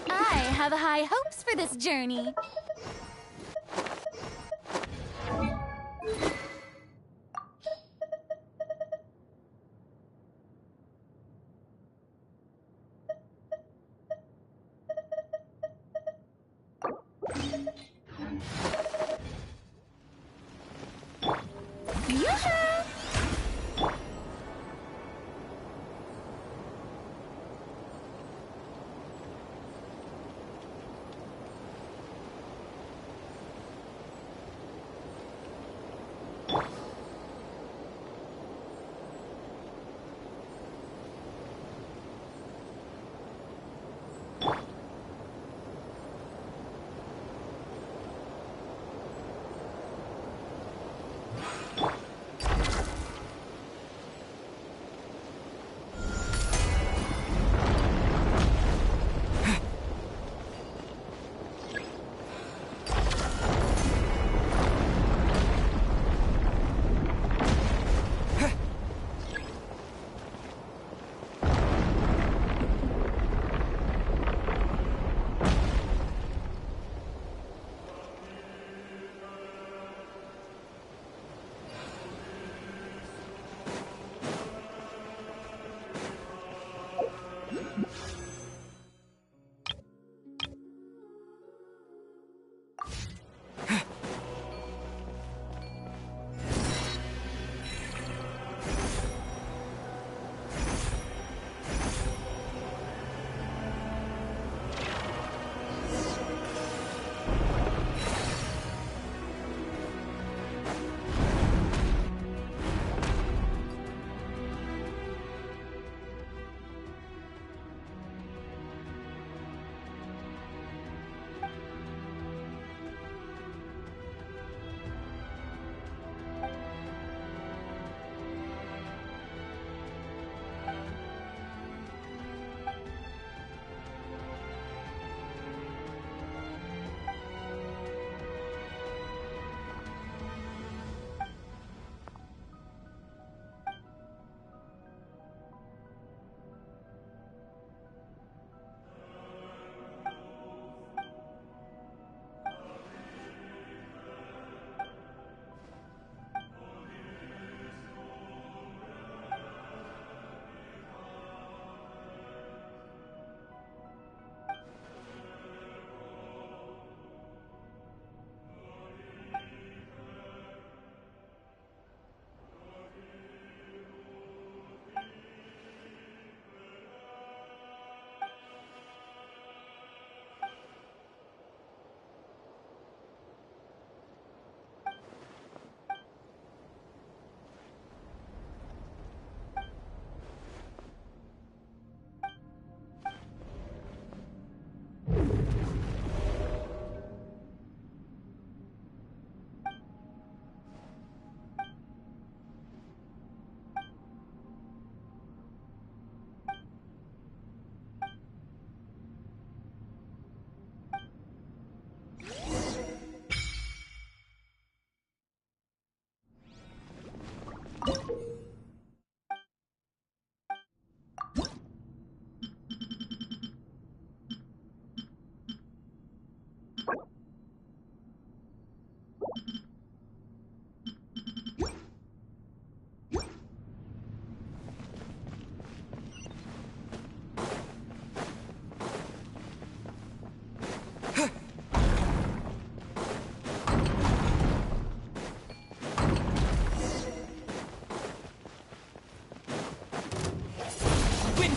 I have high hopes for this journey.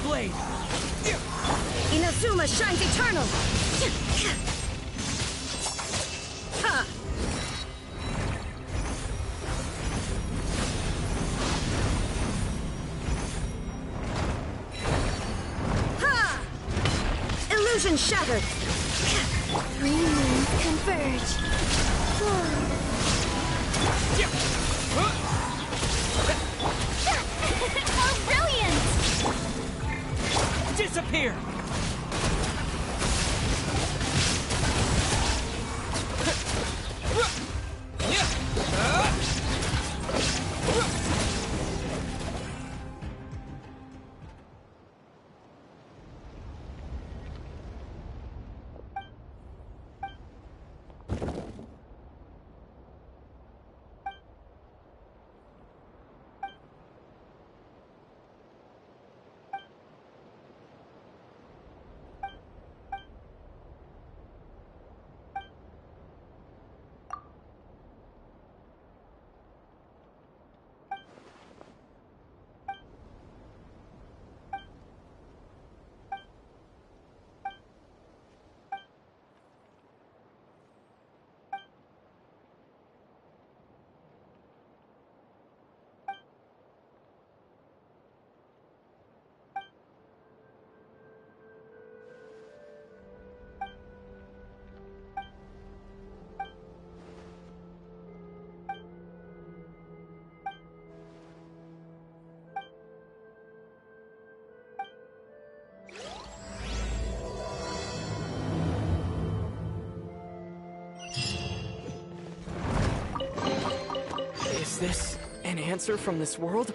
Blade! Inazuma shines eternal! Ha! Ha! Illusion shattered! Three moons converge. Oh, brilliant! Disappear! Is this an answer from this world?